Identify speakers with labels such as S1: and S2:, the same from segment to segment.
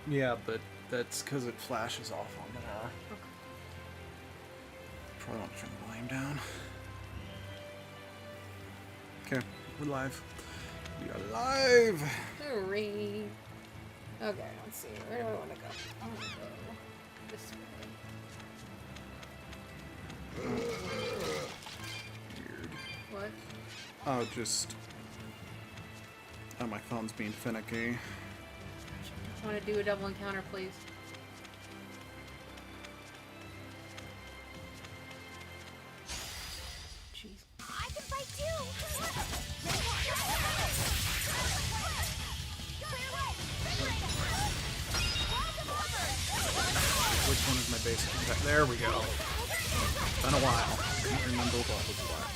S1: Yeah, but that's because it flashes off on there. Probably want to turn the volume down. Okay, we're live. We are live!
S2: Hurry. Okay, let's see. Where do I want to go? I want to go this way.
S1: Weird.
S2: What?
S1: Oh, just... Oh, my phone's being finicky.
S2: I want to do a double encounter, please. Jeez.
S3: I can fight too!
S1: Which one is my basic attack? There we go. Been a while. Can't remember what was what.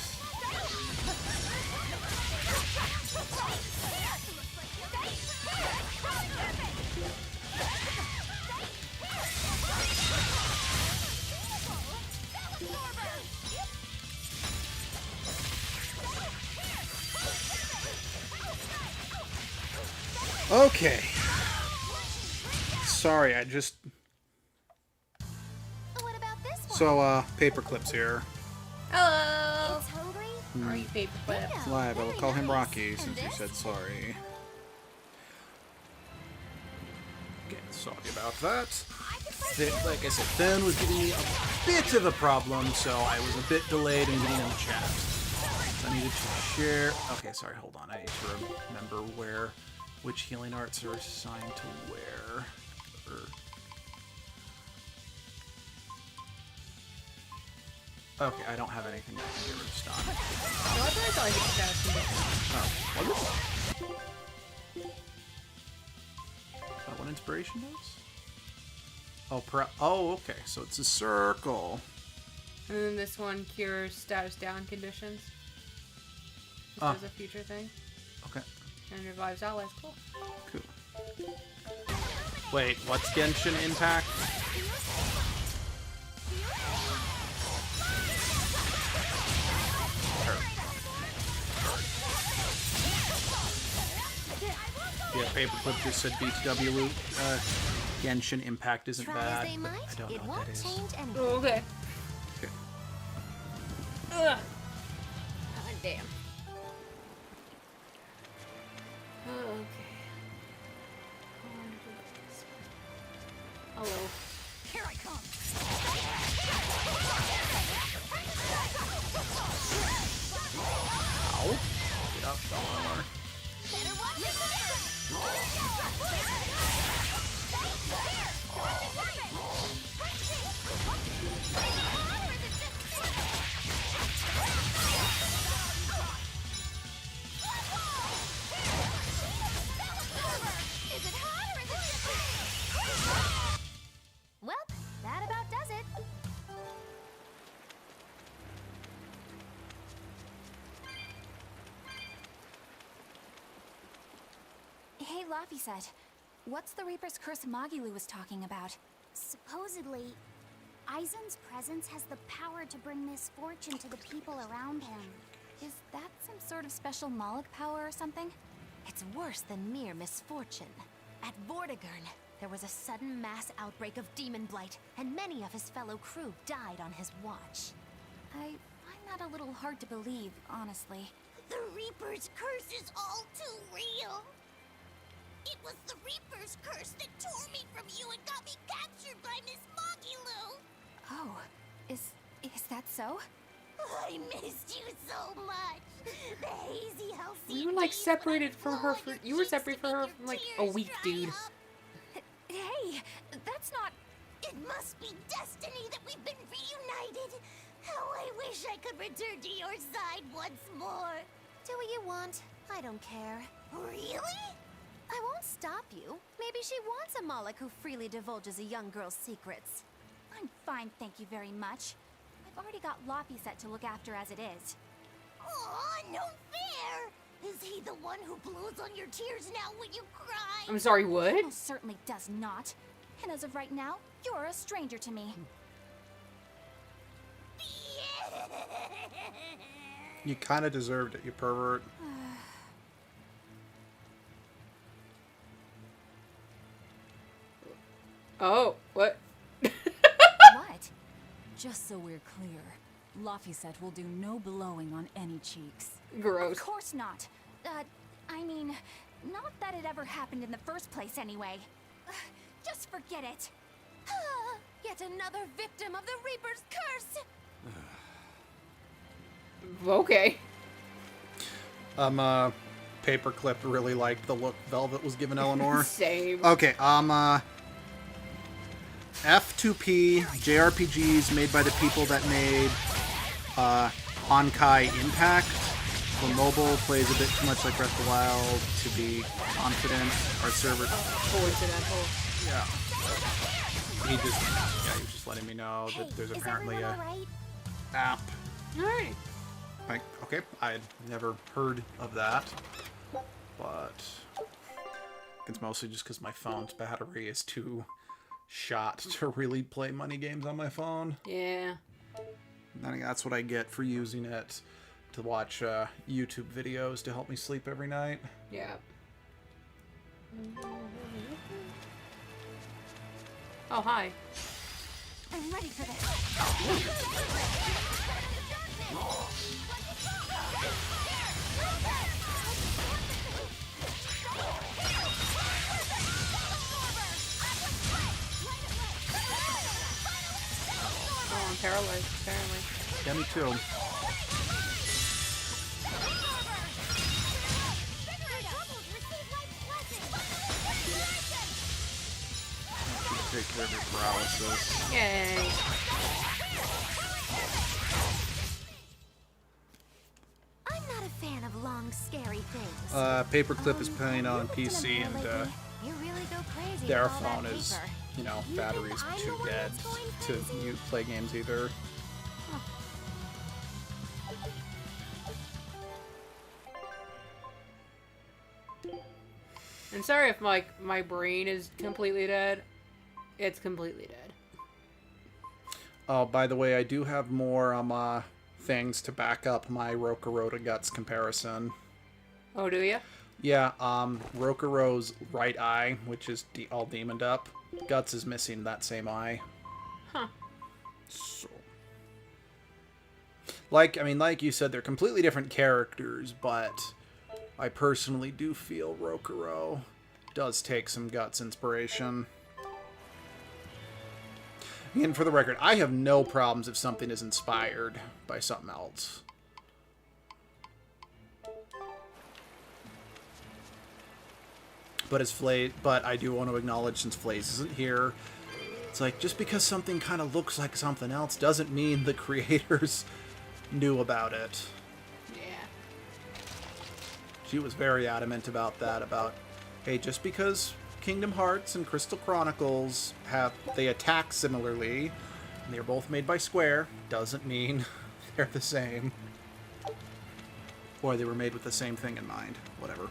S1: Okay. Sorry, I just...
S3: What about this one?
S1: So, paper clips here.
S2: Hello!
S3: It's hungry?
S2: Are you paper clips?
S3: Yeah.
S1: Live, I will call him
S3: Very nice.
S1: Rocky since
S3: And
S1: you
S3: this?
S1: said sorry. Okay, sorry about that.
S3: I can fight too!
S1: Like I said, Finn was giving me a bit of a problem, so I was a bit delayed in getting in the chat. I needed to share... Okay, sorry, hold on. I need to remember which healing arts are assigned to where. Okay, I don't have anything that can get rid of stun.
S2: No, I thought I could status condition.
S1: Oh, was it? Is that what inspiration does? Oh, okay. So it's a circle.
S2: And then this one cures status down conditions. This
S1: Ah.
S2: is a future thing.
S1: Okay,
S2: And revives allies. Cool.
S1: cool. Wait, what's Genshin Impact? Yeah, Paperclip just said BTW loot. Genshin Impact isn't
S3: Try
S1: bad,
S3: as they
S1: but
S3: might,
S1: I don't
S3: it
S1: know what
S3: won't
S1: that is.
S3: change anything.
S2: Oh, okay.
S1: Okay.
S2: Ugh. God damn. Okay. Hello.
S3: Here I come!
S1: Ow. Get up, more.
S3: Better watch your Is it hot or is it Well, that about does it. Hey, Laphicet. What's the Reaper's Curse Magilu was talking about? Supposedly, Aizen's presence has the power to bring misfortune to the people around him. Is that some sort of special Moloch power or something? It's worse than mere misfortune. At Vortigern, there was a sudden mass outbreak of demon blight, and many of his fellow crew died on his watch. I find that a little hard to believe, honestly.
S4: The Reaper's curse is all too real. It was the Reaper's curse that tore me from you and got me captured by Miss Magilu.
S3: Oh, is that so?
S4: I missed you so much. The hazy halcyon
S2: You were like
S4: days
S2: separated
S4: when I'd
S2: from
S4: blow
S2: her
S4: on
S2: for
S4: your
S2: you were
S4: cheeks
S2: separated
S4: to
S2: from her
S4: make
S2: from
S4: your
S2: like a
S4: tears
S2: week,
S4: dry
S2: dude.
S4: up.
S3: Hey, that's not...
S4: It must be destiny that we've been reunited. How I wish I could return to your side once more.
S3: Do what you want. I don't care.
S4: Really?
S3: I won't stop you. Maybe she wants a Moloch who freely divulges a young girl's secrets. I'm fine, thank you very much. I've already got Laphicet to look after as it is.
S4: Aw, no fair. Is he the one who blows on your tears now when you cry?
S2: I'm sorry, what?
S3: Most certainly does not. And as of right now, you're a stranger to me.
S1: You kind of deserved it, you pervert.
S2: Oh, what?
S3: What?
S5: Just so we're clear, Laphicet will do no blowing on any cheeks.
S2: Gross.
S3: Of course not. I mean, not that it ever happened in the first place anyway. Just forget it. Yet another victim of the Reaper's curse!
S2: Okay.
S1: Paperclip really liked the look Velvet was giving Eleanor.
S2: Same.
S1: Okay, F2P JRPGs made by the people that made Honkai Impact. For mobile, plays a bit too much like Breath of the Wild to be confident. Our server...
S2: Coincidental.
S1: Yeah. He was just letting me know that there's apparently a
S3: Right?
S1: app.
S2: Alright.
S1: Like, okay, I had never heard of that. But it's mostly just because my phone's battery is too shot to really play money games on my phone.
S2: Yeah.
S1: I think that's what I get for using it to watch YouTube videos to help me sleep every night.
S2: Yeah. Oh, hi.
S3: I'm ready for this.
S2: Oh, I'm paralyzed, apparently.
S1: Yeah, me too. Take care of your paralysis.
S2: Yay.
S3: I'm not a fan of long, scary things.
S1: Paperclip is playing on PC, and
S3: You really go crazy
S1: their
S3: with all that
S1: phone is,
S3: paper.
S1: you know,
S3: You
S1: battery's
S3: think I'm
S1: too
S3: the one
S1: dead
S3: that's going
S1: to
S3: crazy?
S1: play games either.
S2: And sorry if my brain is completely dead. It's completely dead.
S1: Oh, by the way, I do have more things to back up my Rokurota Guts comparison.
S2: Oh, do you?
S1: Yeah, Rokuro's right eye, which is all demoned up. Guts is missing that same eye.
S2: Huh.
S1: So, like you said, they're completely different characters, but I personally do feel Rokuro does take some Guts inspiration. And for the record, I have no problems if something is inspired by something else. But I do want to acknowledge, since Flaze isn't here, it's like, just because something kind of looks like something else doesn't mean the creators knew about it.
S2: Yeah.
S1: She was very adamant about that, about, hey, just because Kingdom Hearts and Crystal Chronicles they attack similarly, and they're both made by Square, doesn't mean they're the same. Or they were made with the same thing in mind. Whatever.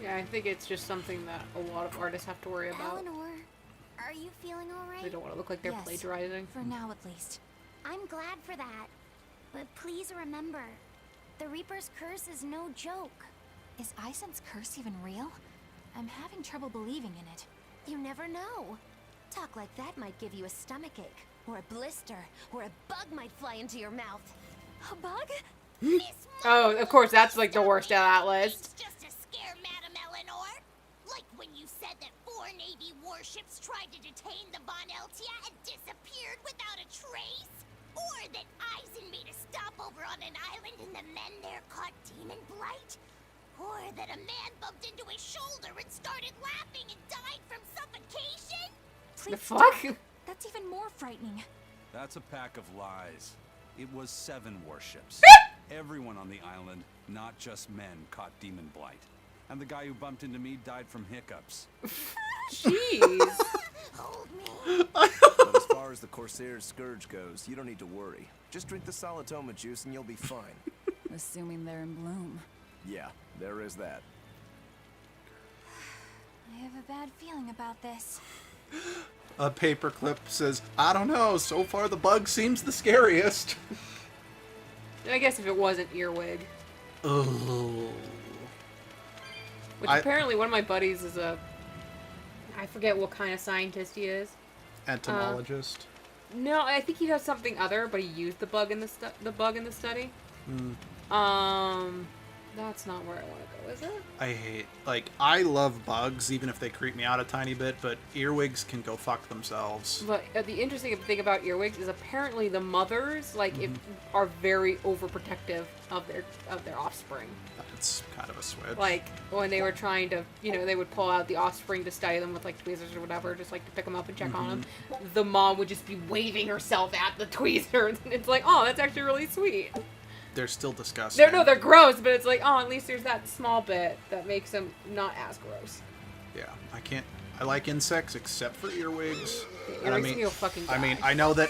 S2: Yeah, I think it's just something that a lot of artists have to worry about.
S3: Eleanor, are you feeling alright?
S2: They don't want to look like they're
S3: Yes.
S2: plagiarizing.
S3: For now, at least. I'm glad for that. But please remember, the Reaper's curse is no joke.
S5: Is Aizen's curse even real? I'm having trouble believing in it.
S3: You never know. Talk like that might give you a stomachache, or a blister, or a bug might fly into your mouth.
S5: A bug?
S4: Miss
S2: Oh, of course, that's like the worst out of that list.
S4: It's just to scare Madame Eleanor. Like when you said that 4 Navy warships tried to detain the Von Eltia and disappeared without a trace. Or that Aizen made a stopover on an island and the men there caught demon blight. Or that a man bumped into his shoulder and started laughing and died from suffocation.
S2: The
S5: Please
S2: fuck?
S5: stop. That's even more frightening.
S6: That's a pack of lies. It was 7 warships. Everyone on the island, not just men, caught demon blight. And the guy who bumped into me died from hiccups.
S2: Jeez.
S4: Hold me.
S7: But as far as the Corsair's Scourge goes, you don't need to worry. Just drink the Salatoma juice and you'll be fine.
S5: Assuming they're in bloom.
S7: Yeah, there is that.
S5: I have a bad feeling about this.
S1: A paperclip says, I don't know, so far the bug seems the scariest.
S2: I guess if it wasn't Earwig.
S1: Oh.
S2: Which apparently one of my buddies is I forget what kind of scientist he is.
S1: Entomologist.
S2: No, I think he does something other, but he used the bug in the study. That's not where I want to go, is it?
S1: I love bugs, even if they creep me out a tiny bit, but earwigs can go fuck themselves.
S2: But the interesting thing about earwigs is apparently the mothers, are very overprotective of their offspring.
S1: That's kind of a switch.
S2: Like, when they were trying to, they would pull out the offspring to study them with, tweezers or whatever, just, to pick them up and check on them. The mom would just be waving herself at the tweezers, and it's like, oh, that's actually really sweet.
S1: They're still disgusting.
S2: They're gross, but it's like, oh, at least there's that small bit that makes them not as gross.
S1: Yeah, I like insects except for earwigs. And
S2: I
S1: know that,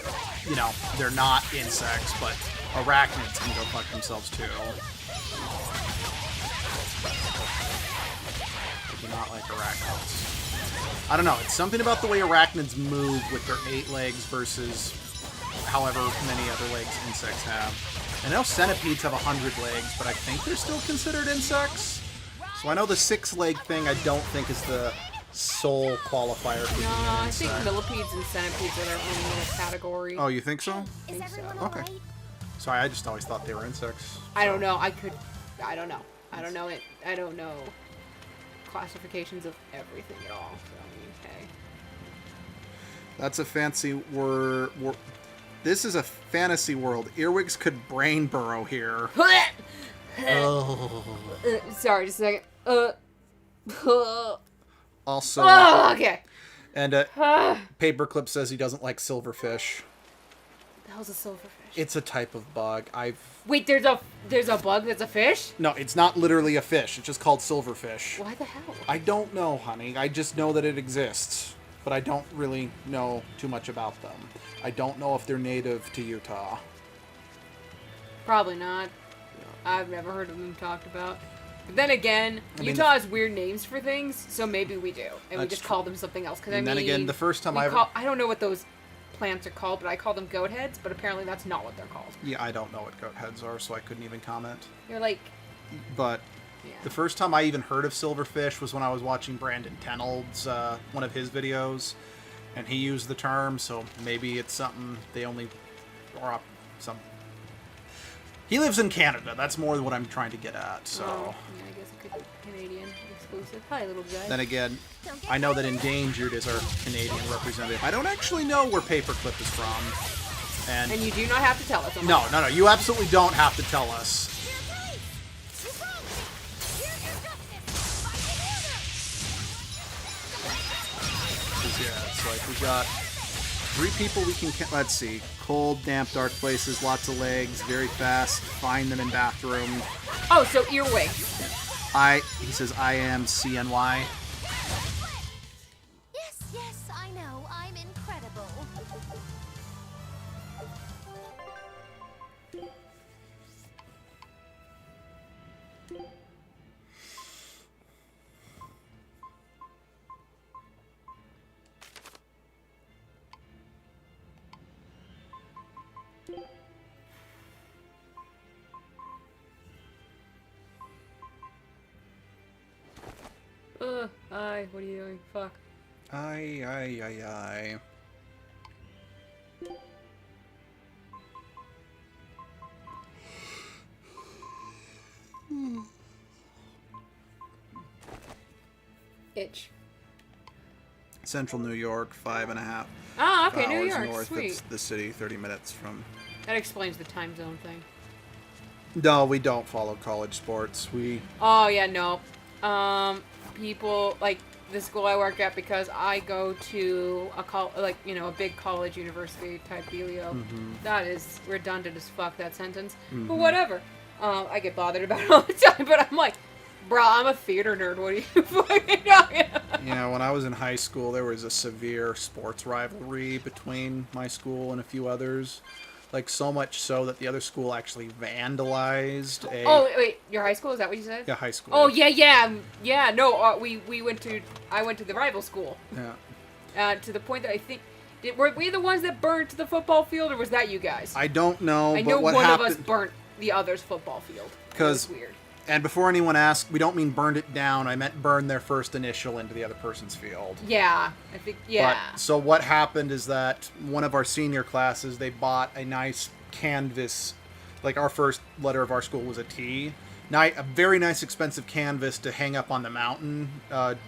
S1: they're not insects, but arachnids can go fuck themselves too. I do not like arachnids. I don't know, it's something about the way arachnids move with their 8 legs versus however many other legs insects have. I know centipedes have 100 legs, but I think they're still considered insects. So I know the 6-leg thing I don't think is the sole qualifier for being an
S2: I
S1: insect.
S2: think millipedes and centipedes are their own little category.
S1: Oh, you think so?
S3: Is everyone
S1: Okay.
S3: alright?
S1: Sorry, I just always thought they were insects.
S2: I don't know. I don't know. I don't know classifications of everything at all. So, hey.
S1: That's a fancy word. This is a fantasy world. Earwigs could brain burrow here. Oh.
S2: Sorry, just a second.
S1: Also,
S2: Okay.
S1: and Paperclip says he doesn't like silverfish.
S2: The hell's a silverfish?
S1: It's a type of bug.
S2: Wait, there's a bug that's a fish?
S1: No, it's not literally a fish. It's just called silverfish.
S2: Why the hell?
S1: I don't know, honey. I just know that it exists, but I don't really know too much about them. I don't know if they're native to Utah.
S2: Probably not. I've never heard of them talked about. But then again,
S1: I mean,
S2: Utah has weird names for things, so maybe we do, and we
S1: That's
S2: just
S1: true.
S2: call them something else. Because
S1: And then again, the first time I
S2: don't know what those plants are called, but I call them goat heads. But apparently, that's not what they're called.
S1: Yeah, I don't know what goat heads are, so I couldn't even comment.
S2: They're like,
S1: But
S2: yeah.
S1: the first time I even heard of silverfish was when I was watching Brandon Tenold's one of his videos, and he used the term. So maybe it's something they only or some. He lives in Canada. That's more what I'm trying to get at. So.
S2: Oh, yeah, I guess it could be Canadian exclusive. Hi, little guy.
S1: Then again, I know that Endangered is our Canadian representative. I don't actually know where Paperclip is from. And
S2: you do not have to tell us.
S1: no, you absolutely don't have to tell us. Yeah, it's like we got 3 people we can, let's see, cold, damp, dark places, lots of legs, very fast, find them in bathroom.
S2: Oh, so earwig.
S1: He says I am CNY.
S3: Yes, I know. I'm incredible.
S2: What are you doing? Fuck.
S1: Aye.
S2: Itch.
S1: Central New York, 5.5
S2: Ah, okay,
S1: hours
S2: New York,
S1: north
S2: sweet.
S1: of the city, 30 minutes from.
S2: That explains the time zone thing.
S1: No, we don't follow college sports.
S2: Oh yeah, no. People like the school I work at, because I go to a big college university type dealio. That is redundant as fuck, that sentence. But whatever. I get bothered about it all the time, but I'm like, bro, I'm a theater nerd. What are you fucking talking about?
S1: Yeah, when I was in high school, there was a severe sports rivalry between my school and a few others. Like, so much so that the other school actually vandalized a...
S2: Oh, wait, your high school? Is that what you said?
S1: Yeah, high school.
S2: Oh, yeah, no, I went to the rival school.
S1: Yeah.
S2: To the point that I think, were we the ones that burnt the football field, or was that you guys?
S1: I don't know,
S2: I
S1: but
S2: know
S1: what
S2: one
S1: happened...
S2: of us burnt the other's football field. It
S1: 'Cause
S2: was weird.
S1: And before anyone asks, we don't mean burned it down. I meant burn their first initial into the other person's field.
S2: Yeah, I think, yeah.
S1: But, so what happened is that one of our senior classes, they bought a nice canvas. Like, our first letter of our school was a T. A very nice, expensive canvas to hang up on the mountain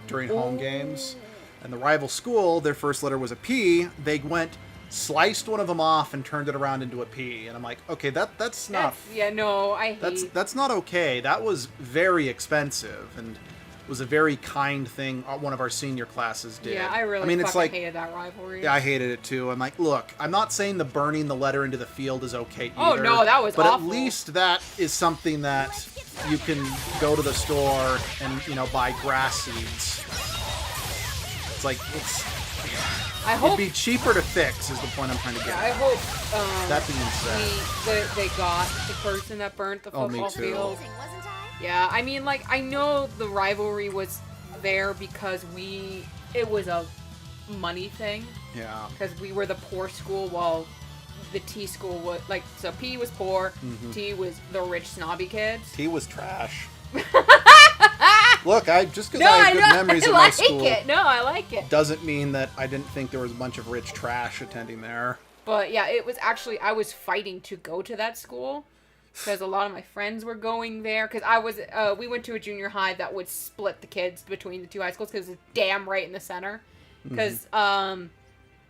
S1: during home games. And the rival school, their first letter was a P. They sliced one of them off and turned it around into a P. And I'm like, okay, that's not...
S2: Yeah, no, I hate...
S1: That's not okay. That was very expensive and was a very kind thing one of our senior classes did.
S2: Yeah, I really hated that rivalry.
S1: Yeah, I hated it too. I'm like, look, I'm not saying the burning the letter into the field is okay either.
S2: Oh, no, that was
S1: but
S2: awful.
S1: But at least that is something that you can go to the store and, buy grass seeds. It's like, it'd be cheaper to fix, is the point I'm trying to get at.
S2: I hope
S1: that being said,
S2: they got the person that burnt the football field.
S3: Amazing, wasn't I?
S2: Yeah, I mean, like, I know the rivalry was there because it was a money thing.
S1: Yeah.
S2: Because we were the poor school while the T school was, like, so P was poor, T was the rich snobby kids.
S1: T was trash. Look, just because I have good memories of my school.
S2: I like it.
S1: Doesn't mean that I didn't think there was a bunch of rich trash attending there.
S2: But yeah, it was actually, I was fighting to go to that school because a lot of my friends were going there. Because we went to a junior high that would split the kids between the two high schools because it's damn right in the center. Because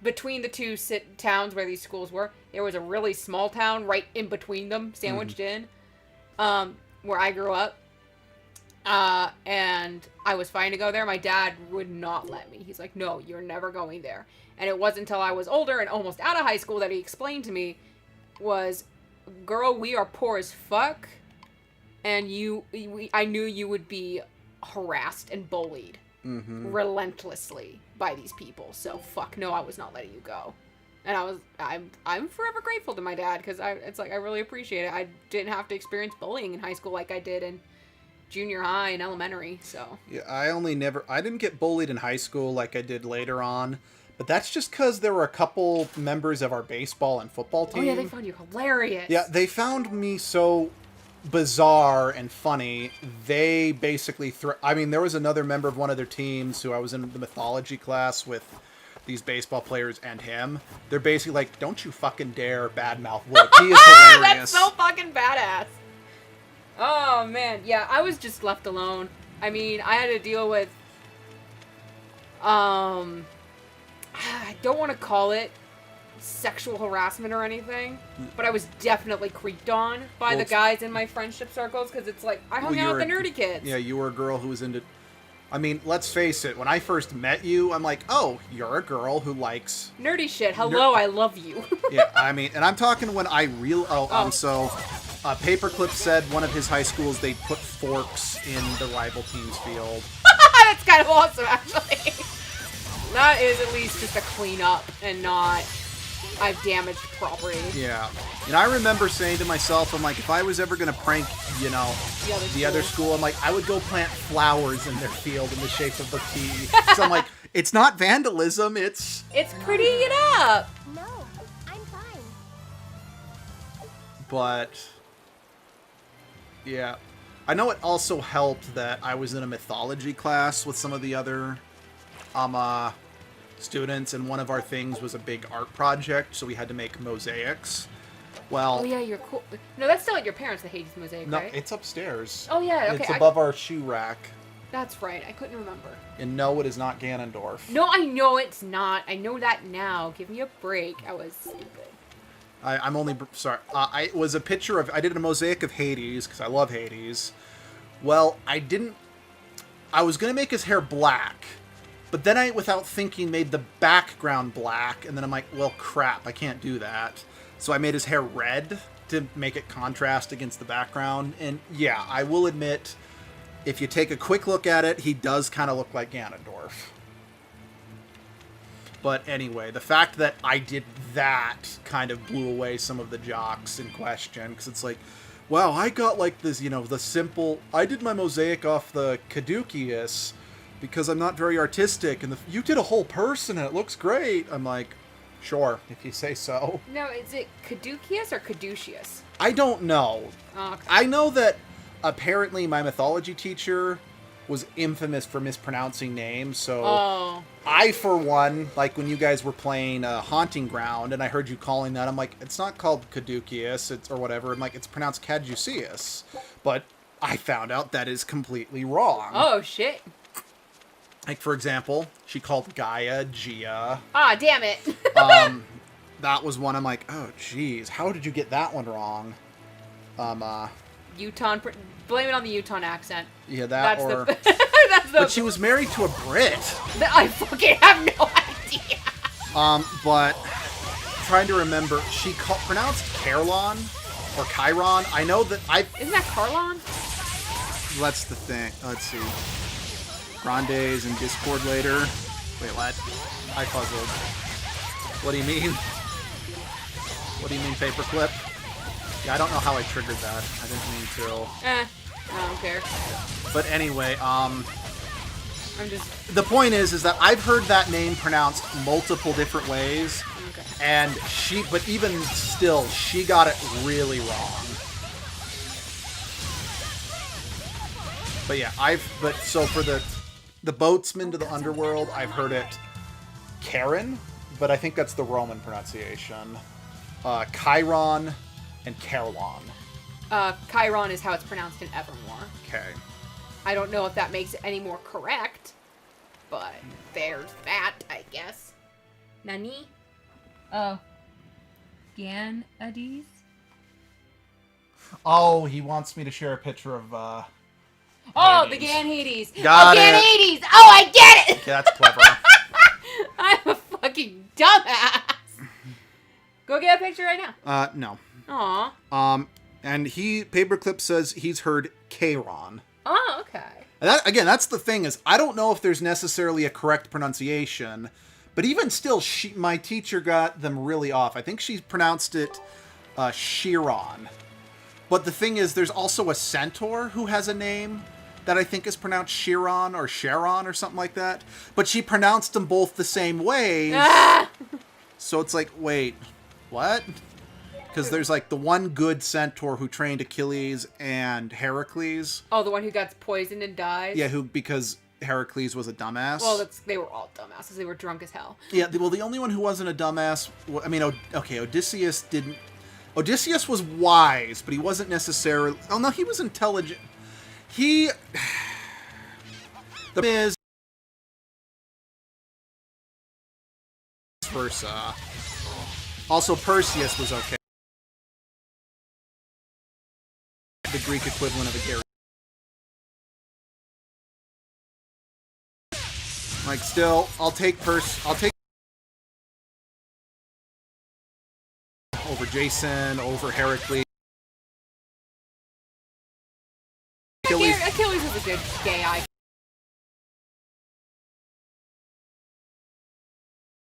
S2: between the two towns where these schools were, there was a really small town right in between them, sandwiched in, where I grew up. And I was fine to go there. My dad would not let me. He's like, no, you're never going there. And it wasn't until I was older and almost out of high school that he explained to me was, girl, we are poor as fuck. And I knew you would be harassed and bullied relentlessly by these people. So fuck no, I was not letting you go. And I'm forever grateful to my dad because I really appreciate it. I didn't have to experience bullying in high school like I did in junior high and elementary, so. Yeah,
S1: I didn't get bullied in high school like I did later on, but that's just because there were a couple members of our baseball and football team.
S2: Oh yeah, they found you hilarious.
S1: Yeah, they found me so bizarre and funny. They basically there was another member of one of their teams who I was in the mythology class with these baseball players and him. They're basically like, don't you fucking dare badmouth Wood. He is hilarious.
S2: That's so fucking badass. Oh, man. Yeah, I was just left alone. I mean, I had to deal with, I don't want to call it sexual harassment or anything, but I was definitely creeped on by the guys in my friendship circles, because it's like, I hung out with the nerdy kids.
S1: Yeah, you were a girl who was into... I mean, let's face it, when I first met you, I'm like, oh, you're a girl who likes...
S2: nerdy shit. Hello, I love you.
S1: Yeah, I mean, and I'm talking when I Paperclip said one of his high schools, they put forks in the rival team's field.
S2: That's kind of awesome, actually. That is at least just a cleanup and not I've damaged property.
S1: Yeah. And I remember saying to myself, I'm like, if I was ever going to prank, the other school, I'm like, I would go plant flowers in their field in the shape of a T. So I'm like, it's not vandalism, it's
S2: prettying it up.
S3: No, I'm fine.
S1: But... yeah. I know it also helped that I was in a mythology class with some of the other students, and one of our things was a big art project, so we had to make mosaics. Well...
S2: oh, yeah, you're cool. No, that's still at your parents' the Hades mosaic,
S1: no,
S2: right?
S1: No, it's upstairs.
S2: Oh, yeah, okay.
S1: It's above our shoe rack.
S2: That's right. I couldn't remember.
S1: And no, it is not Ganondorf.
S2: No, I know it's not. I know that now. Give me a break. I was stupid.
S1: I'm only... sorry. It was a picture of... I did a mosaic of Hades, because I love Hades. Well, I was going to make his hair black, but then I, without thinking, made the background black, and then I'm like, well, crap, I can't do that. So I made his hair red to make it contrast against the background. And yeah, I will admit, if you take a quick look at it, he does kind of look like Ganondorf. But anyway, the fact that I did that kind of blew away some of the jocks in question, because it's like, wow, I got like this, the simple... I did my mosaic off the Caduceus because I'm not very artistic, and you did a whole person and it looks great. I'm like, sure, if you say so.
S2: No, is it Caduceus or Caduceus?
S1: I don't know.
S2: Oh, okay.
S1: I know that apparently my mythology teacher was infamous for mispronouncing names, so
S2: Oh.
S1: I, for one, like when you guys were playing Haunting Ground, and I heard you calling that, I'm like, it's not called Caduceus, or whatever. I'm like, it's pronounced Caduceus. But I found out that is completely wrong.
S2: Oh, shit.
S1: Like, for example, she called Gaia Gia.
S2: Ah, damn it.
S1: That was one I'm like, oh, jeez, how did you get that one wrong?
S2: Utah. Blame it on the Utah accent.
S1: Yeah, that
S2: That's
S1: or...
S2: the. That's the.
S1: But she was married to a Brit.
S2: I fucking have no idea.
S1: But trying to remember, she pronounced Carlon or Chiron. I know that
S2: Isn't that Carlon?
S1: That's the thing. Let's see. Grande's in Discord later. Wait, what? I puzzled. What do you mean? What do you mean, paperclip? Yeah, I don't know how I triggered that. I didn't mean to.
S2: I don't care.
S1: But anyway,
S2: I'm just.
S1: the point is that I've heard that name pronounced multiple different ways,
S2: Okay.
S1: and but even still, she got it really wrong. But yeah, so for the boatsman to the underworld, I've heard it Karen, but I think that's the Roman pronunciation. Chiron and Carlon.
S2: Chiron is how it's pronounced in Evermore.
S1: Okay.
S2: I don't know if that makes it any more correct, but there's that, I guess. Nani? Oh. Ganades?
S1: Oh, he wants me to share a picture of,
S2: Oh,
S1: Hades.
S2: the Ganades!
S1: Got
S2: oh,
S1: it.
S2: Ganades! Oh, I get it!
S1: Okay, that's clever.
S2: I'm a fucking dumbass! Go get a picture right now.
S1: No.
S2: Aw.
S1: And Paperclip says he's heard Chiron.
S2: Oh, okay.
S1: And that, again, that's the thing, is I don't know if there's necessarily a correct pronunciation, but even still, my teacher got them really off. I think she pronounced it Chiron. But the thing is, there's also a centaur who has a name that I think is pronounced Chiron or Sharon or something like that. But she pronounced them both the same ways.
S2: Ah!
S1: So it's like, wait, what? Because there's like the one good centaur who trained Achilles and Heracles.
S2: Oh, the one who got poisoned and died?
S1: Yeah, because Heracles was a dumbass.
S2: Well, they were all dumbasses. They were drunk as hell.
S1: Yeah, well, the only one who wasn't a dumbass... I mean, okay, Odysseus didn't... Odysseus was wise, but he wasn't necessarily... Oh, no, he was intelligent. The thing is... versa. Also, Perseus was okay. The Greek equivalent of a Gary. Like, still, I'll take over Jason, over Heracles.
S2: Achilles was a good gay icon.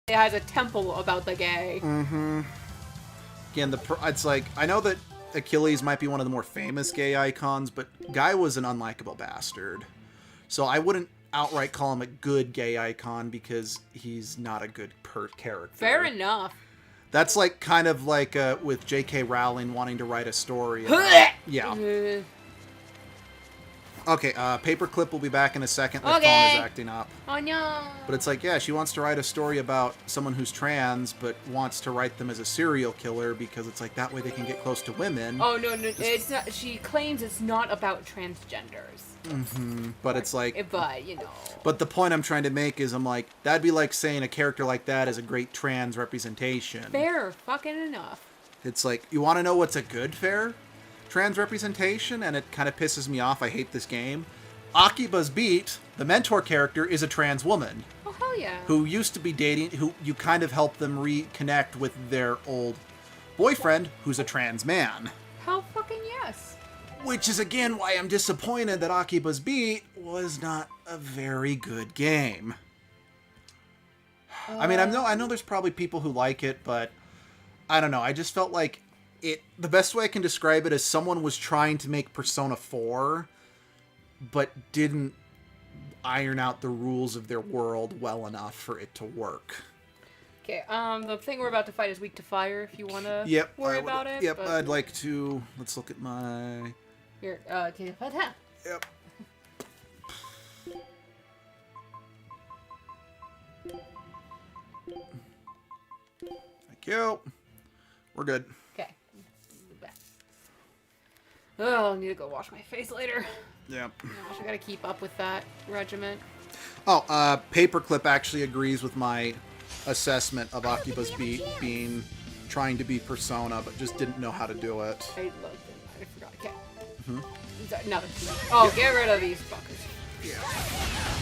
S2: It has a temple about the gay.
S1: Mm-hmm. Again, it's like, I know that Achilles might be one of the more famous gay icons, but Guy was an unlikable bastard. So I wouldn't outright call him a good gay icon because he's not a good character.
S2: Fair enough.
S1: That's like kind of like with J.K. Rowling wanting to write a story. Yeah. Okay, Paperclip will be back in a second. The phone is acting up.
S2: Oh no.
S1: But it's like, yeah, she wants to write a story about someone who's trans, but wants to write them as a serial killer because it's like that way they can get close to women.
S2: Oh no, it's not. She claims it's not about transgenders.
S1: Mm-hmm. But it's like,
S2: but you know.
S1: But the point I'm trying to make is, I'm like, that'd be like saying a character like that is a great trans representation.
S2: Fair fucking enough.
S1: It's like, you want to know what's a good fair trans representation, and it kind of pisses me off. I hate this game. Akiba's Beat, the mentor character, is a trans woman.
S2: Oh, hell yeah.
S1: Who used to be dating, who you kind of help them reconnect with their old boyfriend, who's a trans man.
S2: Hell fucking yes.
S1: Which is, again, why I'm disappointed that Akiba's Beat was not a very good game. I mean, I know there's probably people who like it, but I don't know. I just felt like the best way I can describe it is someone was trying to make Persona 4, but didn't iron out the rules of their world well enough for it to work.
S2: Okay, the thing we're about to fight is weak to fire, if you want to worry about it.
S1: Yep,
S2: but...
S1: I'd like to... Let's look at my
S2: Here, can you put that?
S1: Yep. Thank you. We're good.
S2: Okay. Oh, I need to go wash my face later.
S1: Yep.
S2: Gosh, I gotta keep up with that regiment.
S1: Oh, Paperclip actually agrees with my assessment of Akiba's Beat being trying to be Persona, but just didn't know how to do it.
S2: I looked and I forgot. Okay. Nothing. Oh, get rid of these fuckers.
S1: Yeah.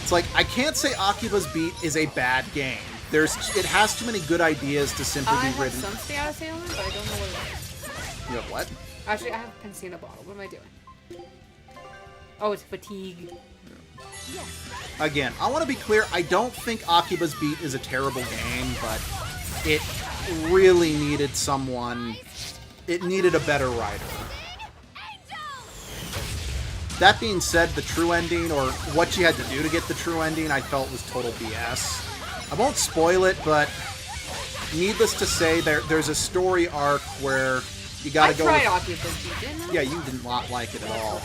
S1: It's like, I can't say Akiba's Beat is a bad game. It has too many good ideas to simply
S2: I
S1: be
S2: have
S1: written.
S2: some status ailment, but I don't know what it is.
S1: You have what?
S2: Actually, I have a Pensina bottle. What am I doing? Oh, it's fatigue.
S1: Again, I want to be clear, I don't think Akiba's Beat is a terrible game, but it really needed someone... It needed a better writer. That being said, the true ending, or what you had to do to get the true ending, I felt was total BS. I won't spoil it, but needless to say, there's a story arc where you gotta go...
S2: I tried Akiba's Beat, didn't I?
S1: Yeah, you did not like it at all.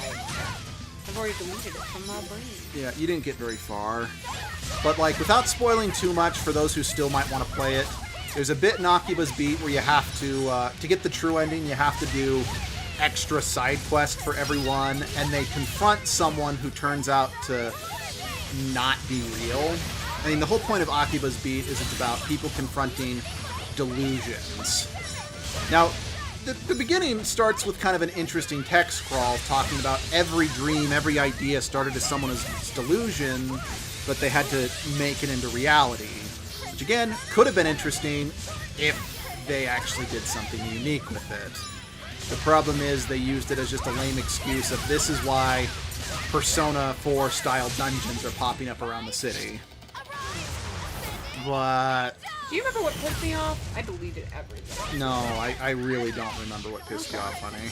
S2: I've already deleted it from my brain.
S1: Yeah, you didn't get very far. But, like, without spoiling too much for those who still might want to play it, there's a bit in Akiba's Beat where you have to get the true ending, you have to do extra side quest for everyone, and they confront someone who turns out to not be real. I mean, the whole point of Akiba's Beat is it's about people confronting delusions. Now, the beginning starts with kind of an interesting text scrawl talking about every dream, every idea started as someone's delusion, but they had to make it into reality. Which, again, could have been interesting if they actually did something unique with it. The problem is they used it as just a lame excuse of this is why Persona 4 style dungeons are popping up around the city. But...
S2: Do you remember what pissed me off? I deleted everything.
S1: no, I really don't remember what pissed you off, honey.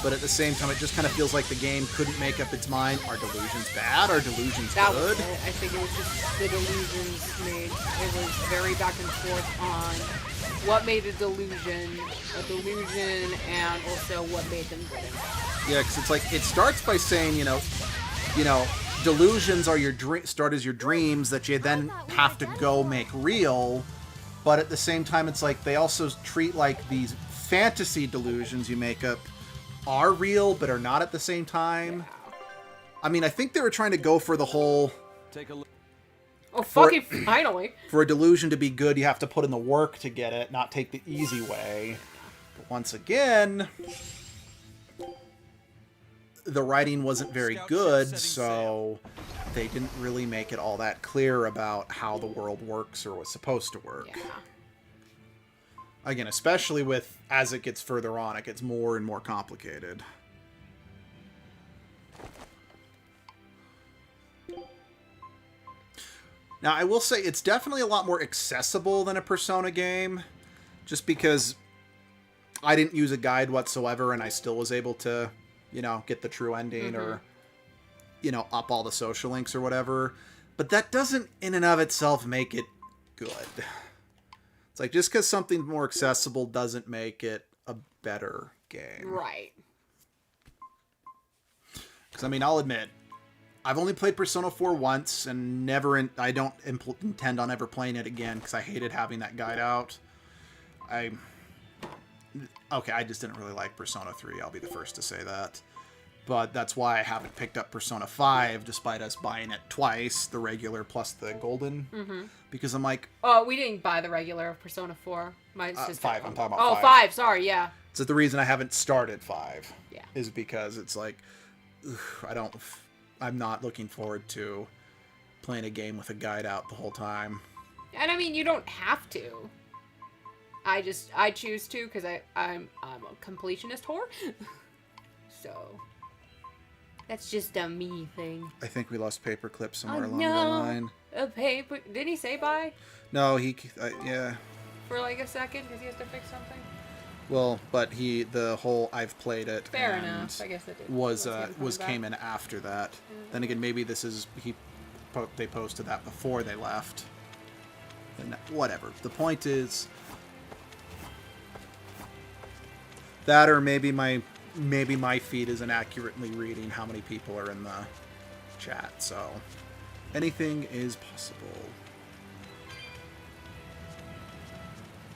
S1: But at the same time, it just kind of feels like the game couldn't make up its mind. Are delusions bad? Are delusions
S2: That
S1: good?
S2: was it. I think it was just the delusions made. It was very back and forth on what made a delusion, and also what made them good.
S1: Yeah, because it's like, it starts by saying, you know, delusions are your start as your dreams that you then have to go make real. But at the same time, it's like they also treat like these fantasy delusions you make up are real, but are not at the same time. I mean, I think they were trying to go for the whole...
S6: Take a look.
S2: Oh, fucking finally!
S1: For a delusion to be good, you have to put in the work to get it, not take the easy way. But once again, the writing wasn't very good, so they didn't really make it all that clear about how the world works or was supposed to work.
S2: Yeah.
S1: Again, especially with, as it gets further on, it gets more and more complicated. Now, I will say it's definitely a lot more accessible than a Persona game, just because I didn't use a guide whatsoever and I still was able to, you know, get the true ending or, you know, up all the social links or whatever. But that doesn't in and of itself make it good. It's like, just because something's more accessible doesn't make it a better game.
S2: Right.
S1: Because, I mean, I'll admit, I've only played Persona 4 once, and I don't intend on ever playing it again, because I hated having that guide out. Okay, I just didn't really like Persona 3, I'll be the first to say that. But that's why I haven't picked up Persona 5, despite us buying it twice, the regular plus the golden. Because I'm like...
S2: Oh, we didn't buy the regular of Persona 4. My sister...
S1: 5, I'm talking about 5.
S2: Oh, 5, sorry, yeah.
S1: So the reason I haven't started 5
S2: Yeah.
S1: is because it's like, I'm not looking forward to playing a game with a guide out the whole time.
S2: And I mean, you don't have to. I choose to because I'm a completionist whore. So that's just a me thing.
S1: I think we lost Paperclip somewhere
S2: Oh,
S1: along
S2: no.
S1: the line.
S2: A paper. Didn't he say bye
S1: No, yeah.
S2: for like a second because he has to fix something?
S1: Well, but the whole I've played it
S2: Fair
S1: and
S2: enough. I guess it did.
S1: was
S2: Let's see him come
S1: came
S2: back.
S1: in after that. Then again, maybe this is they posted that before they left. And whatever. The point is, That or maybe my feed isn't accurately reading how many people are in the chat, so anything is possible.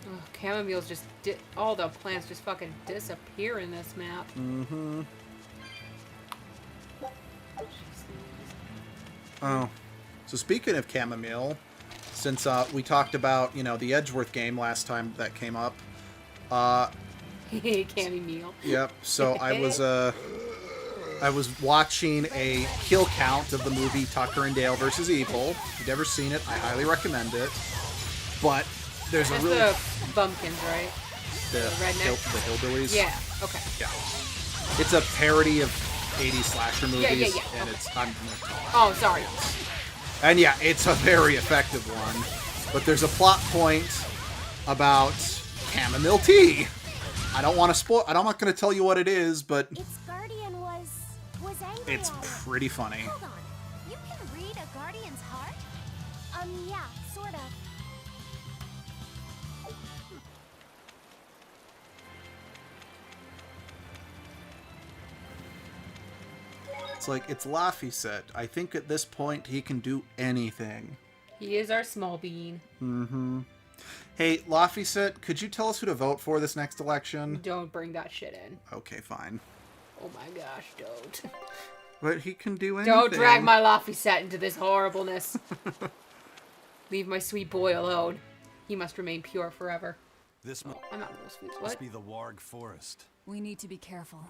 S2: Oh, chamomiles just all the plants just fucking disappear in this map.
S1: Mm-hmm. Oh, so speaking of chamomile, since we talked about, you know, the Edgeworth game last time that came up,
S2: Chamomile.
S1: yep. So I was watching a kill count of the movie Tucker and Dale versus Evil. If you've never seen it, I highly recommend it. But there's
S2: That's
S1: a really
S2: the bumpkins, right?
S1: the hillbillies.
S2: Yeah. Okay.
S1: Yeah. It's a parody of 80s slasher movies,
S2: yeah.
S1: and
S2: Okay.
S1: it's
S2: Oh, sorry.
S1: and yeah, it's a very effective one. But there's a plot point about chamomile tea. I don't want to spoil. I'm not going to tell you what it is, but
S3: Its guardian was angry
S1: it's
S3: at it.
S1: pretty funny.
S3: Hold on. You can read a guardian's heart? Yeah, sort of.
S1: It's like, it's Laffy set. I think at this point he can do anything.
S2: He is our small bean.
S1: Mm-hmm. Hey, Laffy set, could you tell us who to vote for this next election?
S2: Don't bring that shit in.
S1: Okay, fine.
S2: Oh my gosh, don't.
S1: But he can do anything.
S2: Don't drag my Laffy into this horribleness. Leave my sweet boy alone. He must remain pure forever.
S6: This
S2: I'm not real sweet.
S6: must
S2: What?
S6: be the Warg Forest.
S5: We need to be careful.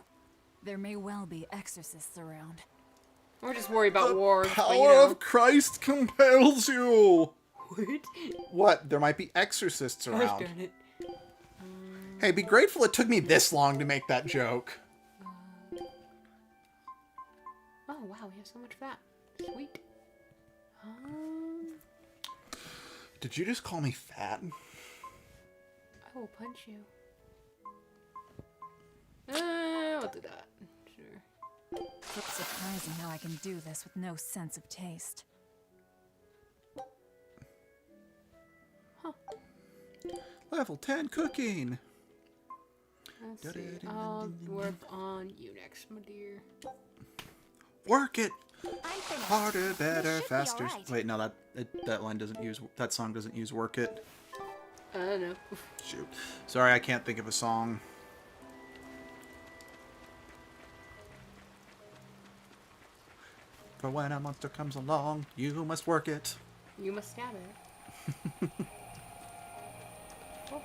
S5: There may well be exorcists around.
S2: We're just worried about wargs,
S1: Power
S2: but you know.
S1: of Christ compels you!
S2: What?
S1: What? There might be exorcists
S2: Gosh
S1: around.
S2: darn it.
S1: Hey, be grateful it took me this long to make that joke.
S2: Oh wow, we have so much fat. Sweet.
S1: Did you just call me fat?
S2: I will punch you. I'll do that. Sure.
S5: It's surprising how I can do this with no sense of taste.
S1: Level 10 cooking.
S2: Let's see. I'll work on you next, my dear.
S1: Work it.
S3: I'm finished.
S1: Harder, better,
S3: This should be
S1: faster.
S3: alright.
S1: Wait, no, that line doesn't use, that song doesn't use work it.
S2: I don't know.
S1: Shoot. Sorry, I can't think of a song. For when a monster comes along, you must work it.
S2: You must stab it. Oh,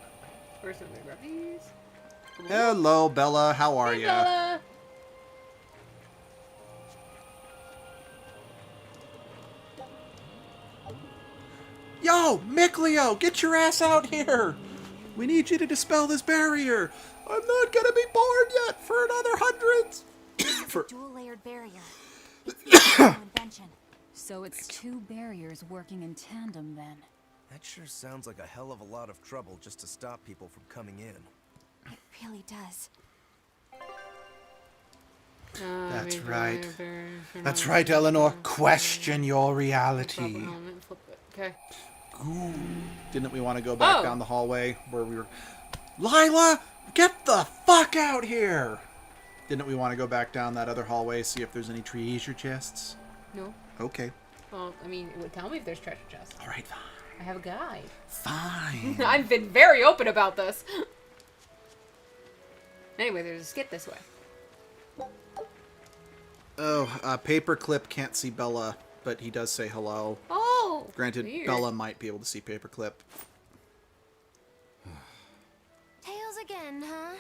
S2: first I'm gonna grab these.
S1: Hello, Bella. How are
S2: Hey,
S1: ya?
S2: Bella!
S1: Yo, Mickleo, get your ass out here! We need you to dispel this barrier. I'm not gonna be born yet for another hundreds. For
S3: Dual-layered barrier. It's a new invention.
S5: So it's two barriers working in tandem then.
S7: That sure sounds like a hell of a lot of trouble just to stop people from coming in.
S3: It really does.
S1: That's
S2: Maybe
S1: right.
S2: for
S1: That's
S2: no-
S1: right, Eleanor. Question your reality.
S2: Helmet, flip it. Okay.
S1: Didn't we want to go back
S2: Oh.
S1: down the hallway where we were... Lila, get the fuck out here! Didn't we want to go back down that other hallway, see if there's any treasure chests?
S2: No.
S1: Okay.
S2: Well, I mean, it would tell me if there's treasure chests.
S1: All right, fine.
S2: I have a guide.
S1: Fine.
S2: I've been very open about this. Anyway, there's a skit this way.
S1: Oh, Paperclip can't see Bella, but he does say hello.
S2: Oh!
S1: Granted,
S2: weird.
S1: Bella might be able to see Paperclip.
S3: Tails again, huh?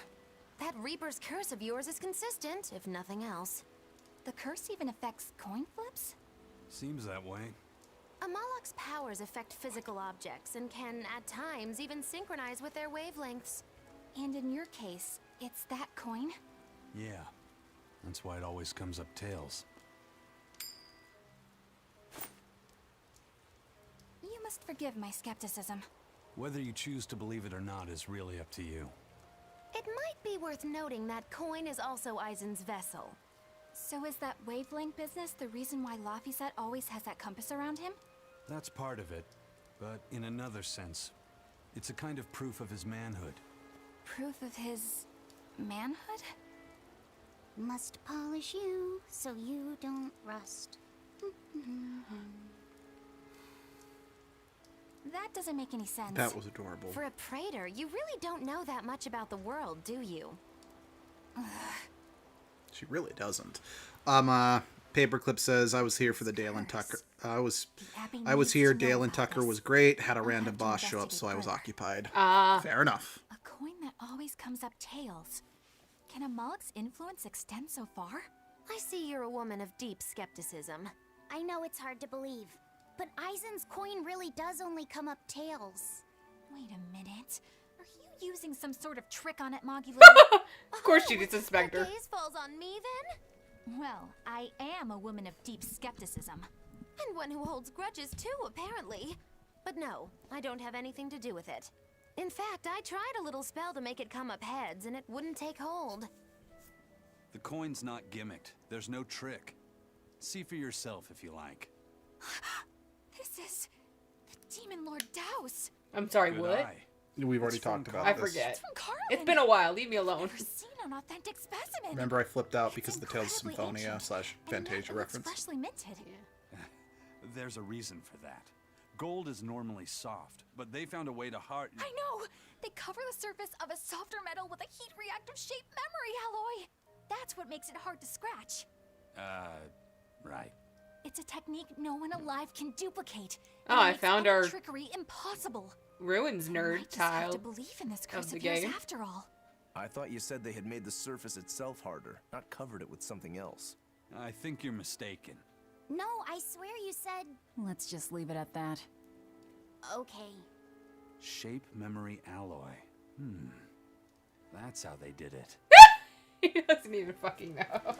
S3: That Reaper's curse of yours is consistent, if nothing else. The curse even affects coin flips?
S6: Seems that way.
S3: Amalok's powers affect physical objects and can, at times, even synchronize with their wavelengths. And in your case, it's that coin?
S6: Yeah. That's why it always comes up tails.
S3: You must forgive my skepticism.
S6: Whether you choose to believe it or not is really up to you.
S3: It might be worth noting that coin is also Eisen's vessel. So is that wavelength business the reason why Laphicet always has that compass around him?
S6: That's part of it. But in another sense, it's a kind of proof of his manhood.
S3: Proof of his... manhood?
S4: Must polish you so you don't rust.
S3: That doesn't make any sense.
S1: That was adorable.
S8: For a praetor, you really don't know that much about the world, do you?
S1: She really doesn't. Paperclip says, I was here for the Dale and Tucker. I was here. Dale and Tucker was great. Had a random boss show up, so I was occupied. Fair enough.
S3: A coin that always comes up tails. Can a Mullock's influence extend so far?
S8: I see you're a woman of deep skepticism.
S4: I know it's hard to believe, but Eisen's coin really does only come up tails.
S3: Wait a minute. Are you using some sort of trick on it, Moggy?
S2: Of course she did suspect her.
S8: The gaze falls on me then?
S3: Well, I am a woman of deep skepticism.
S8: And one who holds grudges too, apparently. But no, I don't have anything to do with it. In fact, I tried a little spell to make it come up heads, and it wouldn't take hold.
S6: The coin's not gimmicked. There's no trick. See for yourself if you like.
S3: This is the Demon Lord Daos.
S2: I'm sorry,
S6: Good
S2: what?
S6: eye.
S1: We've already
S6: It's from
S1: talked about
S2: I
S1: this.
S2: forget.
S3: From Carlin.
S2: It's been a while. Leave me alone.
S3: Never seen an authentic specimen.
S1: Remember, I flipped out because of the Tales of
S3: Incredibly
S1: Symphonia
S3: ancient,
S1: /
S3: and yet
S1: Fantasia
S3: it looks
S1: reference.
S3: freshly minted.
S6: There's a reason for that. Gold is normally soft, but they found a way to hard...
S3: I know! They cover the surface of a softer metal with a heat-reactive shape memory alloy. That's what makes it hard to scratch.
S6: Right.
S3: It's a technique no one alive can duplicate.
S2: Oh,
S3: and it
S2: I
S3: makes
S2: found
S3: any
S2: our
S3: trickery impossible.
S2: Ruins
S3: I
S2: nerd
S3: might just have to
S2: tile.
S3: believe in this curse
S2: the
S3: of yours
S2: game.
S3: after all.
S7: I thought you said they had made the surface itself harder, not covered it with something else.
S6: I think you're mistaken.
S4: No, I swear you said...
S5: Let's just leave it at that.
S4: Okay.
S6: Shape memory alloy. That's how they did it.
S2: He doesn't even fucking know.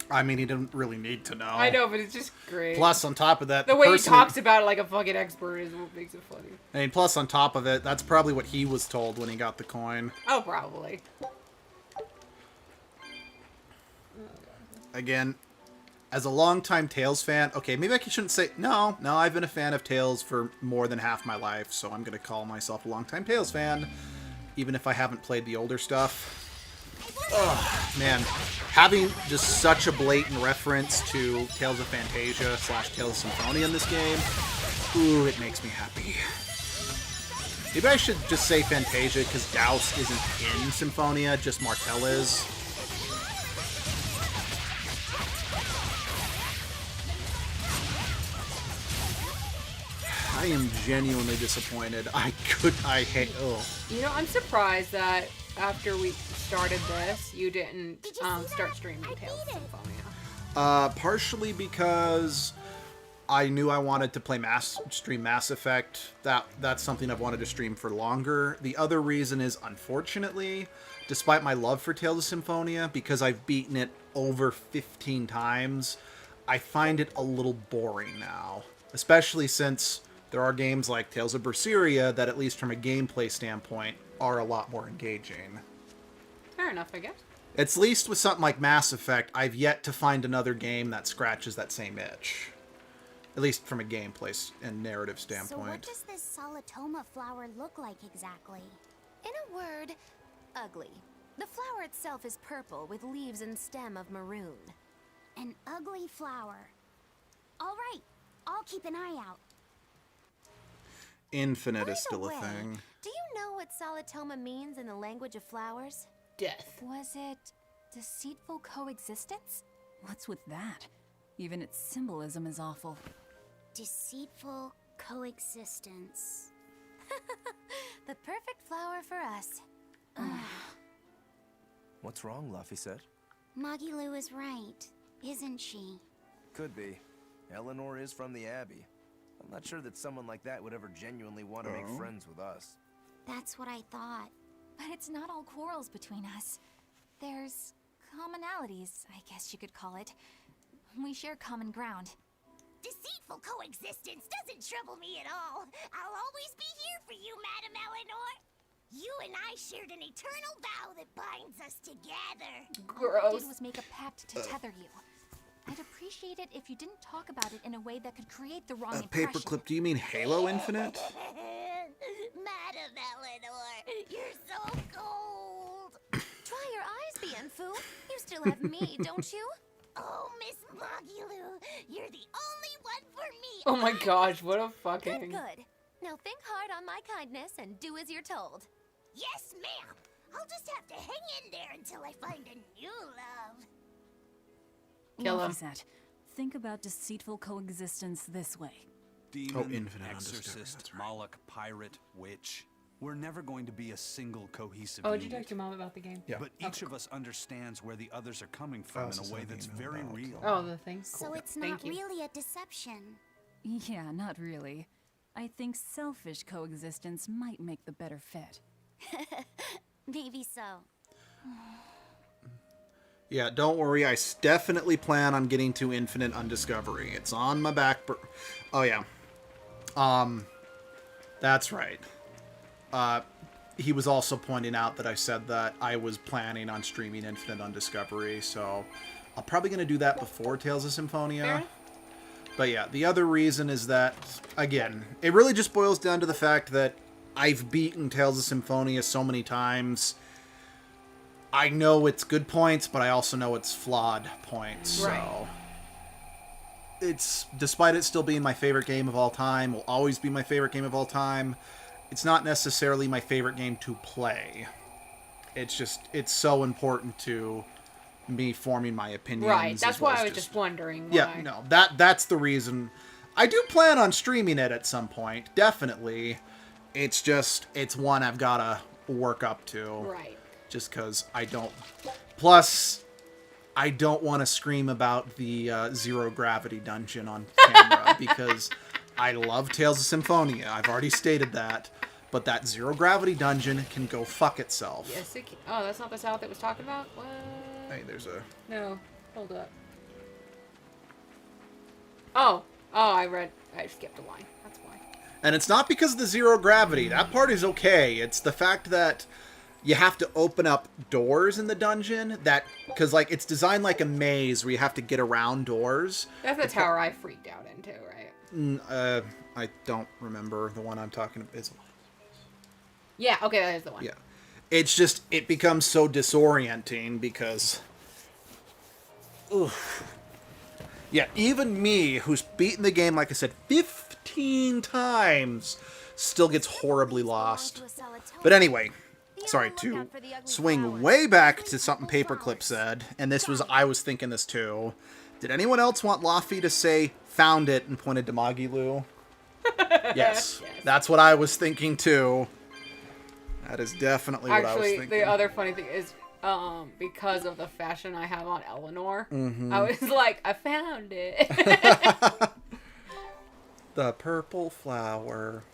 S1: I mean, he didn't really need to know.
S2: I know, but it's just great.
S1: Plus, on top of that,
S2: the way he
S1: person-
S2: talks about it like a fucking expert is what makes it funny.
S1: I mean, plus on top of it, that's probably what he was told when he got the coin.
S2: Oh, probably.
S1: Again, as a longtime Tales fan, okay, maybe I shouldn't say... No, I've been a fan of Tales for more than half my life, so I'm going to call myself a longtime Tales fan, even if I haven't played the older stuff. Ugh, man, having just such a blatant reference to Tales of Fantasia / Tales of Symphonia in this game, ooh, it makes me happy. Maybe I should just say Fantasia, because Daos isn't in Symphonia, just Martel is. I am genuinely disappointed. I hate, oh.
S2: You know, I'm surprised that after we started this, you didn't
S4: Did you see
S2: start
S4: that?
S2: streaming
S4: I
S2: Tales of
S4: beat it.
S2: Symphonia.
S1: Partially because I knew I wanted to stream Mass Effect. That's something I've wanted to stream for longer. The other reason is, unfortunately, despite my love for Tales of Symphonia, because I've beaten it over 15 times, I find it a little boring now. Especially since there are games like Tales of Berseria that, at least from a gameplay standpoint, are a lot more engaging.
S2: Fair enough, I guess.
S1: At least with something like Mass Effect, I've yet to find another game that scratches that same itch. At least from a gameplay and narrative
S4: So what
S1: standpoint.
S4: does this Solitoma flower look like exactly?
S8: In a word, ugly. The flower itself is purple with leaves and stem of maroon.
S4: An ugly flower. All right, I'll keep an eye out.
S1: Infinite
S8: By
S1: is
S8: the
S1: still a
S8: way,
S1: thing.
S8: Do you know what solitoma means in the language of flowers?
S2: Death.
S3: Was it deceitful coexistence?
S5: What's with that? Even its symbolism is awful.
S4: Deceitful coexistence.
S8: The perfect flower for us.
S7: What's wrong, Luffy said?
S4: Magilu is right, isn't she?
S7: Could be. Eleanor is from the Abbey. I'm not sure that someone like that would ever genuinely want to make friends with us.
S4: That's what I thought.
S3: But it's not all quarrels between us. There's commonalities, I guess you could call it. We share common ground.
S4: Deceitful coexistence doesn't trouble me at all. I'll always be here for you, Madam Eleanor. You and I shared an eternal vow that binds us together.
S3: All I
S2: Gross.
S3: did was make a pact to tether you. I'd appreciate it if you didn't talk about it in a way that could create the wrong impression.
S1: Paperclip, do you mean Halo Infinite?
S4: Madam Eleanor, you're so cold.
S8: Dry your eyes, waifu. You still have me, don't you?
S4: Oh, Miss Magilu, you're the only one for me.
S2: Oh my gosh, what a
S8: Good,
S2: fucking...
S8: good. Now think hard on my kindness and do as you're told.
S4: Yes, ma'am. I'll just have to hang in there until I find a new love.
S2: Kill him.
S5: Laphicet, think about deceitful coexistence this way.
S6: Demon,
S1: infinite undiscovered,
S6: exorcist,
S1: that's right.
S6: Moloch, pirate, witch. We're never going to be a single cohesive
S2: Oh, did you
S6: unit.
S2: talk to your mom about the game?
S1: Yeah.
S6: But each of us understands where the others are coming from
S1: Us
S6: in
S1: is
S6: a way
S1: something
S6: that's
S1: you know
S6: very
S1: about.
S6: real.
S2: Oh, the thing?
S3: So
S2: Cool.
S3: it's
S2: Thank
S3: not
S2: you.
S3: really a deception.
S5: Yeah, not really. I think selfish coexistence might make the better fit.
S3: Maybe so.
S1: Yeah, don't worry. I definitely plan on getting to Infinite Undiscovery. It's on my back. Oh yeah. That's right. He was also pointing out that I said that I was planning on streaming Infinite Undiscovery, so I'm probably going to do that before Tales of Symphonia.
S2: Fair.
S1: But yeah, the other reason is that, again, it really just boils down to the fact that I've beaten Tales of Symphonia so many times. I know its good points, but I also know its flawed points.
S2: Right.
S1: So it's, despite it still being my favorite game of all time, will always be my favorite game of all time. It's not necessarily my favorite game to play. It's just, it's so important to me forming my opinions.
S2: Right,
S1: as
S2: that's
S1: well
S2: why
S1: as
S2: I was just wondering.
S1: Yeah,
S2: why.
S1: no, that's the reason. I do plan on streaming it at some point, definitely. It's just, it's one I've got to work up to.
S2: Right.
S1: Just because I don't... Plus, I don't want to scream about the Zero Gravity dungeon on camera, because I love Tales of Symphonia. I've already stated that. But that Zero Gravity dungeon can go fuck itself.
S2: Yes, it can. Oh, that's not the South it was talking about? What?
S1: Hey, there's a...
S2: No, hold up. Oh, I skipped a line. That's why.
S1: And it's not because of the Zero Gravity. That part is okay. It's the fact that you have to open up doors in the dungeon that... Because, like, it's designed like a maze where you have to get around doors.
S2: That's the tower I freaked out into, right?
S1: I don't remember the one I'm talking about. It's...
S2: Yeah, okay, that is the one.
S1: Yeah. It's just, it becomes so disorienting because... Oof. Yeah, even me, who's beaten the game, like I said, 15 times, still gets horribly lost. But anyway, sorry, to swing way back to something Paperclip said, and this was, I was thinking this too. Did anyone else want Laffy to say, found it, and pointed to Magilu? Yes. That's what I was thinking too. That is definitely what I was
S2: Actually,
S1: thinking.
S2: the other funny thing is, because of the fashion I have on Eleanor,
S1: Mm-hmm.
S2: I was like, I found it.
S1: The purple flower.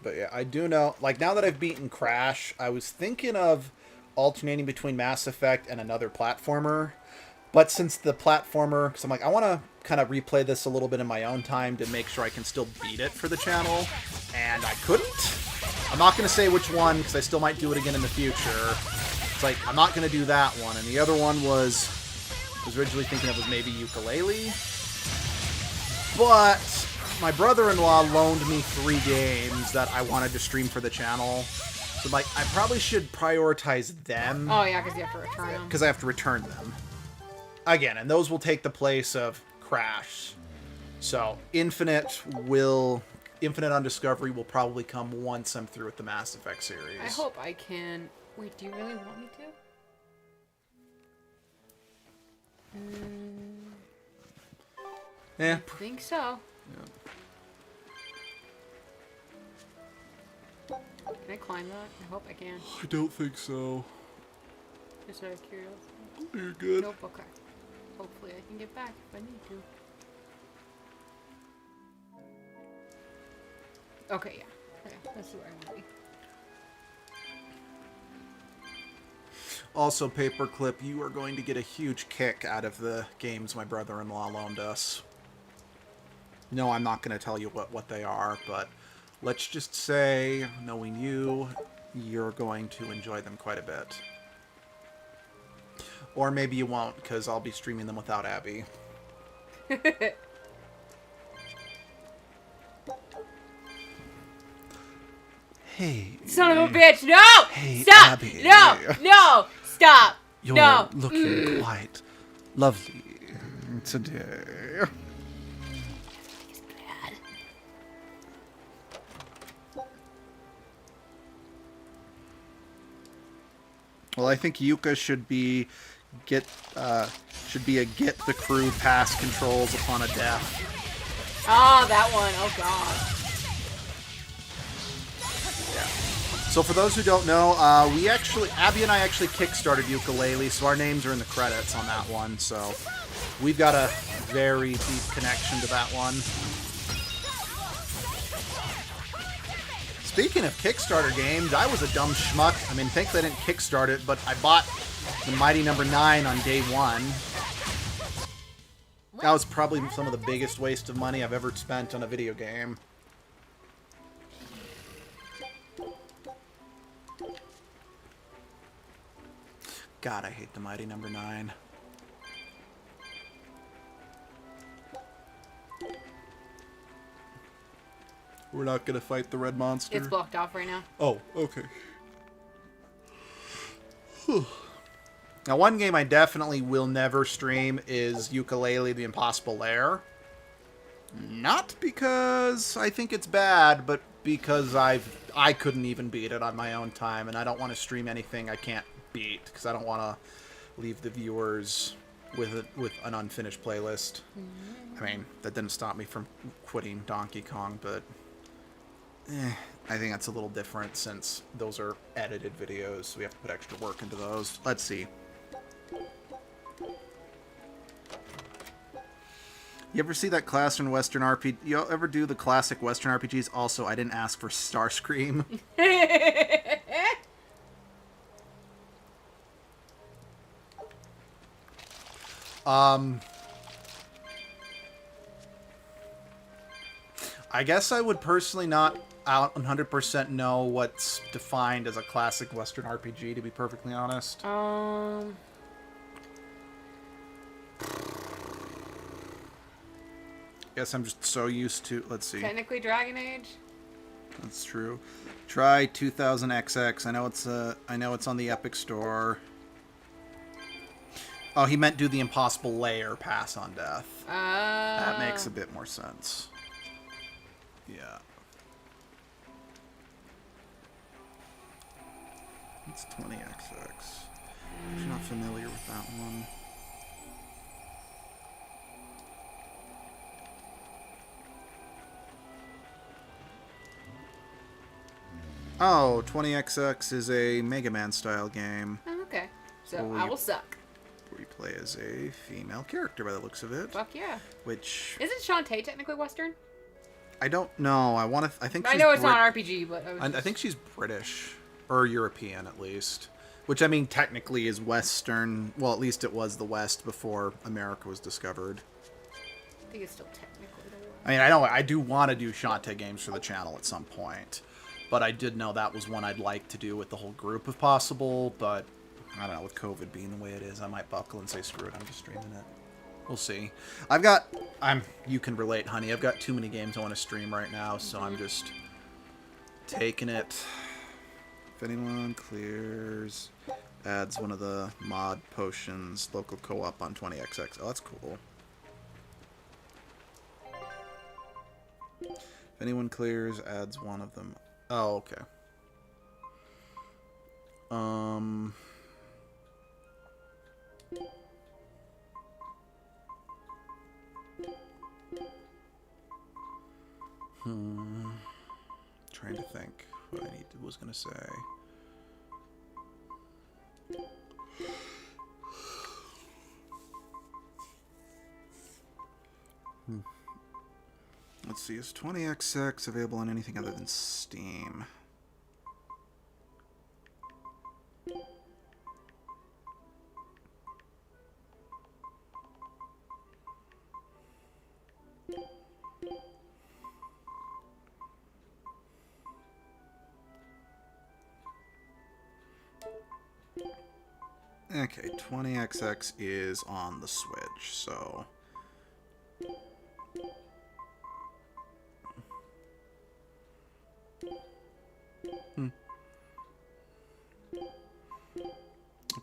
S1: But yeah, I do know, like, now that I've beaten Crash, I was thinking of alternating between Mass Effect and another platformer. But since the platformer, because I'm like, I want to kind of replay this a little bit in my own time to make sure I can still beat it for the channel, and I couldn't. I'm not going to say which one, because I still might do it again in the future. It's like, I'm not going to do that one. And the other one was originally thinking of was maybe Ukulele. But my brother-in-law loaned me 3 games that I wanted to stream for the channel. So, like, I probably should prioritize them.
S2: Oh, yeah, because you have to return them.
S1: Because I have to return them. Again, and those will take the place of Crash. So, Infinite Undiscovery will probably come once I'm through with the Mass Effect series.
S2: I hope I can... Wait, do you really want me to?
S1: Yeah.
S2: I think so. Can I climb that? I hope I can.
S1: I don't think so.
S2: Just out of curiosity.
S1: You're good.
S2: Nope, okay. Hopefully I can get back if I need to. Okay, yeah. Okay, that's where I want to be.
S1: Also, Paperclip, you are going to get a huge kick out of the games my brother-in-law loaned us. No, I'm not going to tell you what they are, but let's just say, knowing you, you're going to enjoy them quite a bit. Or maybe you won't, because I'll be streaming them without Abby. Hey.
S2: Son of a bitch! No!
S1: Hey,
S2: Stop!
S1: Abby.
S2: No! No! Stop!
S1: You're
S2: No!
S1: looking quite lovely today.
S2: It's bad.
S1: Well, I think Yuka should be a get the crew pass controls upon a death.
S2: Ah, that one. Oh god.
S1: Yeah. So for those who don't know, Abby and I actually kickstarted Ukulele, so our names are in the credits on that one. So we've got a very deep connection to that one. Speaking of Kickstarter games, I was a dumb schmuck. I mean, thankfully I didn't kickstart it, but I bought the Mighty Number 9 on day one. That was probably some of the biggest waste of money I've ever spent on a video game. God, I hate the Mighty Number 9. We're not gonna fight the red monster.
S2: It's blocked off right now.
S1: Oh, okay. Now, one game I definitely will never stream is Yooka-Laylee: The Impossible Lair. Not because I think it's bad, but because I couldn't even beat it on my own time, and I don't want to stream anything I can't beat, because I don't want to leave the viewers with an unfinished playlist. I mean, that didn't stop me from quitting Donkey Kong, but I think that's a little different since those are edited videos, so we have to put extra work into those. Let's see. You ever see that classic Western RPG? You ever do the classic Western RPGs? Also, I didn't ask for Starscream. I guess I would personally not out 100% know what's defined as a classic Western RPG, to be perfectly honest. Guess I'm just so used to. Let's see.
S2: Technically Dragon Age.
S1: That's true. Try 2000XX. I know it's on the Epic Store. Oh, he meant do the Impossible Lair pass on death. That makes a bit more sense. Yeah. It's 20XX. I'm not familiar with that one. Oh, 20XX is a Mega Man style game.
S2: Oh, okay. So
S1: So
S2: I will suck.
S1: Where you play as a female character by the looks of it.
S2: Fuck yeah.
S1: Which
S2: Isn't Shantae technically Western?
S1: I don't know. I think
S2: I
S1: she's
S2: know it's not RPG, but
S1: I think she's British or European at least. Which I mean technically is Western. Well, at least it was the West before America was discovered.
S2: I think it's still technically the West.
S1: I mean, I know I do want to do Shantae games for the channel at some point, but I did know that was one I'd like to do with the whole group if possible. But I don't know, with COVID being the way it is, I might buckle and say screw it, I'm just streaming it. We'll see. You can relate, honey. I've got too many games I want to stream right now, so I'm just taking it. If anyone clears, adds one of the mod potions, local co-op on 20XX. Oh, that's cool. If anyone clears, adds one of them. Oh, okay. Trying to think what I was gonna say. Let's see, is 20XX available on anything other than Steam? Okay, 20XX is on the Switch, so...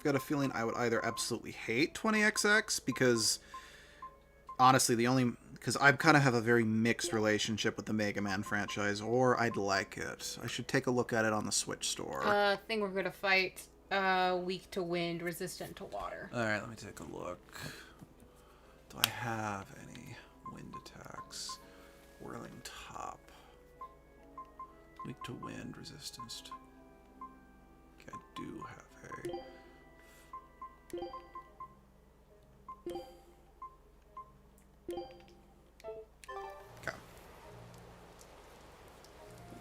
S1: got a feeling I would either absolutely hate 20XX because honestly, because I kind of have a very mixed relationship with the Mega Man franchise, or I'd like it. I should take a look at it on the Switch store.
S2: Thing we're gonna fight. Weak to wind, resistant to water.
S1: All right, let me take a look. Do I have any wind attacks? Whirling top. Weak to wind, resistance to... Okay, I do have Okay.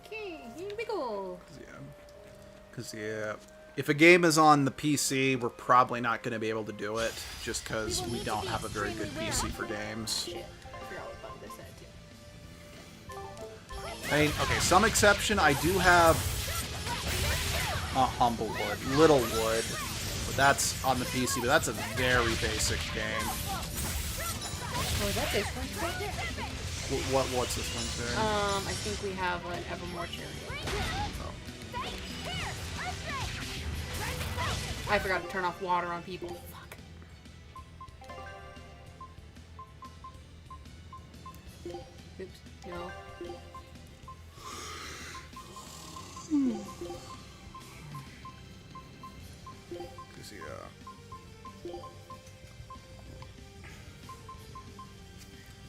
S2: Okay, here we go.
S1: Because, yeah, if a game is on the PC, we're probably not going to be able to do it, just because we don't have a very good PC for games.
S2: Shit, I forgot what button this had too.
S1: I mean, okay, some exception, I do have Humblewood, Littlewood, but that's on the PC, but that's a very basic game.
S2: Oh, is that this one right there?
S1: What's this one saying?
S2: I think we have an Evermore Chariot.
S1: Oh.
S2: I forgot to turn off water on people. Fuck. Oops. No.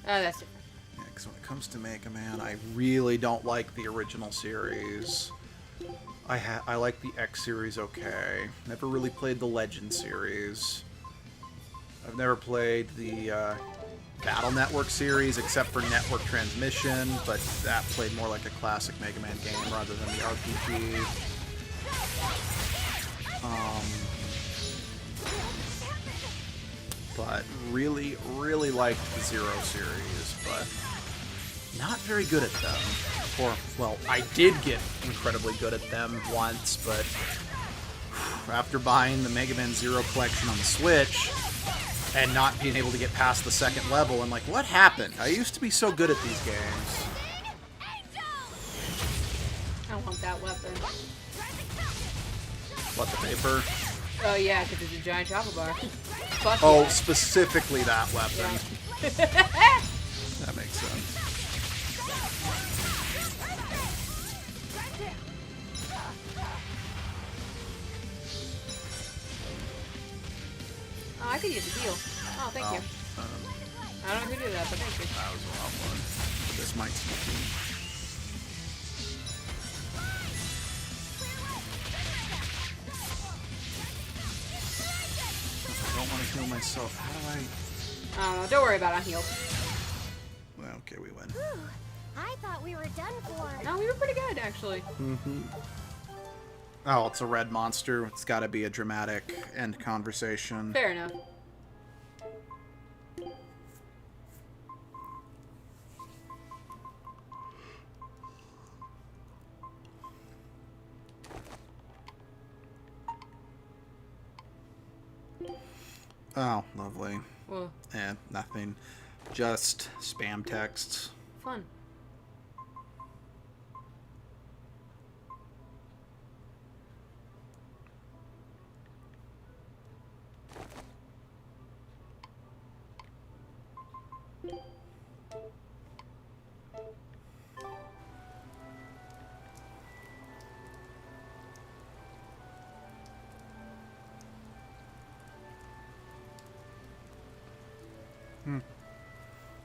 S2: Oh, that's different.
S1: Yeah, because when it comes to Mega Man, I really don't like the original series. I like the X series okay. Never really played the Legend series. I've never played the Battle Network series except for Network Transmission, but that played more like a classic Mega Man game rather than the RPG. But really, really liked the Zero series, but not very good at them. Or, well, I did get incredibly good at them once, but after buying the Mega Man Zero collection on the Switch and not being able to get past the second level, I'm like, what happened? I used to be so good at these games.
S2: I want that weapon.
S1: What, the paper?
S2: Oh yeah, because it's a giant chopper bar. Fuck
S1: Oh,
S2: yeah.
S1: specifically that weapon.
S2: Yeah.
S1: That makes sense.
S2: Oh, I could use a heal. Oh, thank you. I don't know who did that, but thank you.
S1: That was a long one. But this might be. I don't want to heal myself. How do I...
S2: I don't know. Don't worry about it. I'm healed.
S1: Well, okay, we win.
S3: Whew, I thought we were done for.
S2: No, we were pretty good, actually.
S1: Oh, it's a red monster. It's got to be a dramatic end conversation.
S2: Fair enough.
S1: Oh, lovely.
S2: Well,
S1: Nothing. Just spam texts.
S2: fun.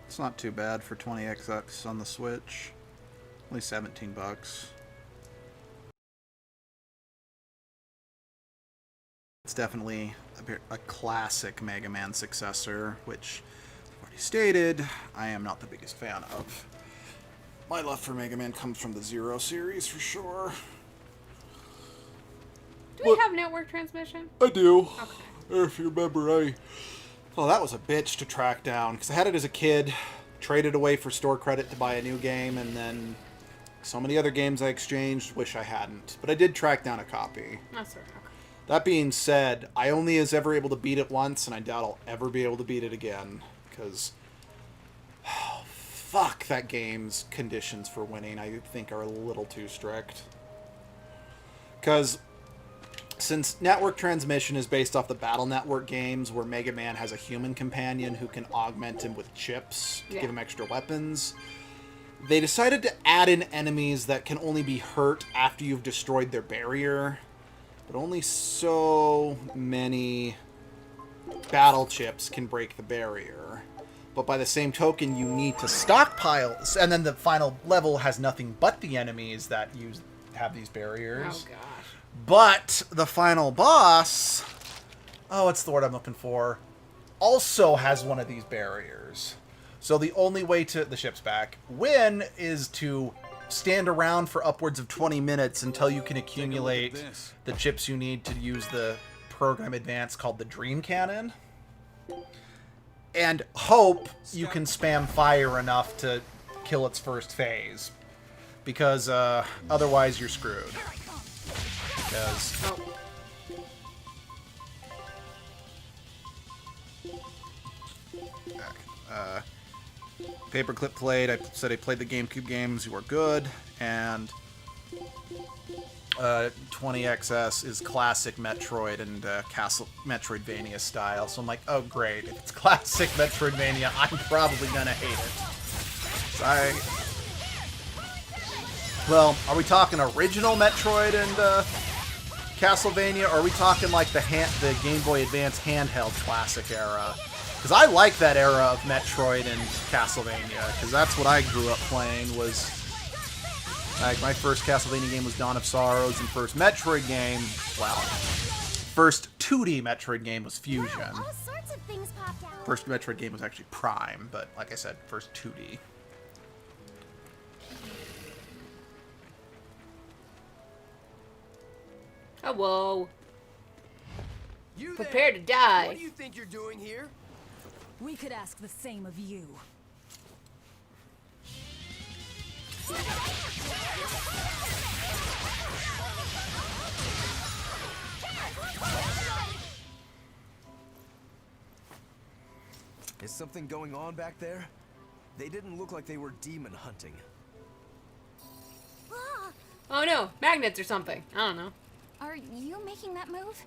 S1: It's not too bad for 20XX on the Switch. Only 17 bucks. It's definitely a classic Mega Man successor, which I've already stated I am not the biggest fan of. My love for Mega Man comes from the Zero series for sure.
S2: Do we have network transmission?
S1: I do.
S2: Okay.
S1: If you remember, well, that was a bitch to track down, because I had it as a kid, traded away for store credit to buy a new game, and then so many other games I exchanged, wish I hadn't. But I did track down a copy.
S2: That's all right. Okay.
S1: That being said, I only was ever able to beat it once, and I doubt I'll ever be able to beat it again, because fuck, that game's conditions for winning, I think, are a little too strict. Because since network transmission is based off the Battle Network games where Mega Man has a human companion who can augment him with chips to give him extra weapons, they decided to add in enemies that can only be hurt after you've destroyed their barrier. But only so many battle chips can break the barrier. But by the same token, you need to stockpile. And then the final level has nothing but the enemies that have these barriers.
S2: Oh, gosh.
S1: But the final boss, oh, what's the word I'm looking for, also has one of these barriers. So the only way to, the ship's back, win is to stand around for upwards of 20 minutes until you can accumulate the chips you need to use the program advance called the Dream Cannon. And hope you can spam fire enough to kill its first phase. Because otherwise you're screwed. Because... Paperclip played. I said I played the GameCube games. You were good. And 20XS is classic Metroid and Castle Metroidvania style. So I'm like, oh great. If it's classic Metroidvania, I'm probably gonna hate it. Well, are we talking original Metroid and Castlevania, or are we talking like the Game Boy Advance handheld classic era? Because I like that era of Metroid and Castlevania, because that's what I grew up playing. Was like my first Castlevania game was Dawn of Sorrows, and first Metroid game, well, first 2D Metroid game was Fusion.
S3: Wow, all sorts of things popped out.
S1: First Metroid game was actually Prime, but like I said, first 2D.
S2: Hello.
S9: You
S2: Prepare
S9: there.
S2: to die.
S9: What do you think you're doing here?
S5: We could ask the same of you.
S7: Is something going on back there? They didn't look like they were demon hunting.
S3: Ah,
S2: Oh no, magnets or something. I don't know.
S3: are you making that move?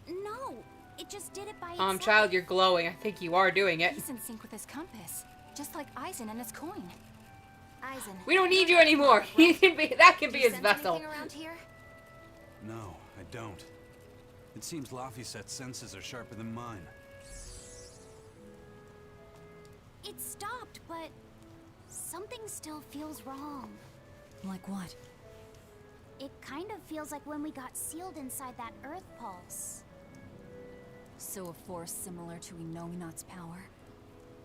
S3: No, it just did it by itself.
S2: Child, you're glowing. I think you are doing it.
S3: He's in sync with his compass, just like Eisen and his coin. Eisen.
S2: We don't need you anymore. He can be. That can
S3: do
S2: be
S3: you
S2: his
S3: sense
S2: vessel.
S3: anything around here?
S6: No, I don't. It seems Laphicet's senses are sharper than mine.
S3: It stopped, but something still feels wrong.
S5: Like what?
S3: It kind of feels like when we got sealed inside that Earth pulse.
S5: So a force similar to Inominat's power?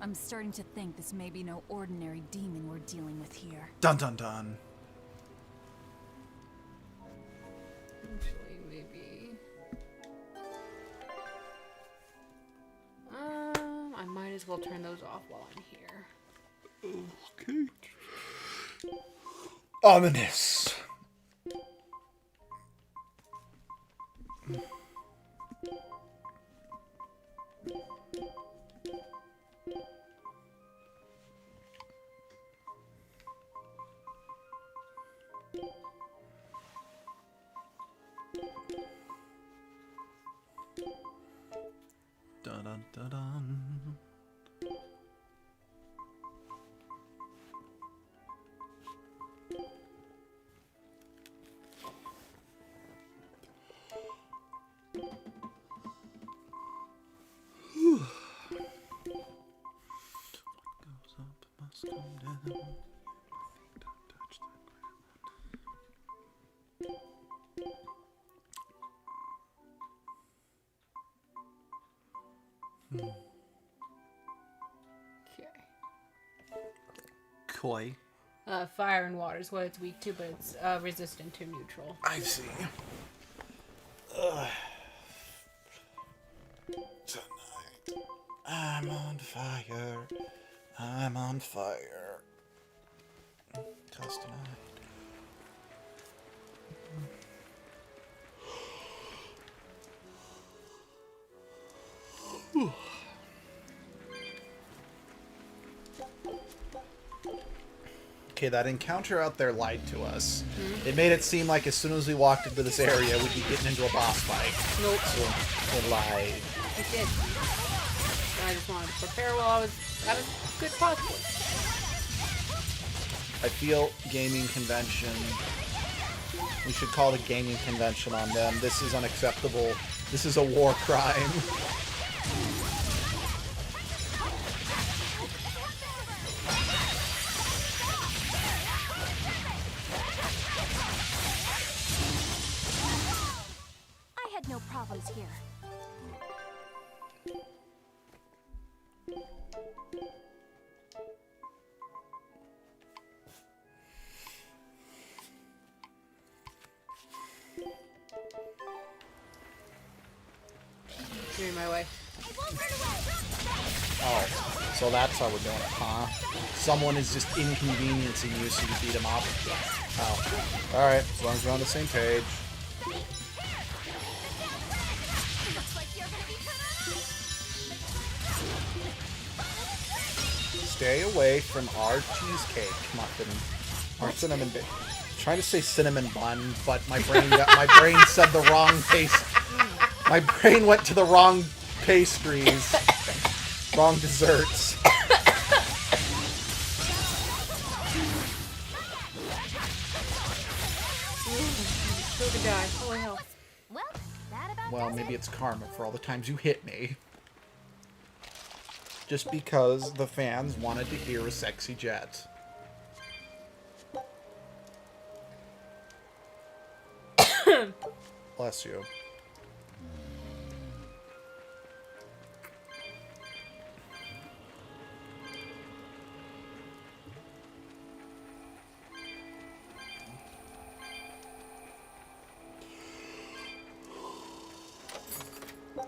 S5: I'm starting to think this may be no ordinary demon we're dealing with here.
S1: Dun dun dun.
S2: Actually, maybe. I might as well turn those off while I'm here.
S1: Okay. Ominous. Dun dun dun dun. Goes up, must come down. Don't touch that.
S2: Okay.
S1: Koi.
S2: Fire and water is what it's weak to, but it's resistant to neutral.
S1: I see. Tonight, I'm on fire. I'm on fire. 'Cause tonight. Okay, that encounter out there lied to us. It made it seem like as soon as we walked into this area, we'd be getting into a boss fight.
S2: Nope.
S1: So it lied.
S2: It did. I just wanted to prepare while I was at a good possible.
S1: I feel gaming convention. We should call the gaming convention on them. This is unacceptable. This is a war crime.
S3: I had no problems here.
S2: Give me my way.
S1: Oh, so that's how we're doing it, huh? Someone is just inconveniencing you so you beat him up. Oh. Alright, as long as we're on the same page. Stay away from our cheesecake muffin. Our cinnamon bun. Trying to say cinnamon bun, but my brain said the wrong taste. My brain went to the wrong pastries. Wrong desserts.
S2: Still could die. Holy hell.
S8: Well, that about
S1: Well,
S8: does
S1: maybe
S8: it.
S1: it's karma for all the times you hit me. Just because the fans wanted to hear a sexy jet. Bless you.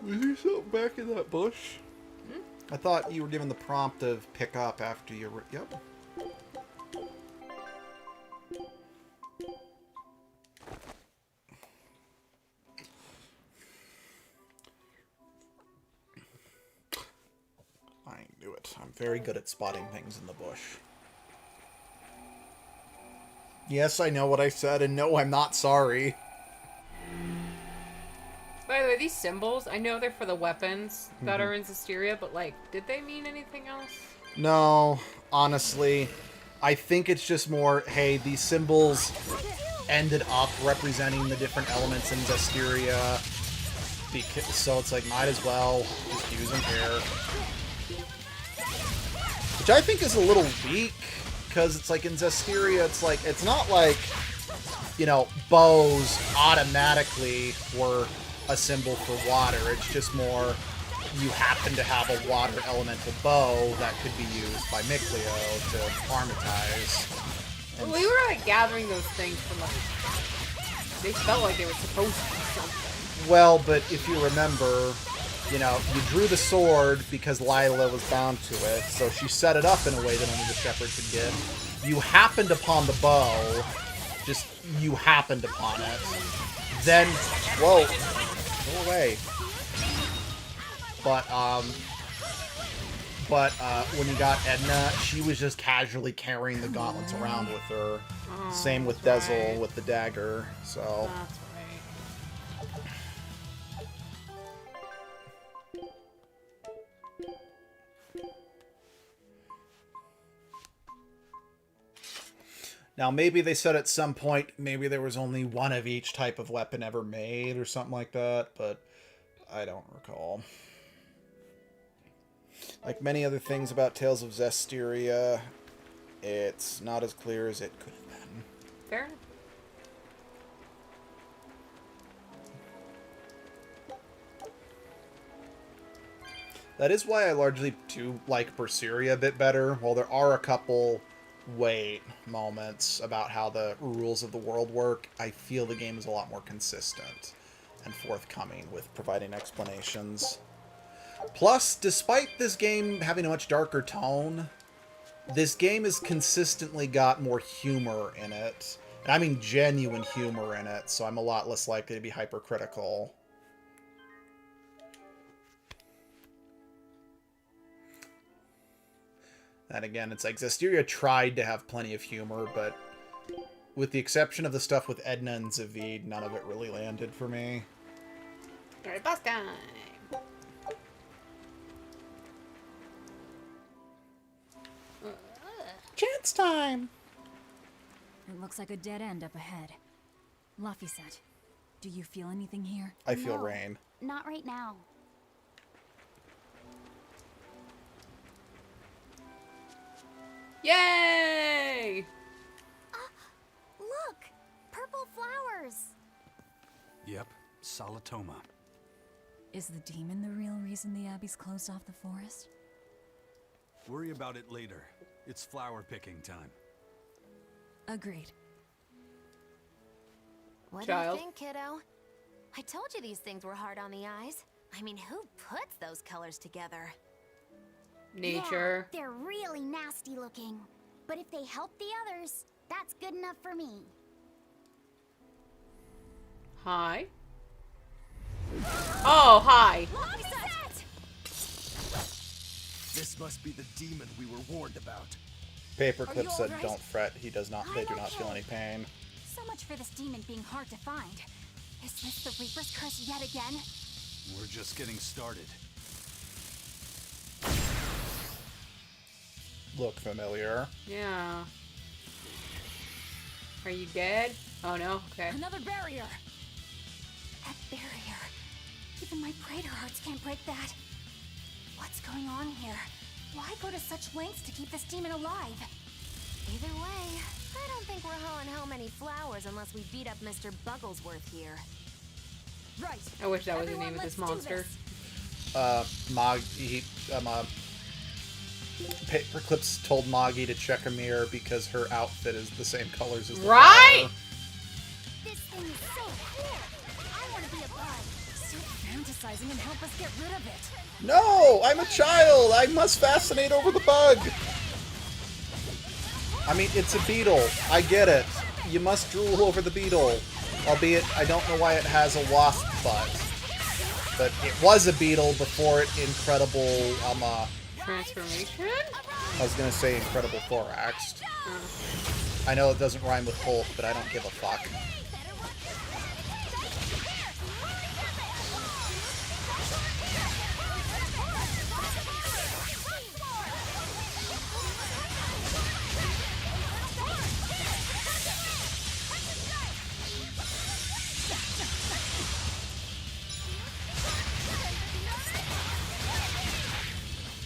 S1: Was there something back in that bush? I thought you were given the prompt of pick up after you were... Yep. I knew it. I'm very good at spotting things in the bush. Yes, I know what I said, and no, I'm not sorry.
S2: By the way, these symbols, I know they're for the weapons that are in Zestiria, but, like, did they mean anything else?
S1: No, honestly, I think it's just more, hey, these symbols ended up representing the different elements in Zestiria, so it's like, might as well just use them here. Which I think is a little weak, because it's like in Zestiria, it's like, it's not like, you know, bows automatically were a symbol for water. It's just more, you happen to have a water elemental bow that could be used by Mikleo to armatize. And
S2: We were, like, gathering those things from, like, they felt like they were supposed to be something.
S1: well, but if you remember, you know, you drew the sword because Lila was bound to it, so she set it up in a way that only the shepherd could get. You happened upon the bow, just you happened upon it. Then, whoa, go away. But when you got Edna, she was just casually carrying the gauntlets around with her.
S2: Oh,
S1: Same with
S2: that's
S1: Dezel
S2: right.
S1: with the dagger, so...
S2: That's right.
S1: Now, maybe they said at some point, maybe there was only one of each type of weapon ever made or something like that, but I don't recall. Like many other things about Tales of Zestiria, it's not as clear as it could have been.
S2: Fair enough.
S1: That is why I largely do like Berseria a bit better. While there are a couple wait moments about how the rules of the world work, I feel the game is a lot more consistent and forthcoming with providing explanations. Plus, despite this game having a much darker tone, this game has consistently got more humor in it. And I mean genuine humor in it, so I'm a lot less likely to be hypercritical. Then again, it's like Zestiria tried to have plenty of humor, but with the exception of the stuff with Edna and Zavid, none of it really landed for me.
S2: Alright, boss time.
S1: Chance time!
S5: It looks like a dead end up ahead. Laphicet, do you feel anything here?
S1: I feel
S3: No,
S1: rain.
S3: Not right now.
S2: Yay!
S3: Look! Purple flowers!
S6: Yep, Salatoma.
S5: Is the demon the real reason the Abbey's closed off the forest?
S6: Worry about it later. It's flower picking time.
S5: Agreed.
S8: What do
S2: Child.
S8: you think, kiddo? I told you these things were hard on the eyes. I mean, who puts those colors together?
S2: Nature.
S3: Yeah, they're really nasty looking. But if they help the others, that's good enough for me.
S2: Hi. Oh, hi.
S9: This must be the demon we were warned about.
S1: Paperclip said,
S3: alright?
S1: "Don't fret. He does not. They
S3: I'm
S1: do not feel
S3: okay.
S1: any pain."
S3: So much for this demon being hard to find. Is this the Reaper's curse yet again?
S6: We're just getting started.
S1: Look familiar.
S2: Yeah. Are you dead? Oh no? Okay.
S3: Another barrier! That barrier. Even my praetor hearts can't break that. What's going on here? Why go to such lengths to keep this demon alive?
S8: Either way, I don't think we're hauling home any flowers unless we beat up Mr. Bugglesworth here.
S3: Right.
S2: I wish that was the name
S3: Everyone,
S2: of this
S3: let's do
S2: monster.
S1: Paperclips told Moggy to check a mirror because her outfit is the same colors as the
S2: Right?
S1: flower.
S3: This thing is so cool! I want to be a bug.
S5: Stop fantasizing and help us get rid of it.
S1: No! I'm a child! I must fascinate over the bug! I mean, it's a beetle. I get it. You must drool over the beetle. Albeit, I don't know why it has a wasp butt. But it was a beetle before it incredible,
S2: Transformation?
S1: I was gonna say incredible thorax. I know it doesn't rhyme with Hulk, but I don't give a fuck.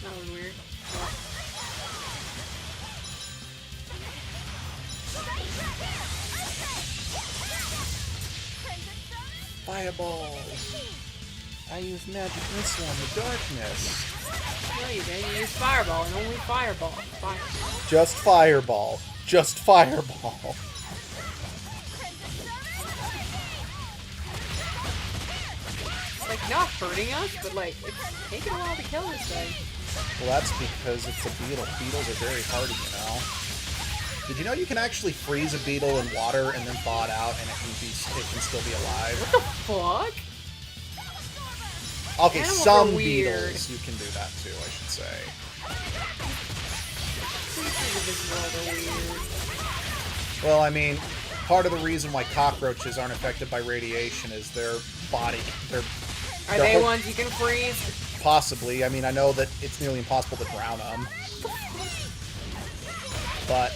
S2: That was weird.
S1: Fireball! I use magic missile in the darkness.
S2: No, you didn't. You used Fireball and only Fireball. Fireball.
S1: Just fireball. Just fireball.
S2: Like, not hurting us, but like, it's taking a while to kill this thing.
S1: Well, that's because it's a beetle. Beetles are very hardy, you know. Did you know you can actually freeze a beetle in water and then thaw it out and it can still be alive?
S2: What the fuck?
S1: Okay,
S2: Animals
S1: some
S2: are weird.
S1: beetles you can do that too, I should say.
S2: Creatures of this world are weird.
S1: Well, I mean, part of the reason why cockroaches aren't affected by radiation is their body,
S2: Are they ones you can freeze?
S1: Possibly. I mean, I know that it's nearly impossible to drown them. But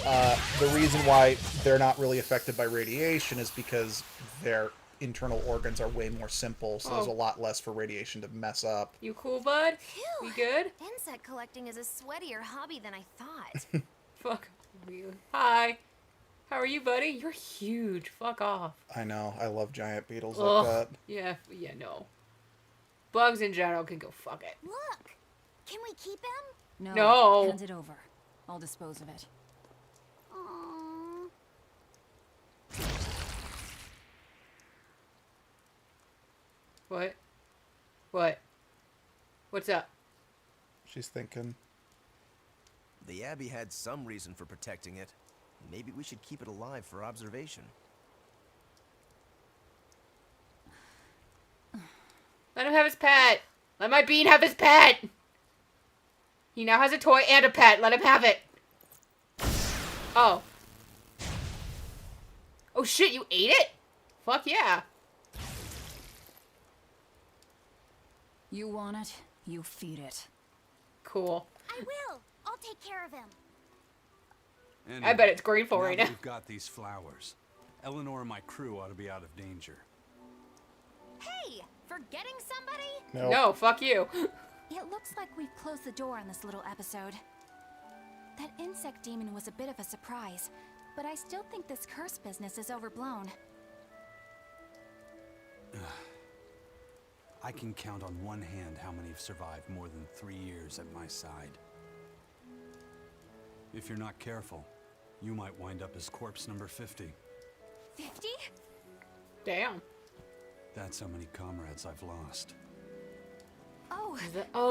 S1: the reason why they're not really affected by radiation is because their internal organs are way more simple, so there's a lot less for radiation to mess up.
S2: You cool, bud? You good?
S8: Insect collecting is a sweatier hobby than I thought.
S2: Fuck you. Hi. How are you, buddy? You're huge. Fuck off.
S1: I know. I love giant beetles
S2: Ugh.
S1: like that.
S2: Yeah, no. Bugs in general can go fuck it.
S3: Look! Can we keep him?
S2: No.
S5: Hand it over. I'll dispose of it.
S3: Aww.
S2: What? What? What's up?
S1: She's thinking.
S7: The Abbey had some reason for protecting it. Maybe we should keep it alive for observation.
S2: Let him have his pet. Let my bean have his pet. He now has a toy and a pet. Let him have it. Oh. Oh shit, you ate it? Fuck yeah.
S5: You want it, you feed it.
S2: Cool.
S3: I will. I'll take care of him.
S2: I bet it's grateful
S6: now
S2: right
S6: that
S2: now.
S6: We've got these flowers. Eleanor and my crew ought to be out of danger.
S8: Hey, forgetting somebody?
S1: Nope.
S2: No, fuck you.
S3: It looks like we've closed the door on this little episode. That insect demon was a bit of a surprise, but I still think this curse business is overblown.
S6: I can count on one hand how many have survived more than 3 years at my side. If you're not careful, you might wind up as corpse number 50.
S3: 50?
S2: Damn.
S6: That's how many comrades I've lost.
S3: Oh,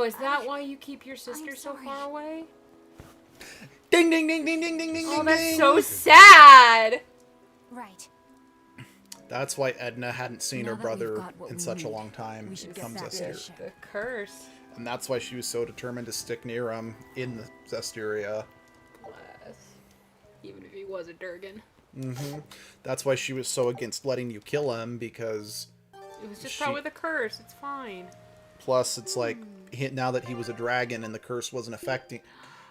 S2: Is that why you keep your sister so
S3: sorry.
S2: far away?
S1: Ding, ding, ding, ding, ding, ding, ding,
S2: Oh,
S1: ding,
S2: that's
S1: ding.
S2: so sad.
S3: right.
S1: That's why Edna hadn't seen
S5: Now
S1: her
S5: that
S1: brother
S5: we've got what
S1: in
S5: we
S1: such a
S5: need,
S1: long time
S5: we should get
S1: from
S5: back to
S1: Zestiria.
S5: the ship.
S2: The curse.
S1: And that's why she was so determined to stick near him in the Zestiria.
S2: Bless. Even if he was a Durgan.
S1: That's why she was so against letting you kill him, because
S2: It was just
S1: She-
S2: probably the curse. It's fine.
S1: plus it's like, now that he was a dragon and the curse wasn't affecting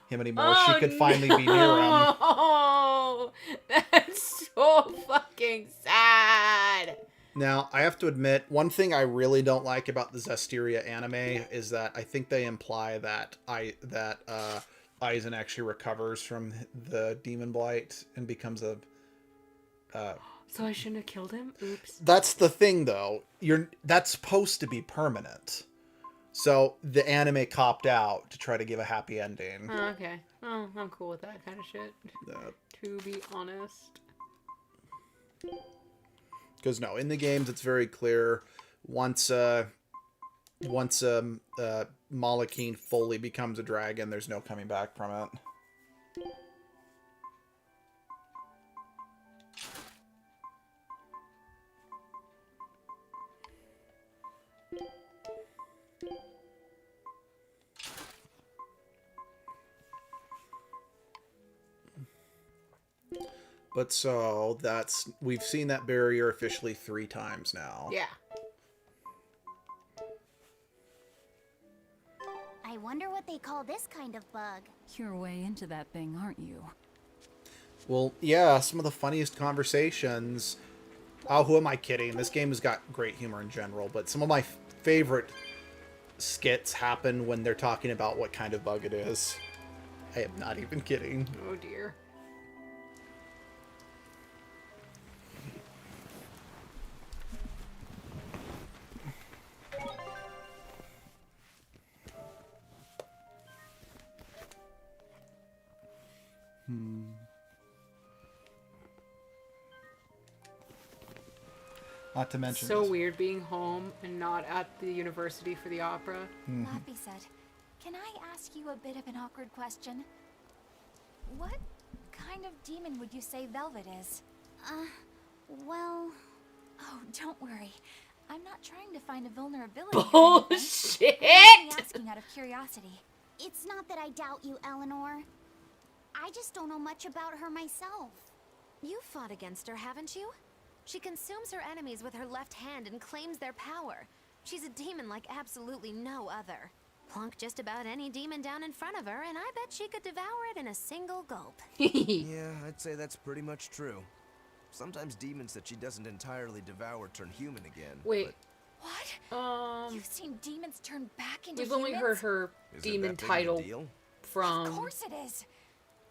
S1: him anymore,
S2: Oh,
S1: she could finally be near him.
S2: Oh, that's so fucking sad.
S1: Now, I have to admit, one thing I really don't like about the Zestiria anime is that I think they imply that Aizen actually recovers from the demon blight and becomes a.
S2: So I shouldn't have killed him? Oops.
S1: That's the thing, though. That's supposed to be permanent. So the anime copped out to try to give a happy ending.
S2: Oh, okay. Oh, I'm cool with that kind of shit. To be honest.
S1: Because no, in the games it's very clear. Once Malakine fully becomes a dragon, there's no coming back from it. But so we've seen that barrier officially 3 times now.
S2: Yeah.
S3: I wonder what they call this kind of bug.
S5: You're way into that thing, aren't you?
S1: Well, yeah, some of the funniest conversations. Oh, who am I kidding? This game has got great humor in general, but some of my favorite skits happen when they're talking about what kind of bug it is. I am not even kidding.
S2: Oh dear.
S1: Not to mention
S2: So weird being home and not at the university for the opera.
S3: Lappy said, "Can I ask you a bit of an awkward question? What kind of demon would you say Velvet is?" Well... Oh, don't worry. I'm not trying to find a vulnerability or anything.
S2: Bullshit!
S3: I'm only asking out of curiosity.
S4: It's not that I doubt you, Eleanor. I just don't know much about her myself.
S8: You fought against her, haven't you? She consumes her enemies with her left hand and claims their power. She's a demon like absolutely no other. Plunk just about any demon down in front of her, and I bet she could devour it in a single gulp.
S7: Yeah, I'd say that's pretty much true. Sometimes demons that she doesn't entirely devour turn human again.
S2: Wait.
S3: What? You've seen demons turn back into
S2: We've only
S3: humans?
S2: heard her
S7: Is it
S2: demon
S7: that big of a
S2: title
S7: deal?
S3: Of
S2: from
S3: course it is.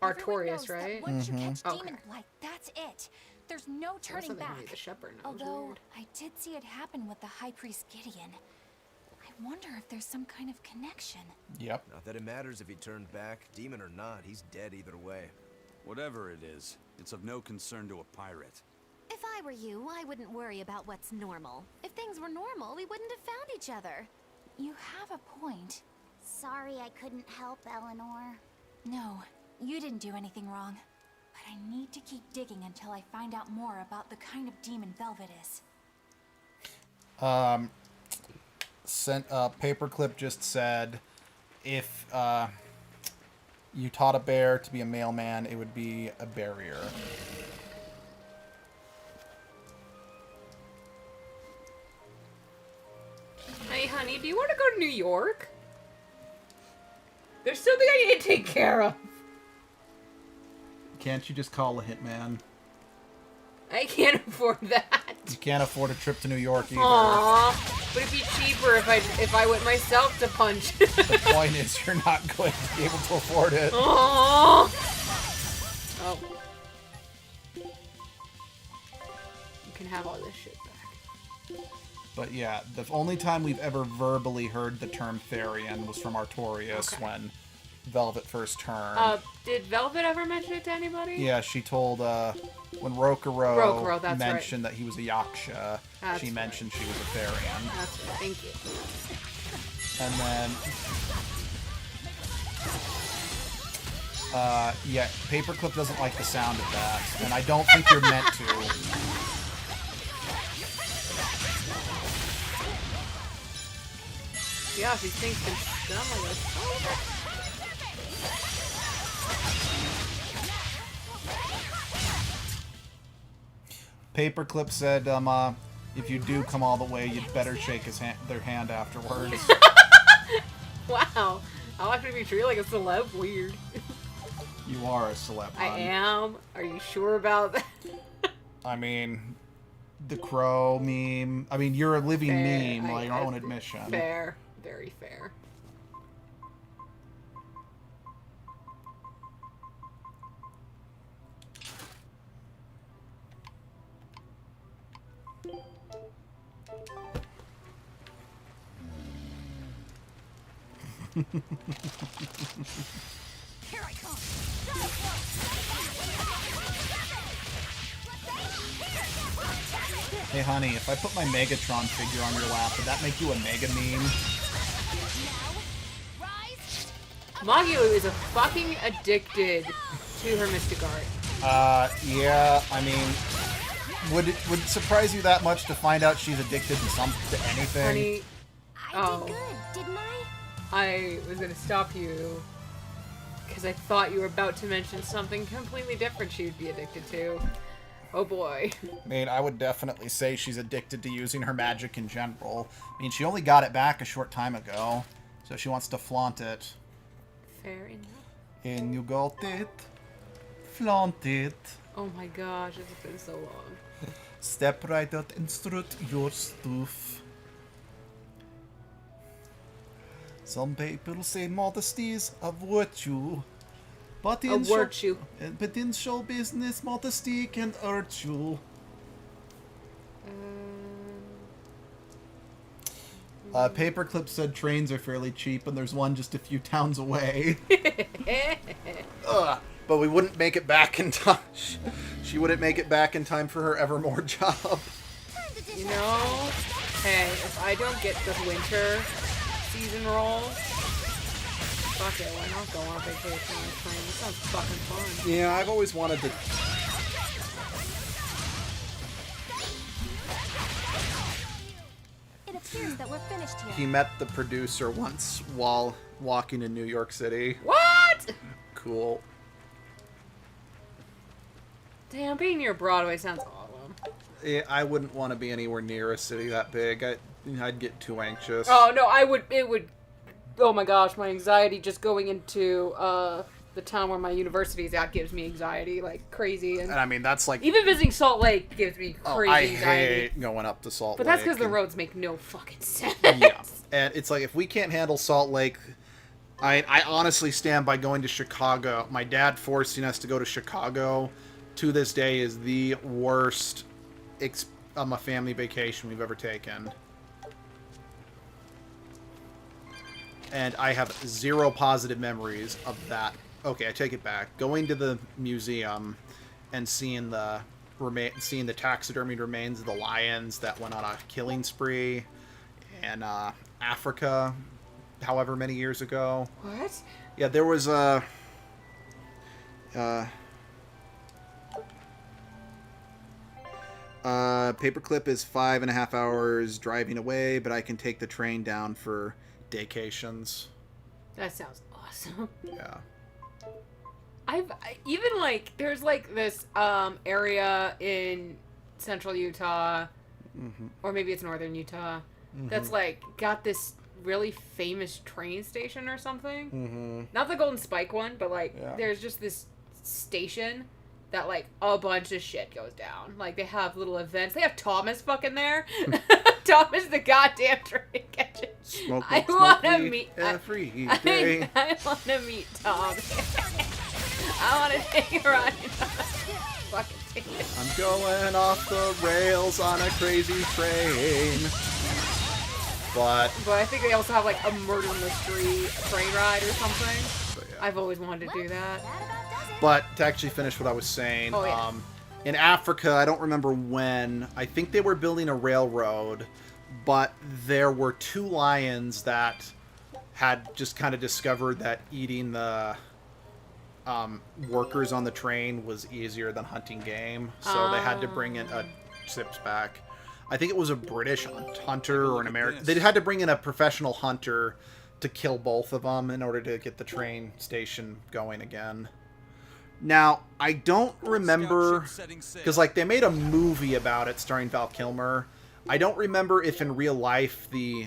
S2: Artorias,
S3: Everyone knows that
S2: right?
S3: once you catch
S2: Okay.
S3: demon blight, that's it. There's no
S2: That's
S3: turning
S2: something
S3: back.
S2: only the shepherd knows.
S3: Although
S2: Weird.
S3: I did see it happen with the High Priest Gideon. I wonder if there's some kind of connection.
S1: Yep.
S7: Not that it matters if he turned back, demon or not, he's dead either way.
S6: Whatever it is, it's of no concern to a pirate.
S8: If I were you, I wouldn't worry about what's normal. If things were normal, we wouldn't have found each other.
S3: You have a point.
S4: Sorry I couldn't help, Eleanor.
S3: No, you didn't do anything wrong. But I need to keep digging until I find out more about the kind of demon Velvet is.
S1: Paperclip just said, if
S10: you taught a bear to be a mailman, it would be a barrier.
S2: Hey, honey, do you want to go to New York? There's something I need to take care of.
S10: Can't you just call a hitman?
S2: I can't afford that.
S10: You can't afford a trip to New York either.
S2: Aww. But it'd be cheaper if I went myself to punch.
S10: The point is, you're not going to be able to afford it.
S2: Aww. Oh. You can have all this shit back.
S10: But yeah, the only time we've ever verbally heard the term Therian was from Artorias when Velvet first turned.
S2: Did Velvet ever mention it to anybody?
S10: Yeah, she told, when Rokuro mentioned that he was a Yaksha, she mentioned she was a Therian.
S2: That's right, thank you.
S10: And then, yeah, Paperclip doesn't like the sound of that, and I don't think you're meant to.
S2: Yeah, these things can sound like a...
S10: Paperclip said, if you do come all the way, you'd better shake their hand afterwards.
S2: Wow. I'll have to be treated like a celeb. Weird.
S10: You are a celeb.
S2: I am? Are you sure about that?
S10: I mean, the crow meme. I mean, you're a living meme by your own admission.
S2: Fair. Very fair.
S4: Here I come.
S10: Hey, honey, if I put my Megatron figure on your lap, would that make you a mega meme?
S2: Magilu is a fucking addicted to her mystic art.
S10: Yeah, I mean, would it surprise you that much to find out she's addicted to anything?
S2: Honey,
S3: I did good, didn't I?
S2: I was gonna stop you because I thought you were about to mention something completely different she would be addicted to. Oh boy.
S10: I mean, I would definitely say she's addicted to using her magic in general. I mean, she only got it back a short time ago, so she wants to flaunt it.
S2: Fair enough.
S10: And you got it. Flaunt it.
S2: Oh my gosh, it's been so long.
S10: Step right out and strut your stuff. Some people say modesty is a virtue. But in show business, modesty can hurt you. Paperclip said trains are fairly cheap, and there's one just a few towns away. But we wouldn't make it back in time. She wouldn't make it back in time for her Evermore job.
S2: You know, hey, if I don't get the winter season roll, fuck it, why not go on vacation on a train? This sounds fucking fun.
S10: Yeah, I've always wanted to...
S3: It appears that we're finished here.
S10: He met the producer once while walking in New York City.
S2: What?
S10: Cool.
S2: Damn, being near Broadway sounds awesome.
S10: Yeah, I wouldn't want to be anywhere near a city that big. I'd get too anxious.
S2: Oh, no, it would, oh my gosh, my anxiety just going into, the town where my university is at gives me anxiety like crazy. And
S10: I mean, that's like...
S2: Even visiting Salt Lake gives me crazy anxiety.
S10: I hate going up to Salt Lake.
S2: But that's because the roads make no fucking sense.
S10: Yeah. And it's like, if we can't handle Salt Lake... I honestly stand by going to Chicago. My dad forcing us to go to Chicago to this day is the worst a family vacation we've ever taken. And I have zero positive memories of that. Okay, I take it back. Going to the museum and seeing the taxidermied remains of the lions that went on a killing spree in Africa, however many years ago.
S2: What?
S10: Yeah, there was a... Paperclip is 5.5 hours driving away, but I can take the train down for daycations.
S2: That sounds awesome.
S10: Yeah.
S2: Even like there's like this area in central Utah, or maybe it's northern Utah, that's like got this really famous train station or something. Not the Golden Spike one, but like there's just this station that like a bunch of shit goes down. Like they have little events. They have Thomas fucking there. Thomas the goddamn train catcher. I want to meet
S10: every day.
S2: I want to meet Tom. I want to take a ride. Fucking take it.
S10: I'm going off the rails on a crazy train. But
S2: I think they also have like a murder mystery train ride or something.
S10: yeah.
S2: I've always wanted to do that.
S10: But to actually finish what I was saying, in Africa, I don't remember when, I think they were building a railroad, but there were 2 lions that had just kind of discovered that eating the workers on the train was easier than hunting game. So they had to bring in a Sips back. I think it was a British hunter or an American. They had to bring in a professional hunter to kill both of them in order to get the train station going again. Now, I don't remember, because like they made a movie about it starring Val Kilmer. I don't remember if in real life the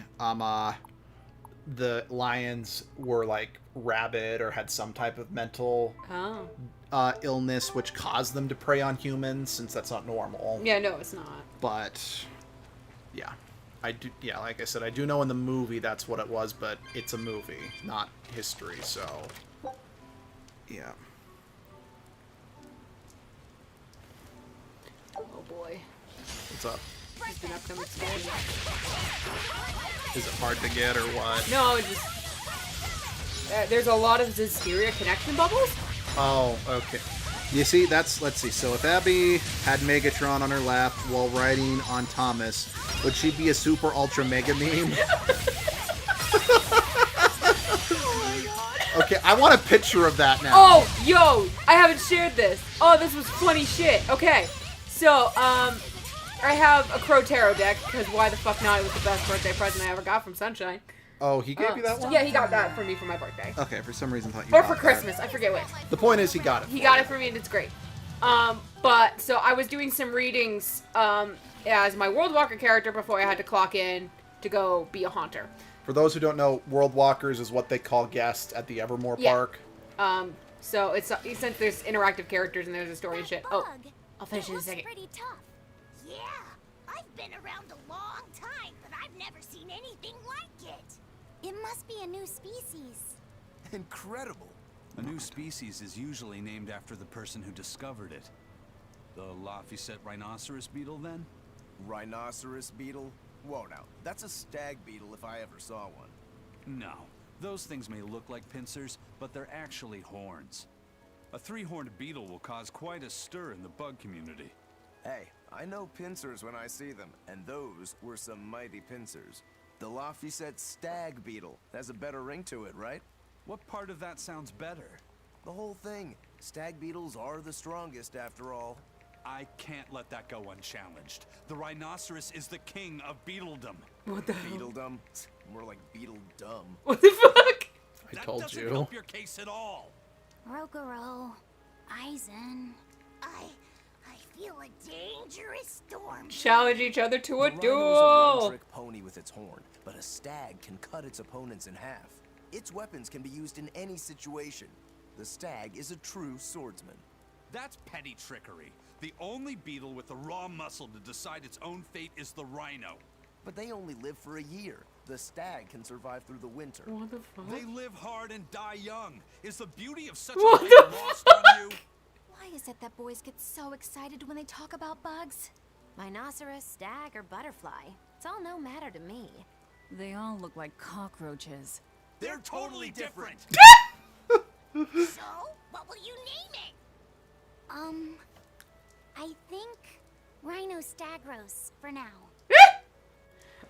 S10: lions were like rabid or had some type of mental illness which caused them to prey on humans, since that's not normal.
S2: Yeah, no, it's not.
S10: But yeah, I do. Yeah, like I said, I do know in the movie that's what it was, but it's a movie, not history. So yeah.
S2: Oh boy.
S10: What's up?
S2: It's an upcoming school.
S10: Is it hard to get or what?
S2: No, it just there's a lot of Zestiria connection bubbles.
S10: Oh, okay. You see, let's see. So if Abby had Megatron on her lap while riding on Thomas, would she be a super ultra mega meme?
S2: Oh my god.
S10: Okay, I want a picture of that now.
S2: Oh, yo, I haven't shared this. Oh, this was funny shit. Okay, so, I have a Crow Tarot deck, because why the fuck not? It was the best birthday present I ever got from Sunshine.
S10: Oh, he gave you that one?
S2: Yeah, he got that for me for my birthday.
S10: Okay, for some reason I thought you
S2: Or
S10: got
S2: for
S10: that.
S2: Christmas, I forget which.
S10: The point is he got it.
S2: He got it for me and it's great. But, so I was doing some readings, as my World Walker character before I had to clock in to go be a haunter.
S10: For those who don't know, World Walkers is what they call guests at the Evermore Park.
S2: So it's since there's interactive characters and there's a story and shit. Oh, I'll finish in a second.
S4: Pretty tough. Yeah, I've been around a long time, but I've never seen anything like it.
S3: It must be a new species.
S9: Incredible.
S6: A new species is usually named after the person who discovered it. The Laphicet rhinoceros beetle, then?
S7: Rhinoceros beetle? Whoa, now, that's a stag beetle if I ever saw one.
S6: No. Those things may look like pincers, but they're actually horns. A 3-horned beetle will cause quite a stir in the bug community.
S7: Hey, I know pincers when I see them, and those were some mighty pincers. The Laphicet stag beetle has a better ring to it, right?
S6: What part of that sounds better?
S7: The whole thing. Stag beetles are the strongest, after all.
S6: I can't let that go unchallenged. The rhinoceros is the king of beetledom.
S2: What the hell?
S7: Beetledom? More like beetle dumb.
S2: What the fuck?
S10: I told
S6: That doesn't
S10: you.
S6: help your case at all.
S3: Rokuro, Aizen.
S4: I feel a dangerous storm.
S2: Challenge each other to a
S7: The rhino's a
S2: duel.
S7: one-trick pony with its horn, but a stag can cut its opponents in half. Its weapons can be used in any situation. The stag is a true swordsman.
S6: That's petty trickery. The only beetle with the raw muscle to decide its own fate is the rhino.
S7: But they only live for a year. The stag can survive through the winter.
S2: What the fuck?
S6: They live hard and die young. Is the beauty of such
S2: What
S6: a
S2: the
S6: life lost on you?
S3: Why is it that boys get so excited when they talk about bugs?
S8: Rhinoceros, stag, or butterfly. It's all no matter to me.
S5: They all look like cockroaches.
S6: They're totally different.
S4: So, what will you name it?
S3: I think Rhinostagros for now.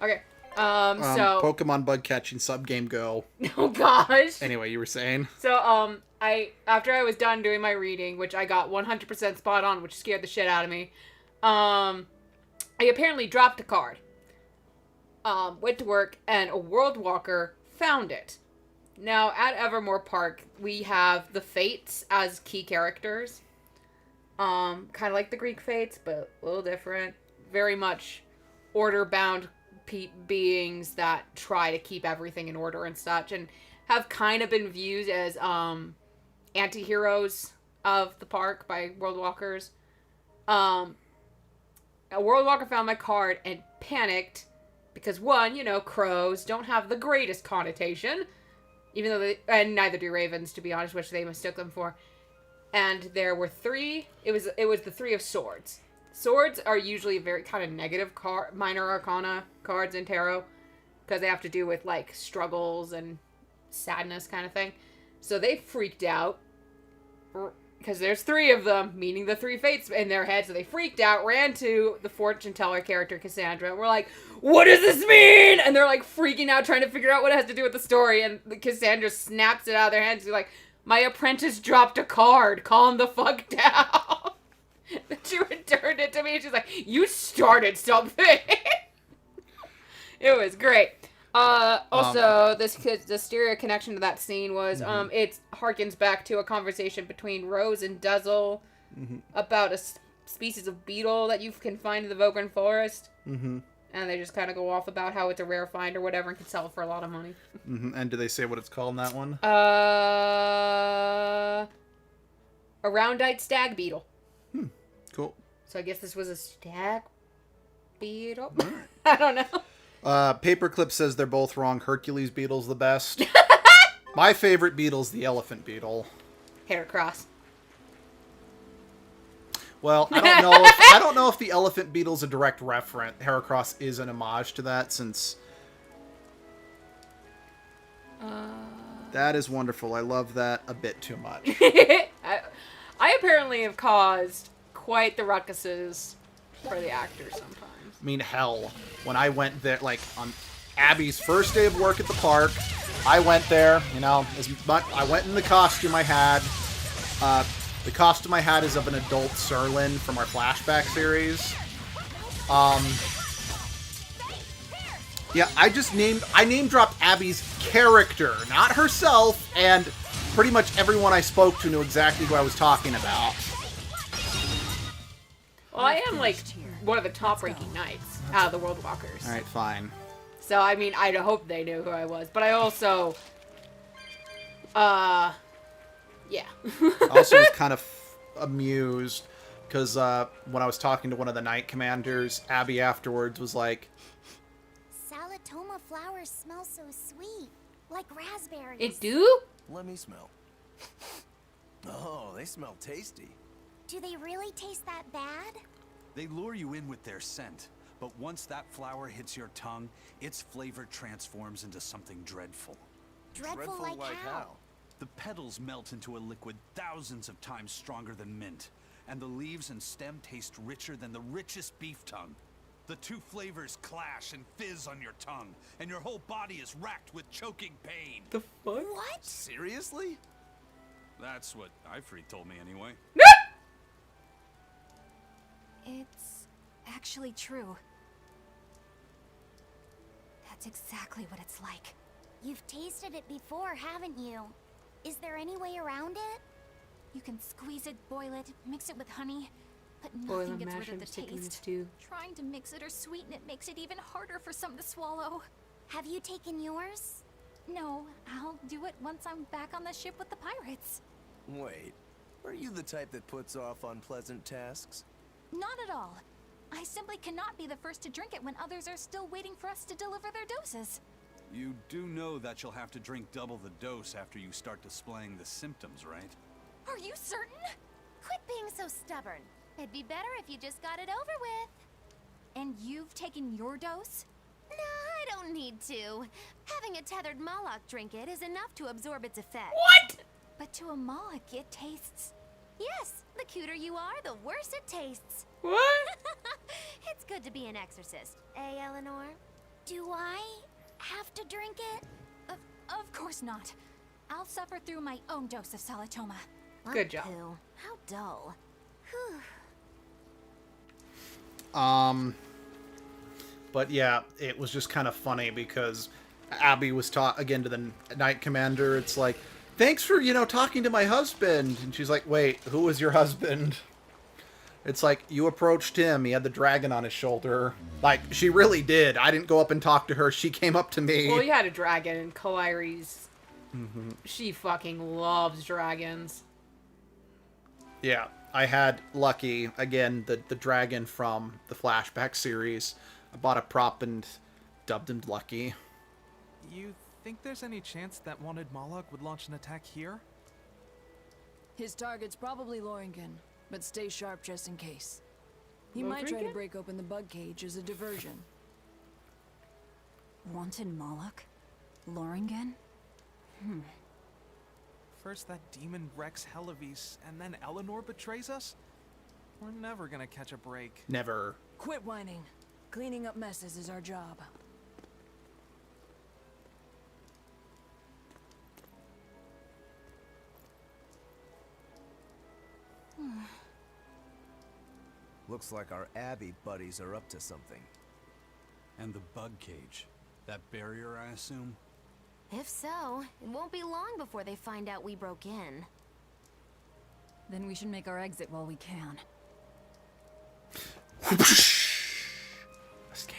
S2: Okay. So.
S10: Pokemon bug catching subgame go.
S2: Oh gosh.
S10: Anyway, you were saying?
S2: So, after I was done doing my reading, which I got 100% spot on, which scared the shit out of me, I apparently dropped a card. Went to work, and a World Walker found it. Now, at Evermore Park, we have the Fates as key characters. Kind of like the Greek Fates, but a little different. Very much order-bound beings that try to keep everything in order and such, and have kind of been viewed as anti-heroes of the park by World Walkers. A World Walker found my card and panicked because, one, you know, crows don't have the greatest connotation, even though and neither do ravens, to be honest, which they mistook them for. And there were three. It was the Three of Swords. Swords are usually very kind of negative minor arcana cards in tarot because they have to do with like struggles and sadness kind of thing. So they freaked out because there's three of them, meaning the three fates in their head. So they freaked out, ran to the fortune teller character Cassandra, and we're like, "What does this mean?" And they're like freaking out, trying to figure out what it has to do with the story. And Cassandra snaps it out of their hands. She's like, "My apprentice dropped a card. Calm the fuck down." Then she returned it to me, and she's like, "You started something." It was great. Also, the stereo connection to that scene was, it harkens back to a conversation between Rose and Duzzle about a species of beetle that you can find in the Vogren Forest. And they just kind of go off about how it's a rare find or whatever and can sell it for a lot of money.
S10: And do they say what it's called in that one?
S2: A round-eyed stag beetle.
S10: Cool.
S2: So I guess this was a stag beetle? I don't know.
S10: Paperclip says they're both wrong. Hercules beetle's the best. My favorite beetle's the elephant beetle.
S2: Heracross.
S10: Well, I don't know if the elephant beetle's a direct reference. Heracross is an homage to that, since that is wonderful. I love that a bit too much.
S2: I apparently have caused quite the ruckuses for the actors sometimes.
S10: I mean, hell, when I went there, like, on Abby's first day of work at the park, I went there, you know, I went in the costume I had. The costume I had is of an adult Serlin from our flashback series. Yeah, I name dropped Abby's character, not herself, and pretty much everyone I spoke to knew exactly who I was talking about.
S2: Well, I am, like, one of the top-ranking knights out of the World Walkers.
S10: Alright, fine.
S2: So, I mean, I hope they knew who I was. But I also... yeah.
S10: I also was kind of amused, because when I was talking to one of the knight commanders, Abby afterwards was like...
S3: Salatoma flowers smell so sweet, like raspberries.
S2: It do?
S7: Let me smell. Oh, they smell tasty.
S3: Do they really taste that bad?
S6: They lure you in with their scent, but once that flower hits your tongue, its flavor transforms into something dreadful.
S3: Dreadful like how?
S6: The petals melt into a liquid thousands of times stronger than mint, and the leaves and stem taste richer than the richest beef tongue. The two flavors clash and fizz on your tongue, and your whole body is racked with choking pain.
S2: The fuck?
S3: What?
S7: Seriously?
S6: That's what Ifrit told me anyway.
S5: It's actually true. That's exactly what it's like.
S3: You've tasted it before, haven't you? Is there any way around it?
S5: You can squeeze it, boil it, mix it with honey, but
S2: Boil
S5: nothing
S2: and
S5: gets
S2: mash
S5: rid of
S2: and
S5: the
S2: stick in the
S5: taste.
S2: stew.
S5: Trying to mix it or sweeten it makes it even harder for some to swallow.
S3: Have you taken yours?
S5: No, I'll do it once I'm back on the ship with the pirates.
S7: Wait, are you the type that puts off unpleasant tasks?
S5: Not at all. I simply cannot be the first to drink it when others are still waiting for us to deliver their doses.
S6: You do know that you'll have to drink double the dose after you start displaying the symptoms, right?
S5: Are you certain?
S8: Quit being so stubborn. It'd be better if you just got it over with.
S5: And you've taken your dose?
S8: No, I don't need to. Having a tethered Moloch drink it is enough to absorb its effect.
S2: What?
S5: But to a Moloch, it tastes...
S8: Yes, the cuter you are, the worse it tastes.
S2: What?
S8: It's good to be an exorcist, eh, Eleanor?
S3: Do I have to drink it?
S5: Of course not. I'll suffer through my own dose of Salatoma.
S2: Good job.
S8: Pooh. How dull.
S10: But yeah, it was just kind of funny because Abby was again to the Knight Commander. It's like, thanks for, talking to my husband. And she's like, wait, who was your husband? It's like, you approached him. He had the dragon on his shoulder. Like, she really did. I didn't go up and talk to her. She came up to me.
S2: Well, you had a dragon, and Kairi's... She fucking loves dragons.
S10: Yeah, I had Lucky, again, the dragon from the flashback series. I bought a prop and dubbed him Lucky.
S11: You think there's any chance that wanted Moloch would launch an attack here?
S12: His target's probably Loringen, but stay sharp just in case. He might try to break open the bug cage as a diversion.
S5: Wanted Moloch? Loringen?
S11: First that demon Rex Helavis, and then Eleanor betrays us? We're never gonna catch a break.
S10: Never.
S12: Quit whining. Cleaning up messes is our job.
S7: Looks like our Abby buddies are up to something.
S6: And the bug cage. That barrier, I assume?
S8: If so, it won't be long before they find out we broke in.
S5: Then we should make our exit while we can.
S10: Escape.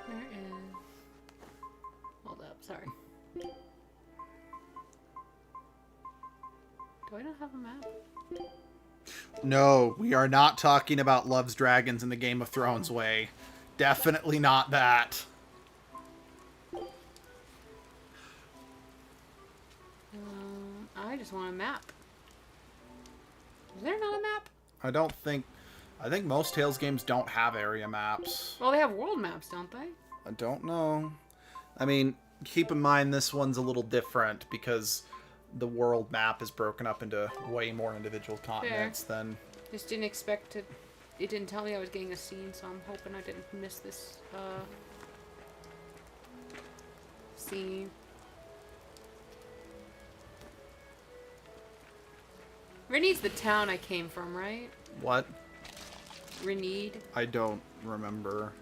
S2: Where is... Hold up, sorry. Do I not have a map?
S10: No, we are not talking about Love's Dragons in the Game of Thrones way. Definitely not that.
S2: I just want a map. Is there not a map?
S10: I think most Tales games don't have area maps.
S2: Well, they have world maps, don't they?
S10: I don't know. I mean, keep in mind this one's a little different because the world map is broken up into way more individual continents than...
S2: Just didn't expect to... It didn't tell me I was getting a scene, so I'm hoping I didn't miss this, scene. Reneed's the town I came from, right?
S10: What?
S2: Reneed?
S10: I don't remember.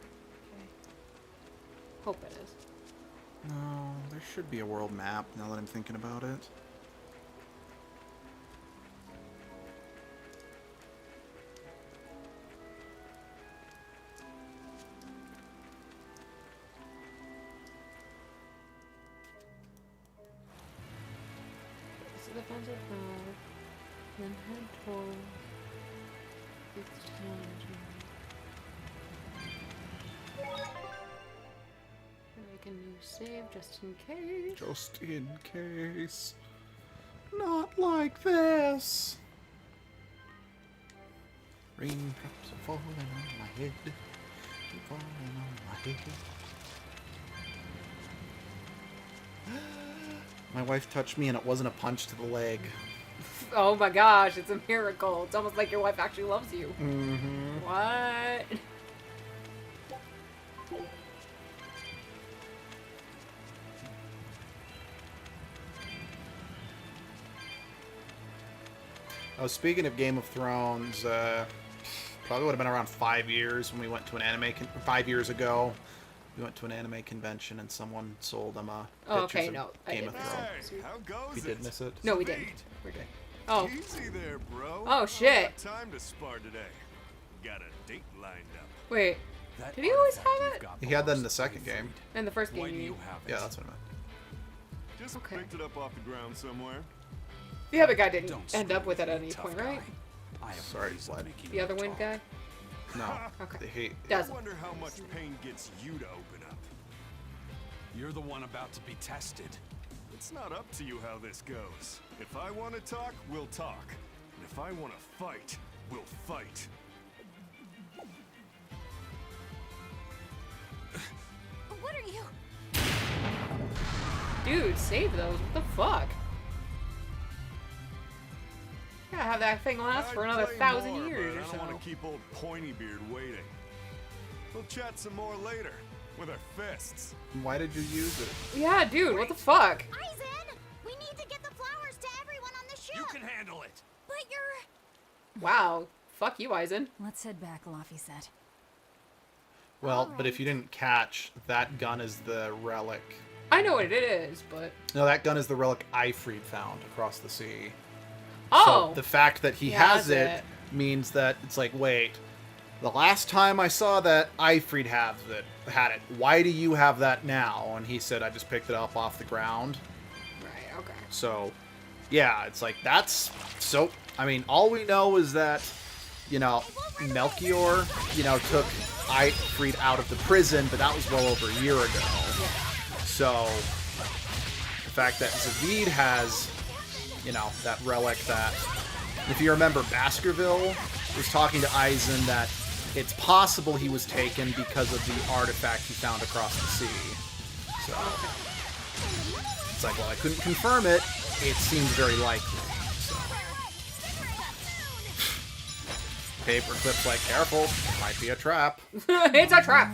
S2: Okay. Hope it is.
S10: No, there should be a world map now that I'm thinking about it.
S2: This is the fence of Pride. Then head toward this town. Make a new save just in case.
S10: Just in case. Not like this. Raindrops are falling on my head. Falling on my head. My wife touched me and it wasn't a punch to the leg.
S2: Oh my gosh, it's a miracle. It's almost like your wife actually loves you.
S10: Mm-hmm.
S2: What?
S10: Oh, speaking of Game of Thrones, probably would have been around 5 years when we went to an anime... 5 years ago, we went to an anime convention and someone sold them pictures of Game of Thrones.
S9: Hey, how goes
S10: We did miss it.
S2: No, we didn't. We're good. Oh.
S9: Easy there, bro.
S2: Oh, shit.
S9: Time to spar today. Got a date lined up.
S2: Wait. Did he always have it?
S10: He had that in the second game.
S2: In the first game, you mean?
S10: Yeah, that's what I meant.
S9: Just picked it up off the ground somewhere.
S2: The other guy didn't end up with it at any point, right?
S10: Sorry, what?
S2: The other wind guy?
S10: No.
S2: Okay.
S10: They hate...
S2: Doesn't.
S9: I wonder how much pain gets you to open up.
S6: You're the one about to be tested.
S9: It's not up to you how this goes. If I want to talk, we'll talk. And if I want to fight, we'll fight.
S3: What are you?
S2: Dude, save those. What the fuck? Gotta have that thing last for another 1,000 years or
S9: I
S2: so.
S9: don't want to keep old Pointy Beard waiting. We'll chat some more later. With our fists.
S10: Why did you use it?
S2: Yeah, dude, what the fuck?
S4: Aizen! We need to get the flowers to everyone on the ship!
S6: You can handle it!
S4: But you're...
S2: Wow. Fuck you, Aizen.
S5: Let's head back, Laffy said.
S10: Well, but if you didn't catch, that gun is the relic.
S2: I know what it is, but...
S10: No, that gun is the relic Ifrid found across the sea.
S2: Oh!
S10: So the fact that he has it means that it's like, wait, the last time I saw that Ifrid had it. Why do you have that now? And he said, I just picked it up off the ground.
S2: Right, okay.
S10: So, yeah, it's like, that's... So, I mean, all we know is that, you know, Melchior, you know, took Ifrid out of the prison, but that was well over a year ago. So, the fact that Zavid has, you know, that relic that... If you remember, Baskerville was talking to Aizen that it's possible he was taken because of the artifact he found across the sea. So, it's like, well, I couldn't confirm it. It seems very likely. So. Paperclip's like, careful, it might be a trap.
S2: It's a trap!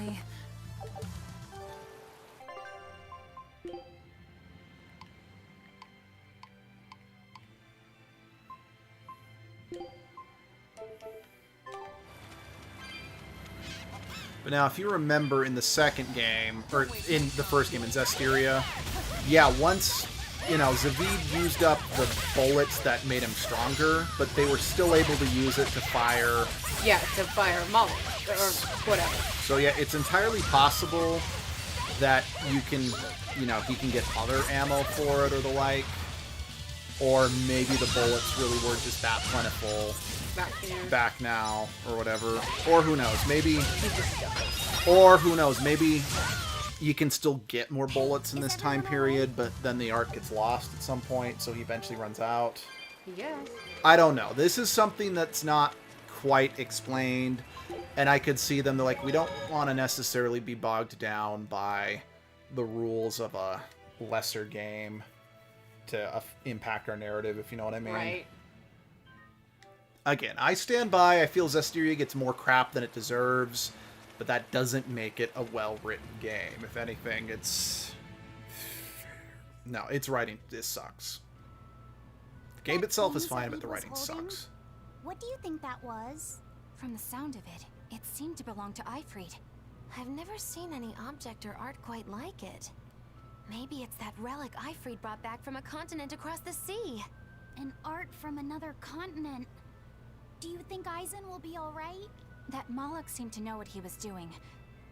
S10: But now, if you remember in the second game, or in the first game, in Zestiria, yeah, once, you know, Zavid used up the bullets that made him stronger, but they were still able to use it to fire...
S2: Yeah, to fire Molly, or whatever.
S10: So yeah, it's entirely possible that you can, you know, he can get other ammo for it or the like, or maybe the bullets really were just that plentiful back now, or whatever. Or who knows, maybe... Or who knows, maybe you can still get more bullets in this time period, but then the art gets lost at some point, so he eventually runs out.
S2: Yeah.
S10: I don't know. This is something that's not quite explained, and I could see them, they're like, we don't want to necessarily be bogged down by the rules of a lesser game to impact our narrative, if you know what I mean.
S2: Right.
S10: Again, I stand by. I feel Zestiria gets more crap than it deserves, but that doesn't make it a well-written game. If anything, it's... No, its writing, this sucks. The game itself is fine, but the writing sucks.
S3: What do you think that was?
S5: From the sound of it, it seemed to belong to Ifrid.
S8: I've never seen any object or art quite like it. Maybe it's that relic Ifrid brought back from a continent across the sea.
S3: An art from another continent. Do you think Aizen will be alright?
S5: That Moloch seemed to know what he was doing.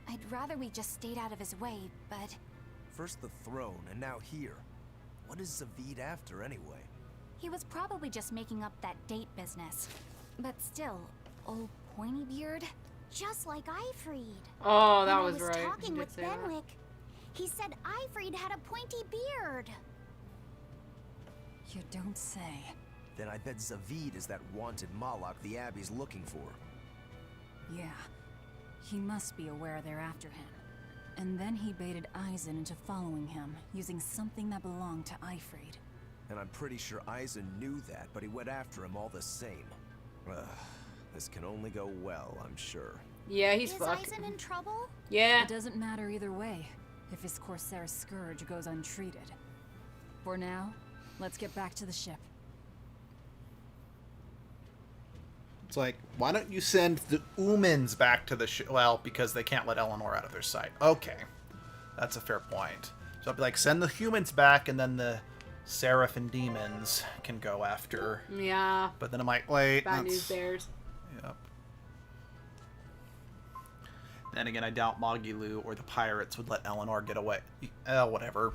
S5: I'd rather we just stayed out of his way, but...
S7: First the throne, and now here. What is Zavid after, anyway?
S3: He was probably just making up that date business. But still, old pointy beard? Just like Ifrid.
S2: Oh, that
S3: when
S2: was
S3: I
S2: right.
S3: Talking with Benwick, he said Ifrid had a pointy beard.
S5: You don't say.
S7: Then I bet Zavid is that wanted Moloch the Abbey's looking for.
S5: Yeah. He must be aware they're after him. And then he baited Aizen into following him, using something that belonged to Ifrid.
S7: And I'm pretty sure Aizen knew that, but he went after him all the same. Ugh, this can only go well, I'm sure.
S2: Yeah, he's
S3: Is
S2: fucked.
S3: Aizen in trouble?
S2: Yeah.
S5: It doesn't matter either way, if his Corsair scourge goes untreated. For now, let's get back to the ship.
S10: It's like, why don't you send the Umans back to the ship? Well, because they can't let Eleanor out of their sight. Okay. That's a fair point. So I'll be like, send the humans back, and then the Seraph and demons can go after.
S2: Yeah.
S10: But then I'm like, wait.
S2: Bad news bears.
S10: Yep. Then again, I doubt Magilu or the pirates would let Eleanor get away. Whatever.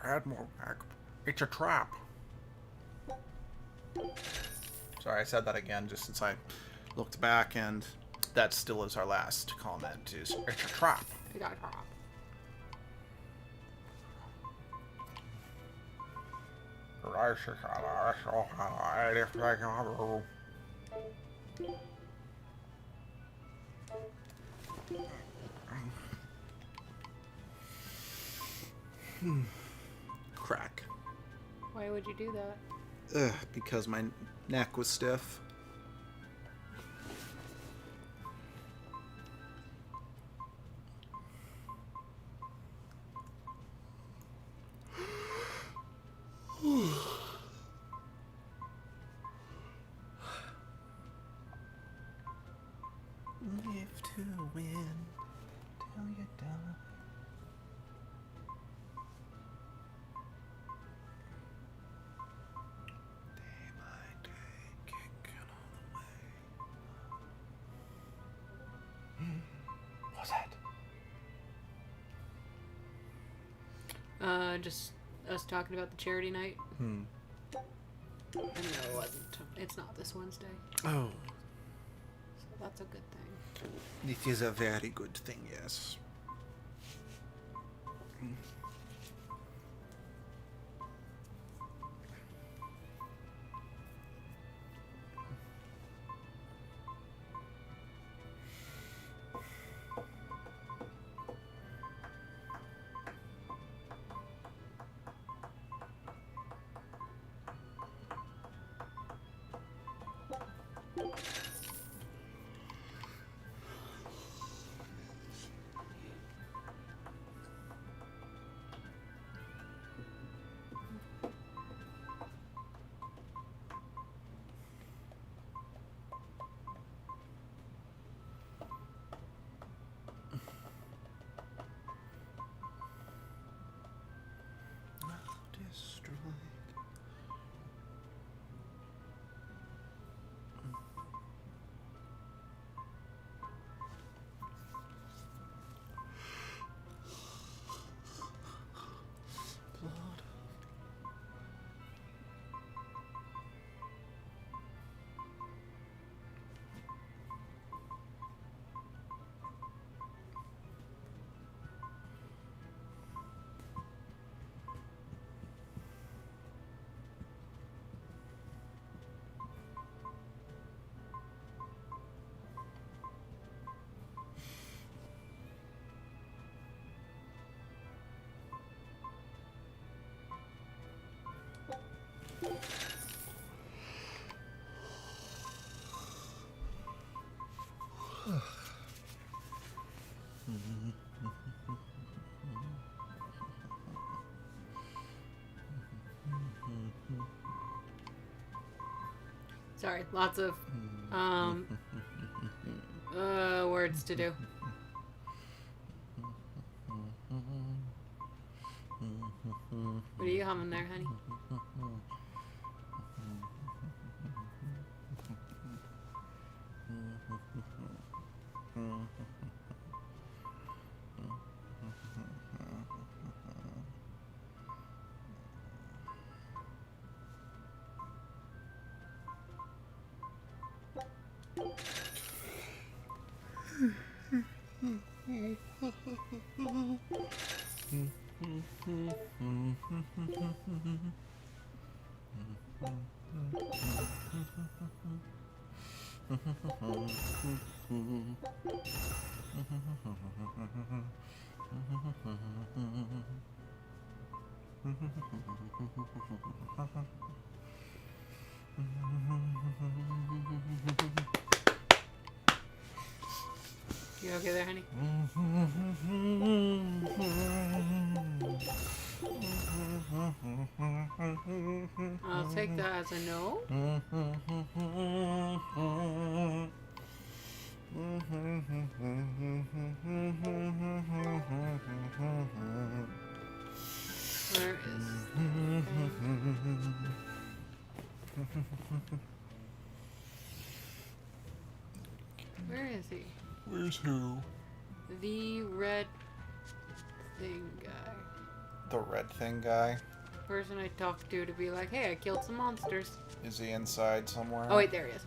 S10: Admiral, it's a trap. Sorry, I said that again just since I looked back, and that still is our last comment, is it's a trap.
S2: We got a trap.
S10: Crack.
S2: Why would you do that?
S10: Because my neck was stiff. Live to win till you die. Day by day, kicking all the way. What's that?
S2: Just us talking about the charity night. And no, it wasn't. It's not this Wednesday.
S10: Oh,
S2: So that's a good thing.
S10: it is a very good thing, yes. Destroyed. Blood.
S2: Sorry, lots of words to do. What are you humming there, honey? You okay there, honey? I'll take that as a no. Where is... Where is he?
S10: Where's who?
S2: The red thing guy.
S10: The red thing guy?
S2: Person I talked to be like, hey, I killed some monsters.
S10: Is he inside somewhere?
S2: Oh wait, there he is.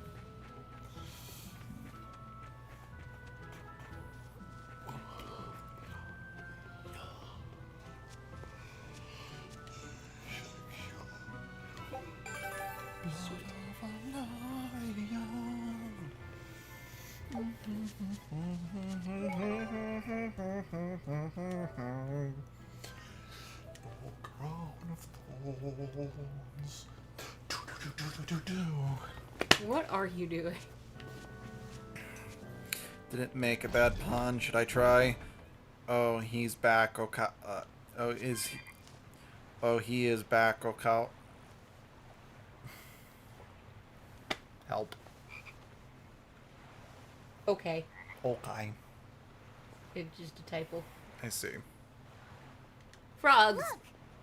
S2: What are you doing?
S10: Didn't make a bad pun. Should I try? Oh, he's back. He is back. Help.
S2: Okay.
S10: Okay.
S2: It's just a typo.
S10: I see.
S2: Frogs.
S3: Look!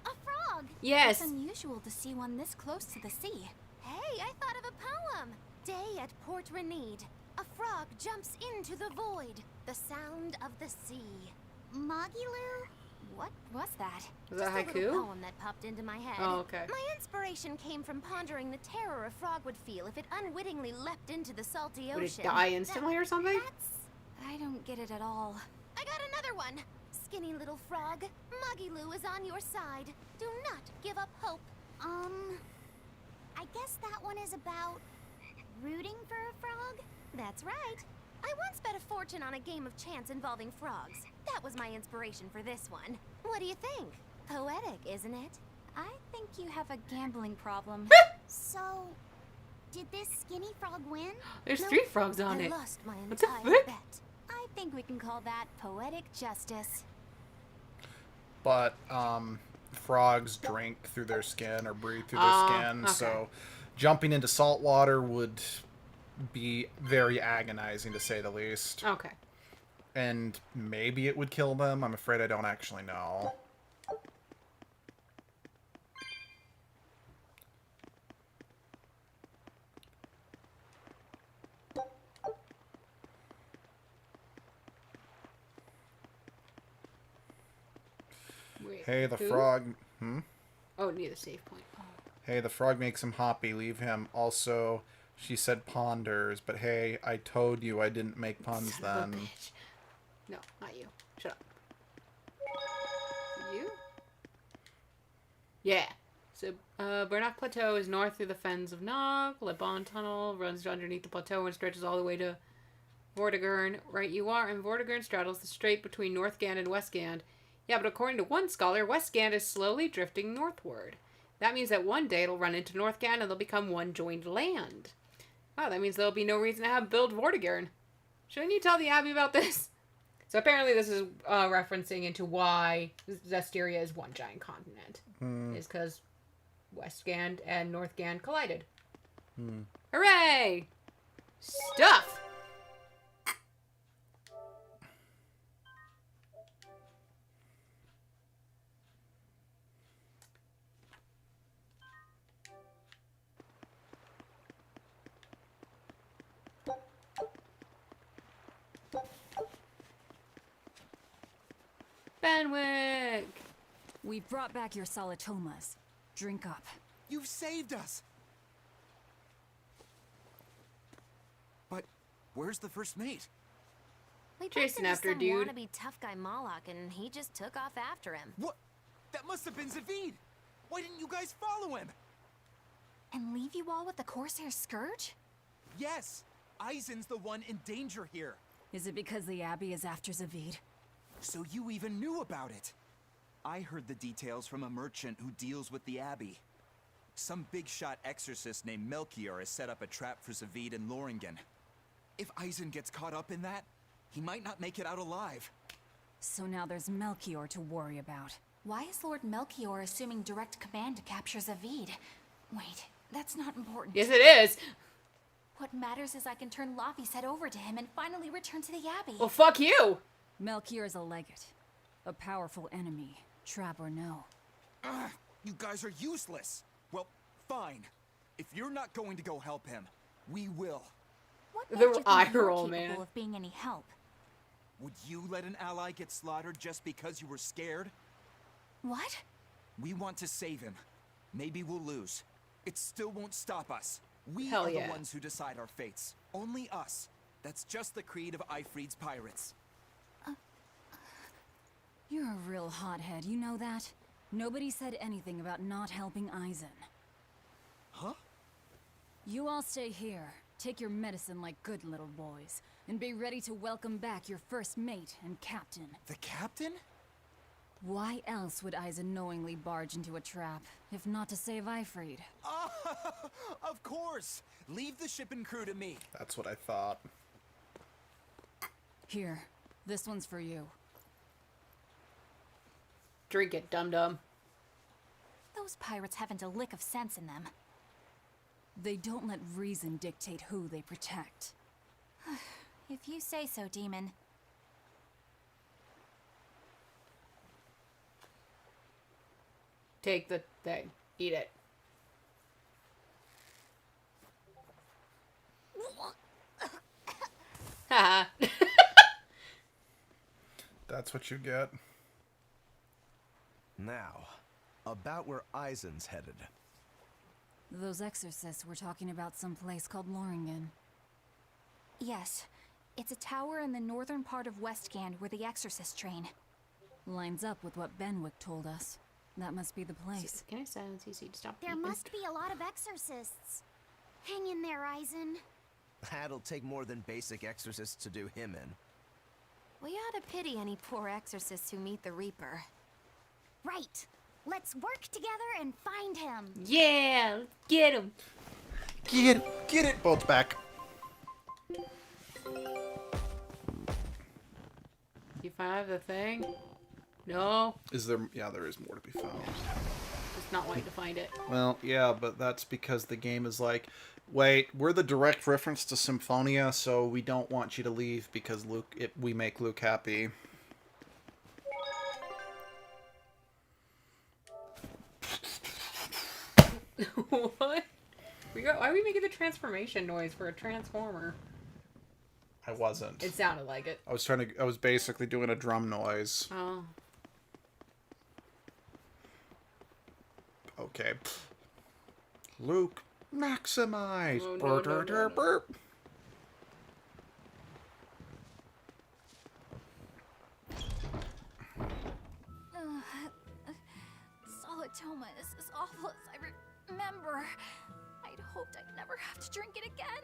S3: A frog!
S2: Yes.
S3: It's unusual to see one this close to the sea.
S8: Hey, I thought of a poem. Day at Port Renede. A frog jumps into the void. The sound of the sea.
S3: Magilu? What was that?
S2: Was that
S8: Just a little
S2: haiku?
S8: poem that popped into my head.
S2: Oh, okay.
S8: My inspiration came from pondering the terror a frog would feel if it unwittingly leapt into the salty ocean.
S2: Would it die instantly or something?
S3: I don't get it at all.
S8: I got another one. Skinny little frog, Magilu is on your side. Do not give up hope.
S3: I guess that one is about rooting for a frog?
S8: That's right. I once bet a fortune on a game of chance involving frogs. That was my inspiration for this one. What do you think? Poetic, isn't it?
S3: I think you have a gambling problem. So, did this skinny frog win?
S2: There's
S8: No,
S2: 3 frogs on
S8: I
S2: it.
S8: lost my
S2: What the
S8: entire
S2: frick?
S8: bet.
S3: I think we can call that poetic justice.
S10: But frogs drink through their skin or breathe through their skin,
S2: okay.
S10: so jumping into salt water would be very agonizing, to say the least.
S2: Okay.
S10: And maybe it would kill them. I'm afraid I don't actually know.
S2: Wait,
S10: Hey, the
S2: who?
S10: frog...
S2: Oh, need a save point. Oh.
S10: Hey, the frog makes him hoppy. Leave him. Also, she said ponders, but hey, I told you I didn't make puns
S2: Son of a
S10: then.
S2: bitch. No, not you. Shut up. You? Yeah. So, Burnock Plateau is north through the fens of Nog. Le Bon Tunnel runs underneath the plateau and stretches all the way to Vortigern. Right you are, and Vortigern straddles the strait between North Gand and West Gand. Yeah, but according to one scholar, West Gand is slowly drifting northward. That means that one day it'll run into North Gand and they'll become one joined land. Wow, that means there'll be no reason to have build Vortigern. Shouldn't you tell the Abbey about this? So apparently this is referencing into why Zestiria is one giant continent. Is because West Gand and North Gand collided. Hooray! Stuff! Fenwick!
S5: We brought back your solitomas. Drink up.
S7: You've saved us! But where's the first mate?
S8: We bumped
S2: Chasing
S8: into
S2: after
S8: some
S2: dude.
S8: wannabe tough guy Moloch, and he just took off after him.
S7: What? That must have been Zavid! Why didn't you guys follow him?
S3: And leave you all with the Corsair Scourge?
S7: Yes! Eisen's the one in danger here.
S5: Is it because the Abbey is after Zavid?
S7: So you even knew about it? I heard the details from a merchant who deals with the Abbey. Some big-shot exorcist named Melchior has set up a trap for Zavid and Loringen. If Eisen gets caught up in that, he might not make it out alive.
S5: So now there's Melchior to worry about.
S3: Why is Lord Melchior assuming direct command to capture Zavid? Wait, that's not important.
S2: Yes, it is!
S3: What matters is I can turn Laphicet over to him and finally return to the Abbey.
S2: Well, fuck you!
S5: Melchior is a legate. A powerful enemy, trap or no.
S7: Ugh, you guys are useless. Well, fine. If you're not going to go help him, we will.
S3: What
S2: The
S3: made you think
S2: eye
S3: you're
S2: roll,
S3: capable
S2: man.
S3: of being any help?
S7: Would you let an ally get slaughtered just because you were scared?
S3: What?
S7: We want to save him. Maybe we'll lose. It still won't stop us. We
S2: Hell
S7: are
S2: yeah.
S7: the ones who decide our fates. Only us. That's just the creed of Ifrid's pirates.
S5: You're a real hothead, you know that? Nobody said anything about not helping Eisen.
S7: Huh?
S5: You all stay here, take your medicine like good little boys, and be ready to welcome back your first mate and captain.
S7: The captain?
S5: Why else would Eisen knowingly barge into a trap, if not to save Eifried?
S7: Of course! Leave the ship and crew to me.
S10: That's what I thought.
S5: Here, this one's for you.
S2: Drink it, dum-dum.
S3: Those pirates haven't a lick of sense in them.
S5: They don't let reason dictate who they protect.
S3: If you say so, Demon.
S2: Take the thing. Eat it. Haha.
S10: That's what you get.
S9: Now, about where Eisen's headed.
S5: Those exorcists were talking about some place called Loringen.
S3: Yes. It's a tower in the northern part of Westgand where the exorcists train.
S5: Lines up with what Benwick told us. That must be the place.
S2: Can I silence you so you stop
S3: There
S2: eating?
S3: must be a lot of exorcists. Hang in there, Eisen.
S13: That'll take more than basic exorcists to do him in.
S8: We ought to pity any poor exorcists who meet the Reaper.
S3: Right. Let's work together and find him.
S2: Yeah! Get him!
S10: Get it! Bolt's back.
S2: You find the thing? No.
S10: Is there... Yeah, there is more to be found.
S2: Just not wanting to find it.
S10: Well, yeah, but that's because the game is like, wait, we're the direct reference to Symphonia, so we don't want you to leave because we make Luke happy.
S2: What? Why are we making the transformation noise for a transformer?
S10: I wasn't.
S2: It sounded like it.
S10: I was basically doing a drum noise.
S2: Oh.
S10: Okay. Luke, maximize.
S2: Oh,
S10: Burr, dur, dur, burp.
S3: Solitoma is as awful as I remember. I'd hoped I'd never have to drink it again.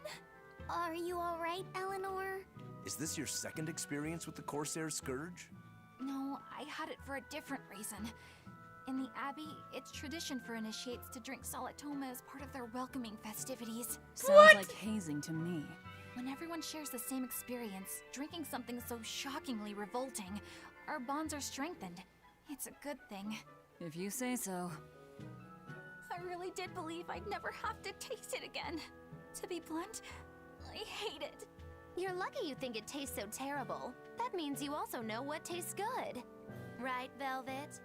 S3: Are you alright, Eleanor?
S13: Is this your second experience with the Corsair Scourge?
S3: No, I had it for a different reason. In the Abbey, it's tradition for initiates to drink Solitoma as part of their welcoming festivities.
S5: Sounds like hazing to me.
S3: When everyone shares the same experience, drinking something so shockingly revolting, our bonds are strengthened. It's a good thing.
S5: If you say so.
S3: I really did believe I'd never have to taste it again. To be blunt, I hate it.
S8: You're lucky you think it tastes so terrible. That means you also know what tastes good. Right, Velvet?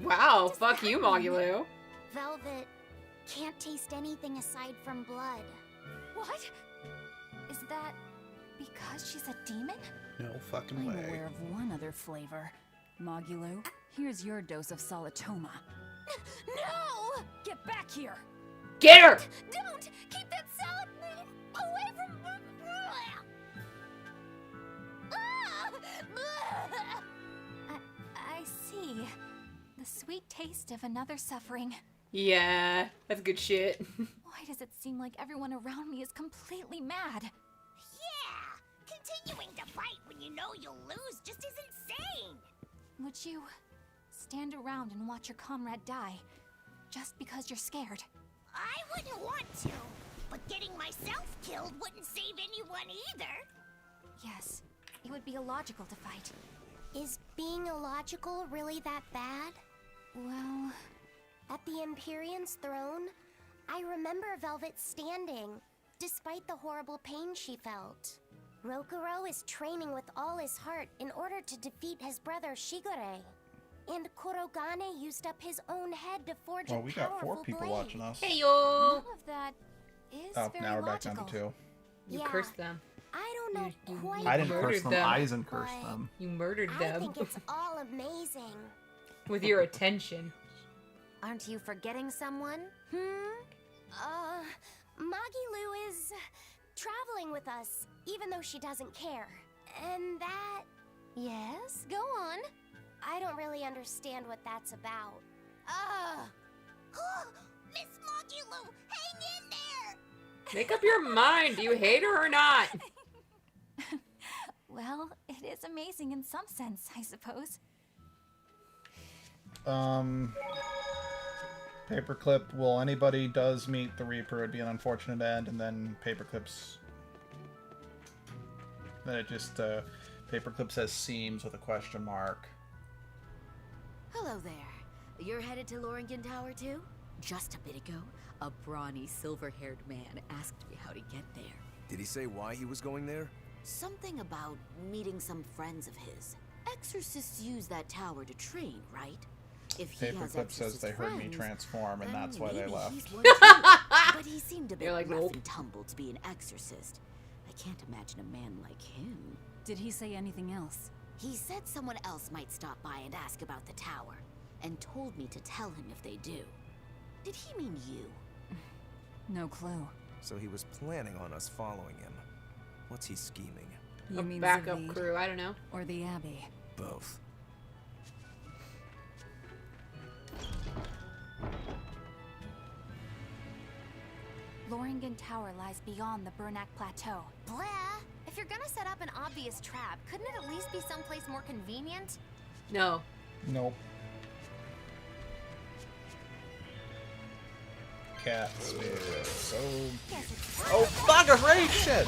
S2: Wow, fuck you, Mogulu.
S3: Velvet can't taste anything aside from blood. What? Is that because she's a demon?
S10: No fucking
S5: I'm
S10: way.
S5: aware of one other flavor. Mogulu, here's your dose of Solitoma.
S3: No!
S5: Get back here!
S2: Get her!
S3: Don't! Keep that salad away from... I see. The sweet taste of another suffering.
S2: Yeah, that's good shit.
S3: Why does it seem like everyone around me is completely mad?
S4: Yeah! Continuing to fight when you know you'll lose just is insane!
S3: Would you stand around and watch your comrade die just because you're scared?
S4: I wouldn't want to, but getting myself killed wouldn't save anyone either.
S3: Yes, it would be illogical to fight. Is being illogical really that bad? Well, at the Empyrean's throne, I remember Velvet standing, despite the horrible pain she felt. Rokuro is training with all his heart in order to defeat his brother Shigure. And Kurogane used up his own head to forge a
S10: Well, we got
S3: powerful
S10: 4 people
S3: blade.
S10: watching us.
S2: Hey
S3: None
S2: yo!
S3: of that is
S10: Oh,
S3: very
S10: now we're back
S3: logical.
S10: down to 2.
S2: You
S3: Yeah.
S2: cursed them.
S3: I don't know quite
S10: I didn't
S2: murdered
S10: curse them.
S2: them.
S10: Eisen cursed
S3: But-
S10: them.
S2: You murdered
S3: I
S2: them
S3: think it's all amazing.
S2: with your attention.
S8: Aren't you forgetting someone?
S3: Magilu is traveling with us, even though she doesn't care. And that...
S8: Yes, go on.
S3: I don't really understand what that's about.
S4: Miss Mogulu, hang in there!
S2: Make up your mind. Do you hate her or not?
S3: Well, it is amazing in some sense, I suppose.
S10: Paperclip, well, anybody does meet the Reaper, it'd be an unfortunate end, and then Paperclip's... Then it just, Paperclip says seams with a question mark.
S14: Hello there. You're headed to Loringen Tower too? Just a bit ago, a brawny, silver-haired man asked me how to get there.
S13: Did he say why he was going there?
S14: Something about meeting some friends of his. Exorcists use that tower to train, right? If he has
S10: Paperclip says they heard me
S14: friends,
S10: transform, and
S14: then
S10: that's why they
S14: maybe
S10: left.
S14: he's one too. But he seemed a bit
S2: You're like,
S14: rough
S2: nope.
S14: and tumble to be an exorcist. I can't imagine a man like him.
S5: Did he say anything else?
S14: He said someone else might stop by and ask about the tower, and told me to tell him if they do. Did he mean you?
S5: No clue.
S13: So he was planning on us following him. What's he scheming?
S5: You
S2: A
S5: mean
S2: backup
S5: Zavid?
S2: crew, I don't know.
S5: Or the Abbey?
S13: Both.
S3: Loringen Tower lies beyond the Bernac Plateau.
S8: Blah! If you're gonna set up an obvious trap, couldn't it at least be someplace more convenient?
S2: No.
S10: Nope. Cat spirits. Oh, baggeration!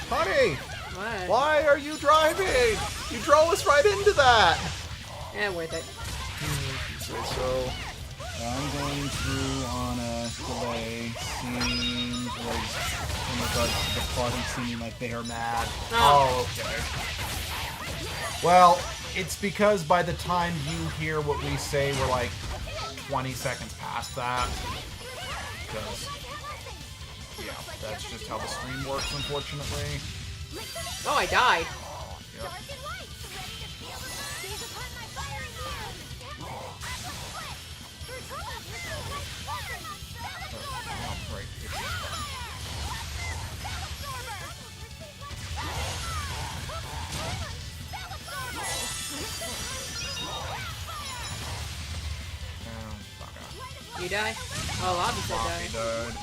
S10: Honey!
S2: What?
S10: Why are you driving? You drove us right into that!
S2: Yeah, worth it.
S10: You say so. I'm going through on a delay. Seems like in regards to the party seeming like they are mad. Oh, okay. Well, it's because by the time you hear what we say, we're like 20 seconds past that. Because, yeah, that's just how the stream works, unfortunately.
S2: Oh, I died.
S10: Yep.
S2: You die? Oh, obviously
S10: He
S2: died.
S10: died.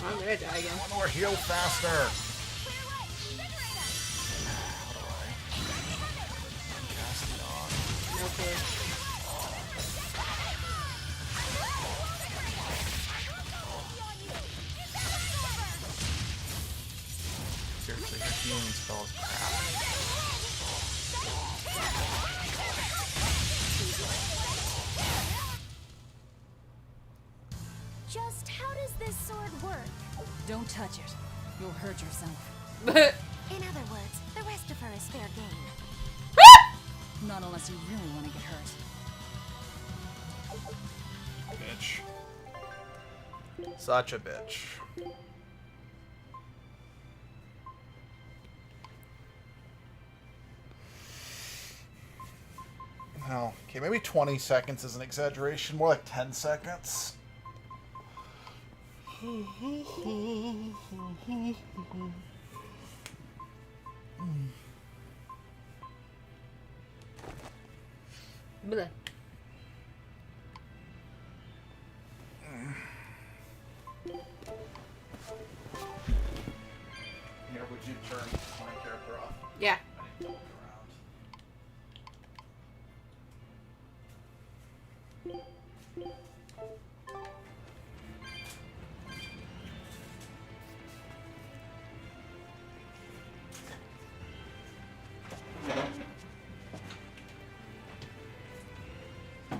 S2: I'm gonna die again.
S10: One more heal faster.
S2: No clue.
S10: Seriously, your healing spell is crap.
S3: Just how does this sword work?
S5: Don't touch it. You'll hurt yourself.
S8: In other words, the rest of her is fair game.
S5: Not unless you really want to get hurt.
S10: Bitch. Such a bitch. Oh, okay, maybe 20 seconds is an exaggeration. More like 10 seconds.
S2: Bleh.
S10: Here, would you turn my character off?
S2: Yeah.
S10: I need to look around.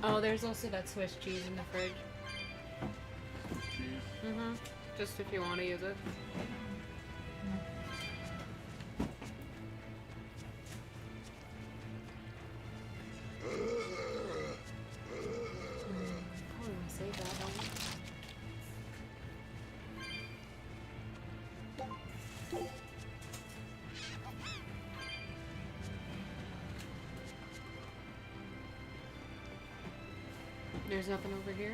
S2: Oh, there's also that Swiss cheese in the fridge. Mm-hmm. Just if you want to use it. Probably want to save that, don't you? There's nothing over here.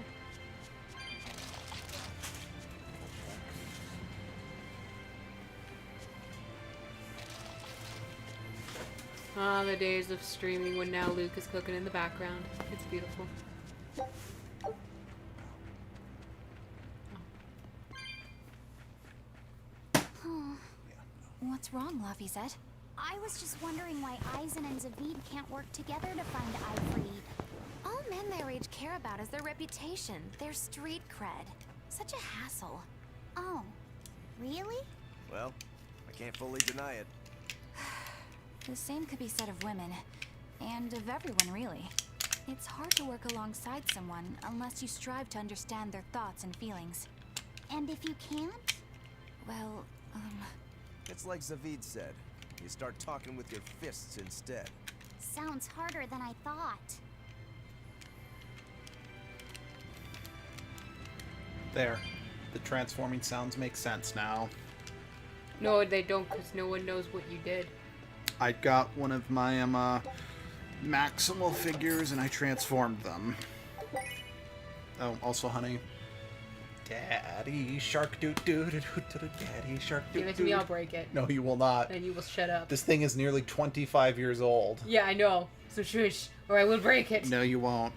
S2: Ah, the days of streaming when now Luke is cooking in the background. It's beautiful.
S3: What's wrong, Laphicet? I was just wondering why Aizen and Zavid can't work together to find Ifrit.
S8: All men their age care about is their reputation, their street cred. Such a hassle.
S3: Oh, really?
S13: Well, I can't fully deny it.
S3: The same could be said of women. And of everyone, really. It's hard to work alongside someone unless you strive to understand their thoughts and feelings. And if you can't? Well,
S13: It's like Zavid said. You start talking with your fists instead.
S3: sounds harder than I thought.
S10: There. The transforming sounds make sense now.
S2: No, they don't, because no one knows what you did.
S10: I got one of my maximal figures and I transformed them. Oh, also, honey. Daddy shark doo doo doo doo doo, daddy shark doo doo.
S2: Give it to me, I'll break it.
S10: No, you will not.
S2: Then you will shut up.
S10: This thing is nearly 25 years old.
S2: Yeah, I know. So shush, or I will break it.
S10: No, you won't.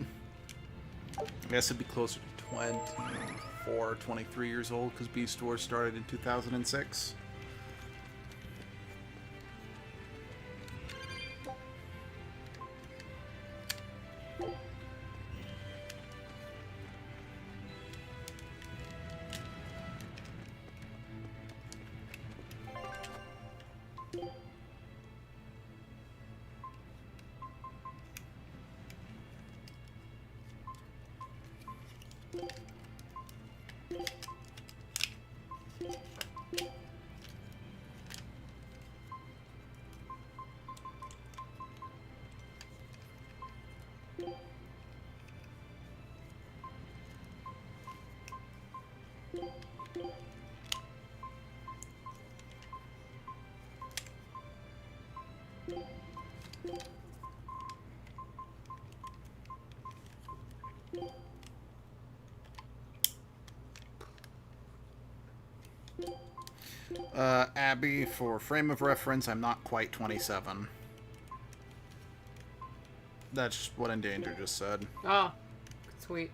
S10: I guess it'd be closer to 24, 23 years old because Beast Wars started in 2006. Abby, for frame of reference, I'm not quite 27. That's what Endanger just said.
S2: Oh, sweet.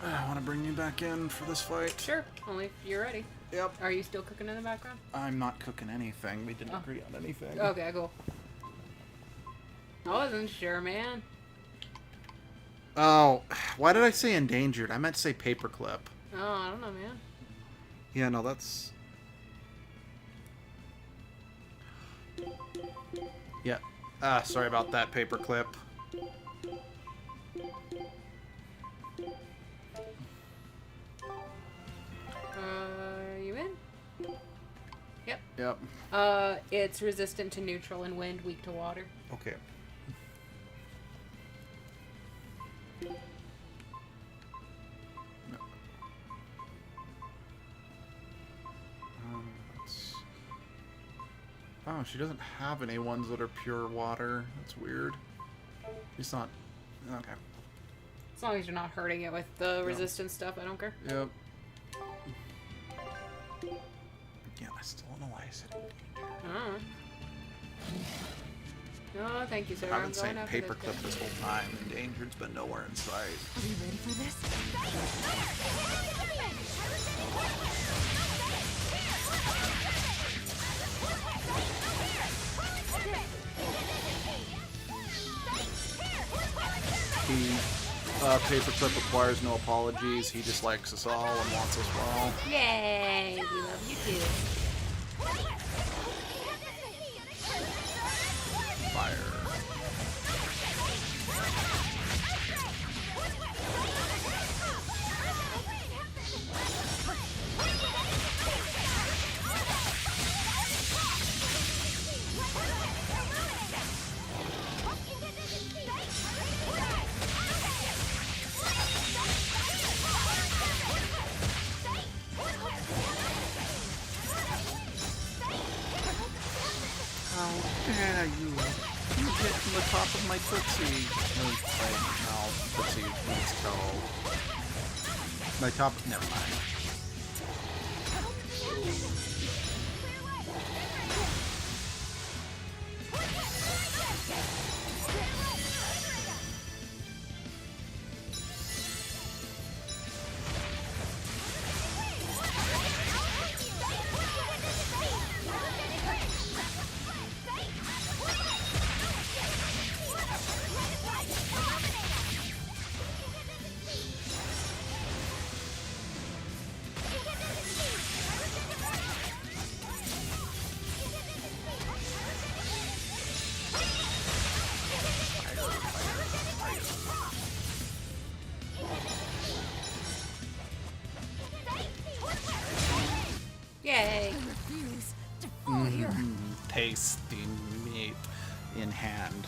S1: I want to bring you back in for this fight.
S2: Sure, only if you're ready.
S1: Yep.
S2: Are you still cooking in the background?
S1: I'm not cooking anything. We didn't agree on anything.
S2: Okay, cool. I wasn't sure, man.
S10: Oh, why did I say endangered? I meant to say paperclip.
S2: Oh, I don't know, man.
S10: Yeah, no, that's... Yeah. Sorry about that, paperclip.
S2: You in? Yep.
S10: Yep.
S2: It's resistant to neutral and wind, weak to water.
S10: Okay. Oh, she doesn't have any ones that are pure water. That's weird. It's not... Okay.
S2: As long as you're not hurting it with the resistance stuff, I don't care.
S10: Yep.
S1: Yeah, I still don't know why I said it.
S2: No, thank you, sir.
S1: I've been saying
S2: going after
S1: paperclip this whole time. Endangered's been nowhere in sight.
S5: Are you ready for this?
S10: Paperclip requires no apologies. He just likes us all and wants us well.
S2: Yay! We love you too.
S10: Fire. How dare you? You hit from the top of my footsie. No, footsie means toe. My top. Never mind.
S2: Yay!
S10: Tasting meat in hand.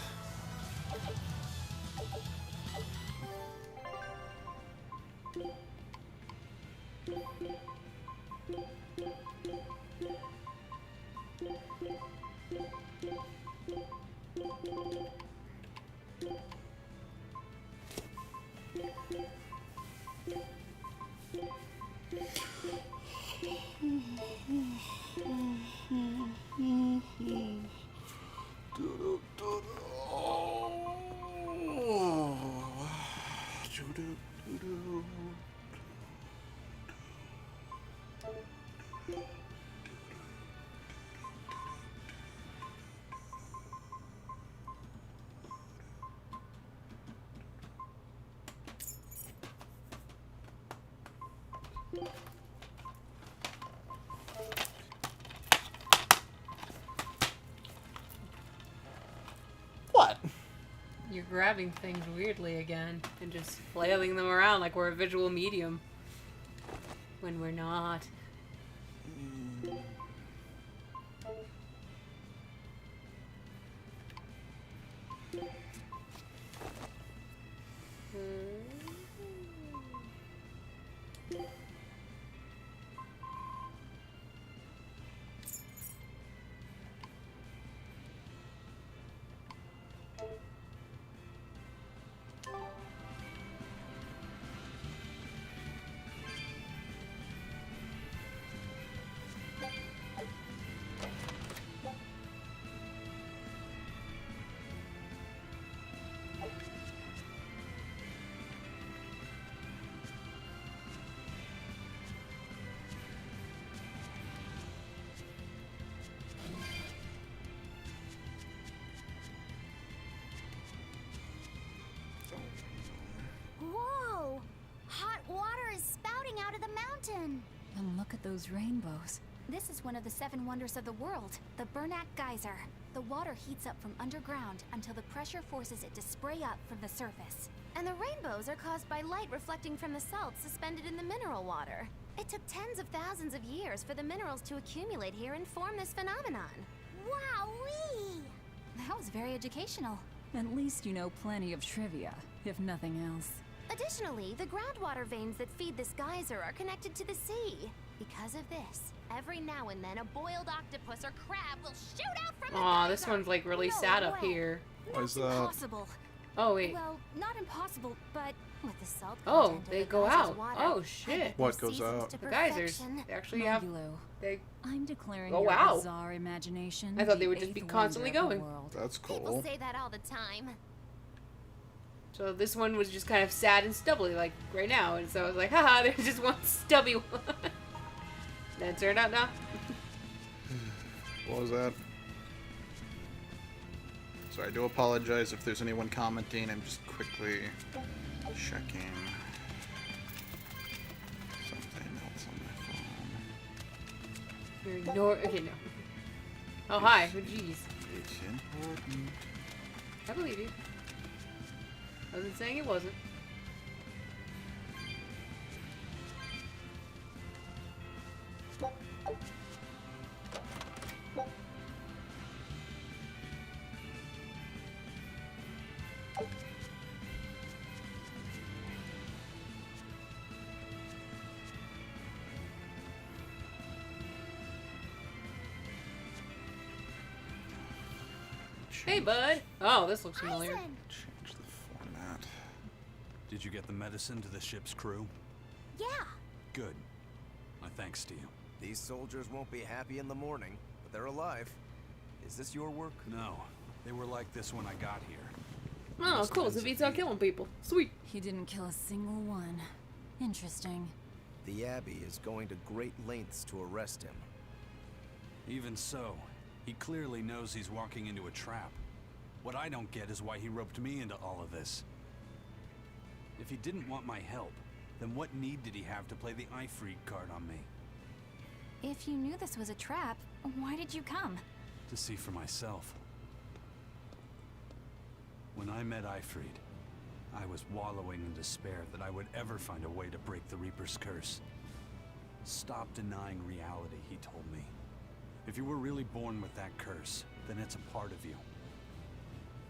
S10: What?
S2: You're grabbing things weirdly again and just flailing them around like we're a visual medium. When we're not.
S3: Whoa! Hot water is spouting out of the mountain.
S5: And look at those rainbows.
S3: This is one of the 7 wonders of the world, the Bernak Geyser. The water heats up from underground until the pressure forces it to spray up from the surface.
S8: And the rainbows are caused by light reflecting from the salts suspended in the mineral water. It took tens of thousands of years for the minerals to accumulate here and form this phenomenon.
S3: Wowee!
S5: That was very educational. At least you know plenty of trivia, if nothing else.
S8: Additionally, the groundwater veins that feed this geyser are connected to the sea. Because of this, every now and then a boiled octopus or crab will shoot out from the
S2: Aw,
S8: geyser.
S2: this one's like really
S3: No
S2: sad up
S3: way.
S2: here.
S10: Why is that?
S3: Impossible.
S2: Oh wait.
S3: Well, not impossible, but with the salt
S2: Oh,
S3: content of
S2: they
S3: the
S2: go
S3: geyser's
S2: out.
S3: water,
S2: Oh
S3: I
S2: shit.
S3: bet
S10: What
S3: they're
S10: goes
S3: seasoned
S10: out?
S3: to
S2: The geysers.
S3: perfection.
S2: They actually have.
S5: Magulu,
S2: They.
S5: I'm declaring
S2: Oh,
S5: your
S2: wow.
S5: bizarre imagination.
S2: I thought they
S5: the
S2: would just be
S5: 8th
S2: constantly
S5: wonder of the
S2: going.
S5: world.
S10: That's
S8: People
S10: cool.
S8: say that all the time.
S2: So this one was just kind of sad and stubbly, like right now, and so I was like, haha, there's just one stubby one. That turned out not.
S10: What was that? So I do apologize if there's anyone commenting. I'm just quickly Checking something else on my phone.
S2: Okay, no. Oh, hi. Oh, jeez.
S10: It's important.
S2: I believe you. I wasn't saying it wasn't. Hey, bud. Oh, this looks familiar.
S10: Change the format.
S6: Did you get the medicine to the ship's crew?
S4: Yeah.
S6: Good. My thanks to you.
S13: These soldiers won't be happy in the morning, but they're alive. Is this your work?
S6: No. They were like this when I got here.
S2: Oh, cool. Zavid's not killing people. Sweet.
S5: He didn't kill a single one. Interesting.
S13: The Abbey is going to great lengths to arrest him.
S6: Even so, he clearly knows he's walking into a trap. What I don't get is why he roped me into all of this. If he didn't want my help, then what need did he have to play the Ifreed card on me?
S3: If you knew this was a trap, why did you come?
S6: To see for myself. When I met Ifreed, I was wallowing in despair that I would ever find a way to break the Reaper's curse. Stop denying reality, he told me. If you were really born with that curse, then it's a part of you.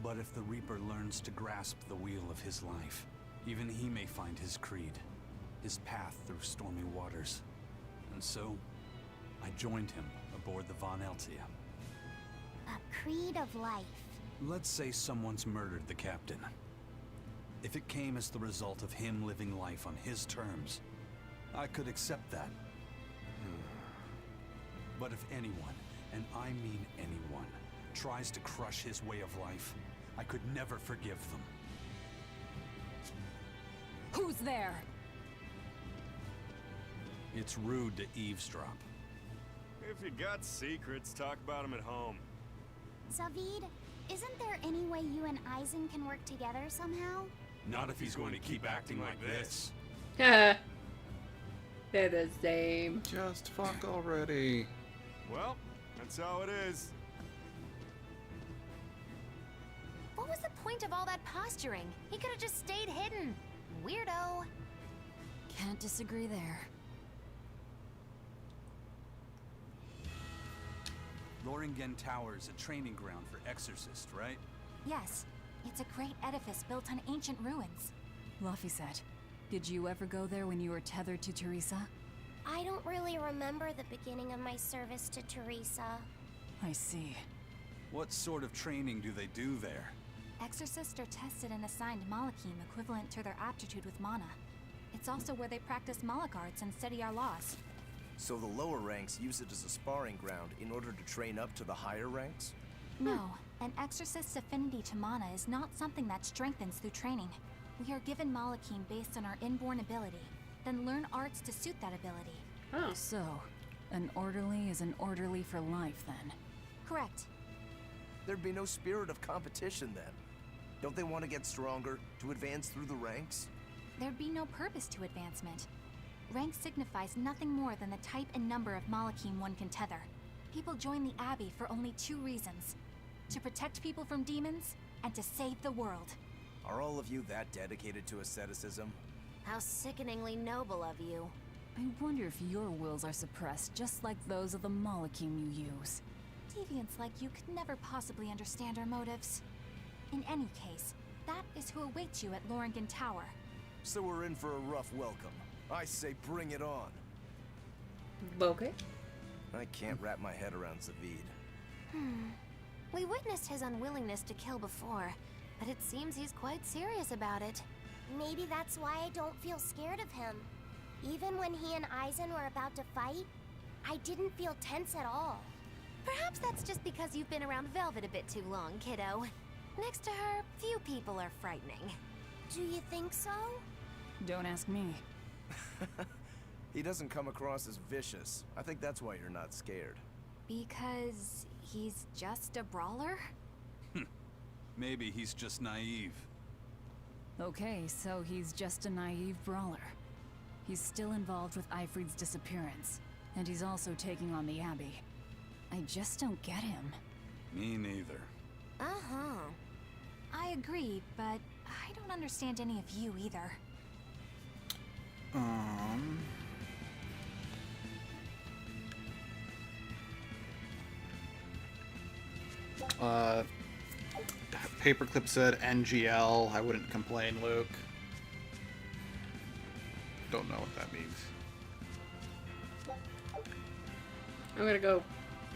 S6: But if the Reaper learns to grasp the wheel of his life, even he may find his creed, his path through stormy waters. And so, I joined him aboard the Von Eltia.
S4: A creed of life.
S6: Let's say someone's murdered the captain. If it came as the result of him living life on his terms, I could accept that. But if anyone, and I mean anyone, tries to crush his way of life, I could never forgive them.
S5: Who's there?
S6: It's rude to eavesdrop.
S9: If you got secrets, talk about them at home.
S3: Zavid, isn't there any way you and Eisen can work together somehow?
S6: Not if he's going to keep acting like this.
S2: They're the same.
S10: Just fuck already.
S9: Well, that's how it is.
S8: What was the point of all that posturing? He could have just stayed hidden. Weirdo.
S5: Can't disagree there.
S6: Loringen Tower is a training ground for exorcists, right?
S3: Yes. It's a great edifice built on ancient ruins.
S5: Laphicet, did you ever go there when you were tethered to Teresa?
S4: I don't really remember the beginning of my service to Teresa.
S5: I see.
S6: What sort of training do they do there?
S3: Exorcists are tested and assigned Malachim equivalent to their aptitude with mana. It's also where they practice Malach arts and study our laws.
S13: So the lower ranks use it as a sparring ground in order to train up to the higher ranks?
S3: No, an exorcist's affinity to mana is not something that strengthens through training. We are given Malachim based on our inborn ability, then learn arts to suit that ability.
S2: Oh.
S5: So, an orderly is an orderly for life, then?
S3: Correct.
S13: There'd be no spirit of competition then. Don't they want to get stronger, to advance through the ranks?
S3: There'd be no purpose to advancement. Rank signifies nothing more than the type and number of Malachim one can tether. People join the Abbey for only two reasons: to protect people from demons, and to save the world.
S13: Are all of you that dedicated to asceticism?
S8: How sickeningly noble of you.
S5: I wonder if your wills are suppressed just like those of the Malachim you use.
S3: Deviants like you could never possibly understand our motives. In any case, that is who awaits you at Loringen Tower.
S13: So we're in for a rough welcome. I say bring it on.
S2: Okay.
S13: I can't wrap my head around Zavid.
S8: We witnessed his unwillingness to kill before, but it seems he's quite serious about it.
S4: Maybe that's why I don't feel scared of him. Even when he and Eisen were about to fight, I didn't feel tense at all.
S8: Perhaps that's just because you've been around Velvet a bit too long, kiddo. Next to her, few people are frightening.
S4: Do you think so?
S5: Don't ask me.
S13: He doesn't come across as vicious. I think that's why you're not scared.
S3: Because he's just a brawler?
S6: Maybe he's just naive.
S5: Okay, so he's just a naive brawler. He's still involved with Ifrid's disappearance, and he's also taking on the Abbey. I just don't get him.
S6: Me neither.
S3: Uh-huh. I agree, but I don't understand any of you either.
S10: Paperclip said NGL. I wouldn't complain, Luke. Don't know what that means.
S2: I'm gonna go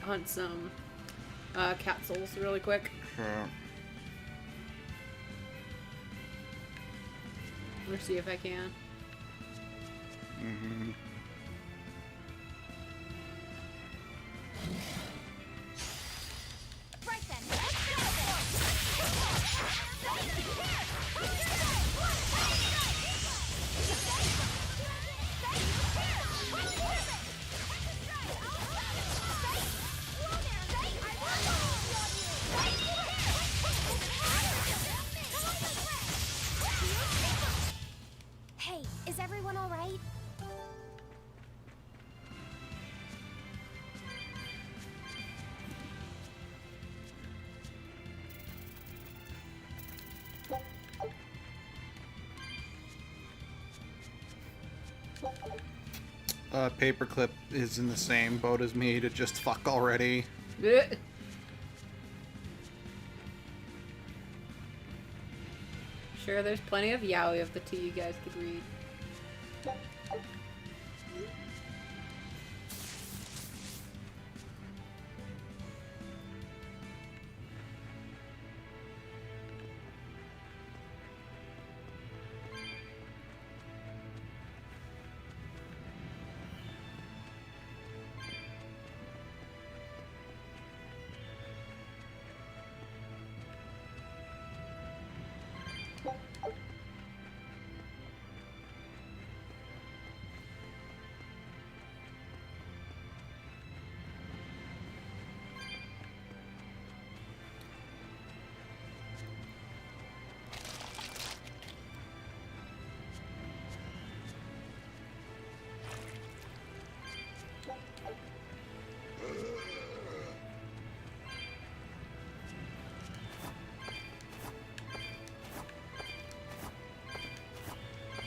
S2: hunt some cat souls really quick.
S10: Sure.
S2: Or see if I can.
S10: Mm-hmm.
S4: Right then, let's go
S3: Hey, is everyone all right?
S10: Paperclip is in the same boat as me to just fuck already.
S2: Blech. Sure, there's plenty of yaoi of the two you guys could read.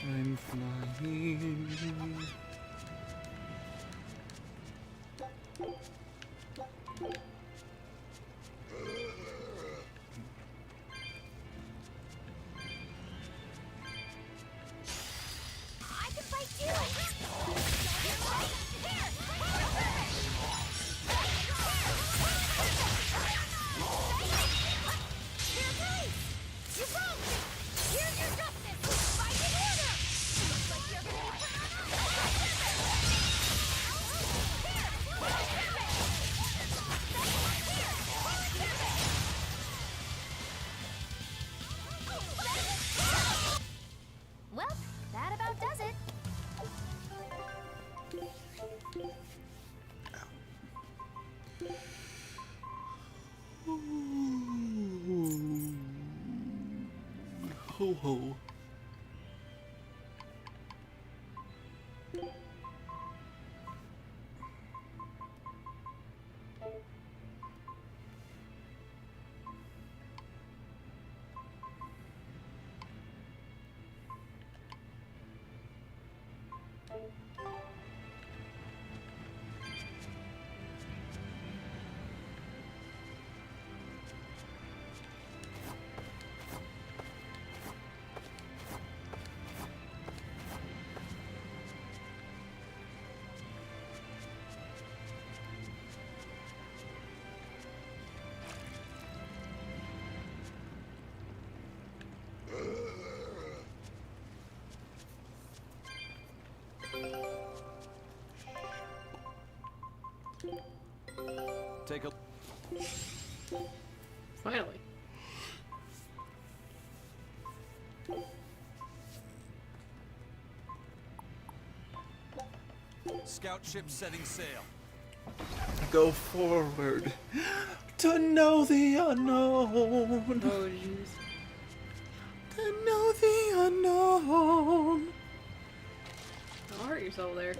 S10: I'm flying.
S4: I can fight too!
S3: Well, that about does it.
S10: Ho ho.
S11: Take a...
S2: Finally.
S6: Scout ship setting sail.
S10: Go forward to know the unknown.
S2: Oh, jeez.
S10: And know the unknown.
S2: Don't hurt yourself there.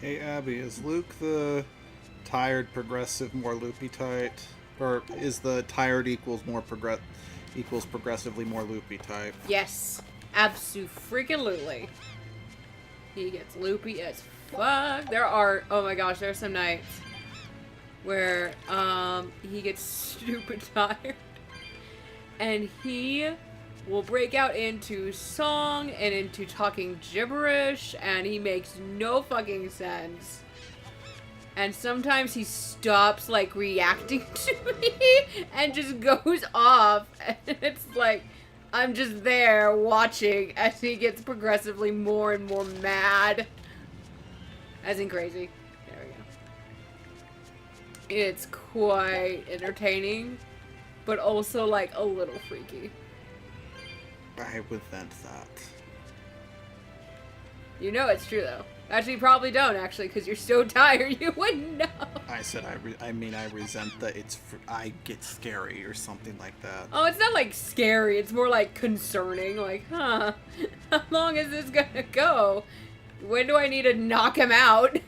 S10: Hey Abby, is Luke the tired progressive more loopy type? Or is the tired equals progressively more loopy type?
S2: Yes. Abso-freaking-lutely. He gets loopy as fuck. There are, oh my gosh, there are some nights where he gets stupid tired. And he will break out into song and into talking gibberish, and he makes no fucking sense. And sometimes he stops, like, reacting to me and just goes off. And it's like, I'm just there watching as he gets progressively more and more mad. As in crazy. There we go. It's quite entertaining, but also, like, a little freaky.
S10: I resent that.
S2: You know it's true, though. Actually, you probably don't, actually, because you're so tired you wouldn't know.
S10: I said I resent that I get scary or something like that.
S2: Oh, it's not, like, scary. It's more, like, concerning. Like, huh, how long is this gonna go? When do I need to knock him out?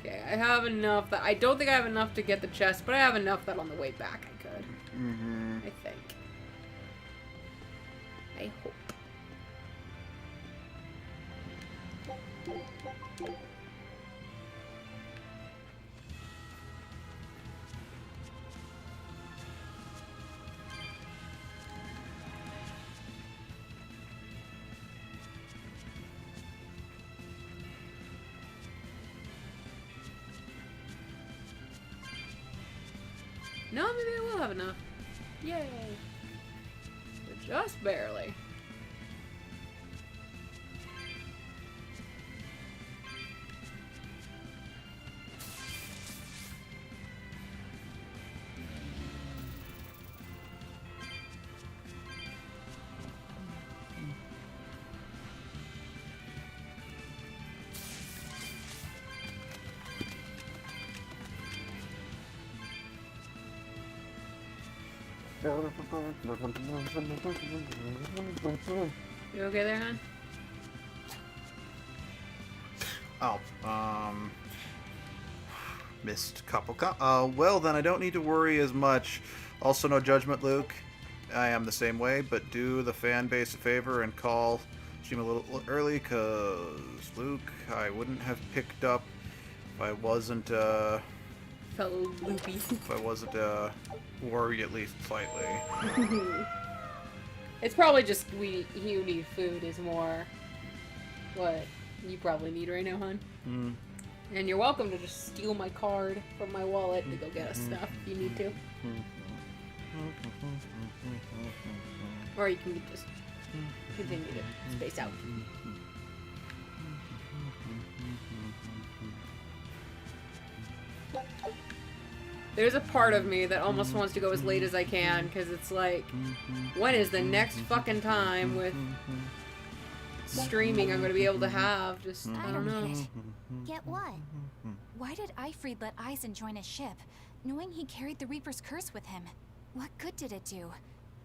S2: Okay, I have enough that... I don't think I have enough to get the chest, but I have enough that on the way back I could.
S10: Mm-hmm.
S2: I think. I hope. No, maybe I will have enough. Yay. But just barely. You okay there, hon?
S10: Oh, missed couple. Well, then I don't need to worry as much. Also, no judgment, Luke. I am the same way, but do the fan base a favor and call stream a little early, cause Luke, I wouldn't have picked up If I wasn't,
S2: Fellow loopy.
S10: if I wasn't, worried at least slightly.
S2: It's probably just you need food is more what you probably need right now, hon.
S10: Mm.
S2: And you're welcome to just steal my card from my wallet to go get us stuff if you need to. Or you can just continue to space out. There's a part of me that almost wants to go as late as I can, because it's like, when is the next fucking time with streaming I'm going to be able to have? Just, I don't know.
S3: Get what? Why did Eifried let Eisen join his ship, knowing he carried the Reaper's curse with him? What good did it do?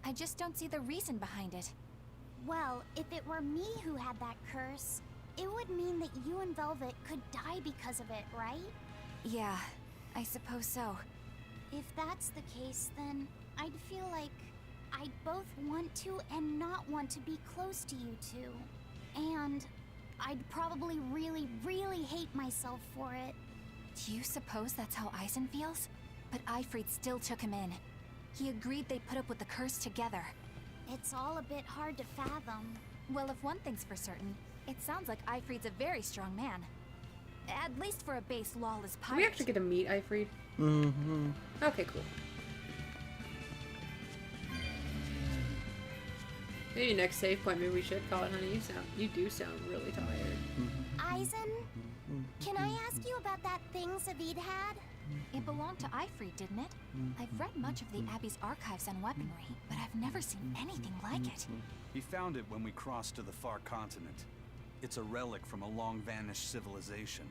S3: I just don't see the reason behind it.
S4: Well, if it were me who had that curse, it would mean that you and Velvet could die because of it, right?
S3: Yeah, I suppose so.
S4: If that's the case, then I'd feel like I'd both want to and not want to be close to you two. And I'd probably really, really hate myself for it.
S3: Do you suppose that's how Eisen feels? But Eifried still took him in. He agreed they'd put up with the curse together.
S4: It's all a bit hard to fathom.
S3: Well, if one thing's for certain, it sounds like Eifried's a very strong man. At least for a base lawless pirate.
S2: Do we actually get to meet Eifried?
S10: Mm-hmm.
S2: Okay, cool. Maybe next save point, maybe we should call it, honey. You do sound really tired.
S4: Eisen, can I ask you about that thing Zavid had?
S3: It belonged to Eifried, didn't it? I've read much of the Abbey's archives on weaponry, but I've never seen anything like it.
S6: He found it when we crossed to the far continent. It's a relic from a long-vanished civilization.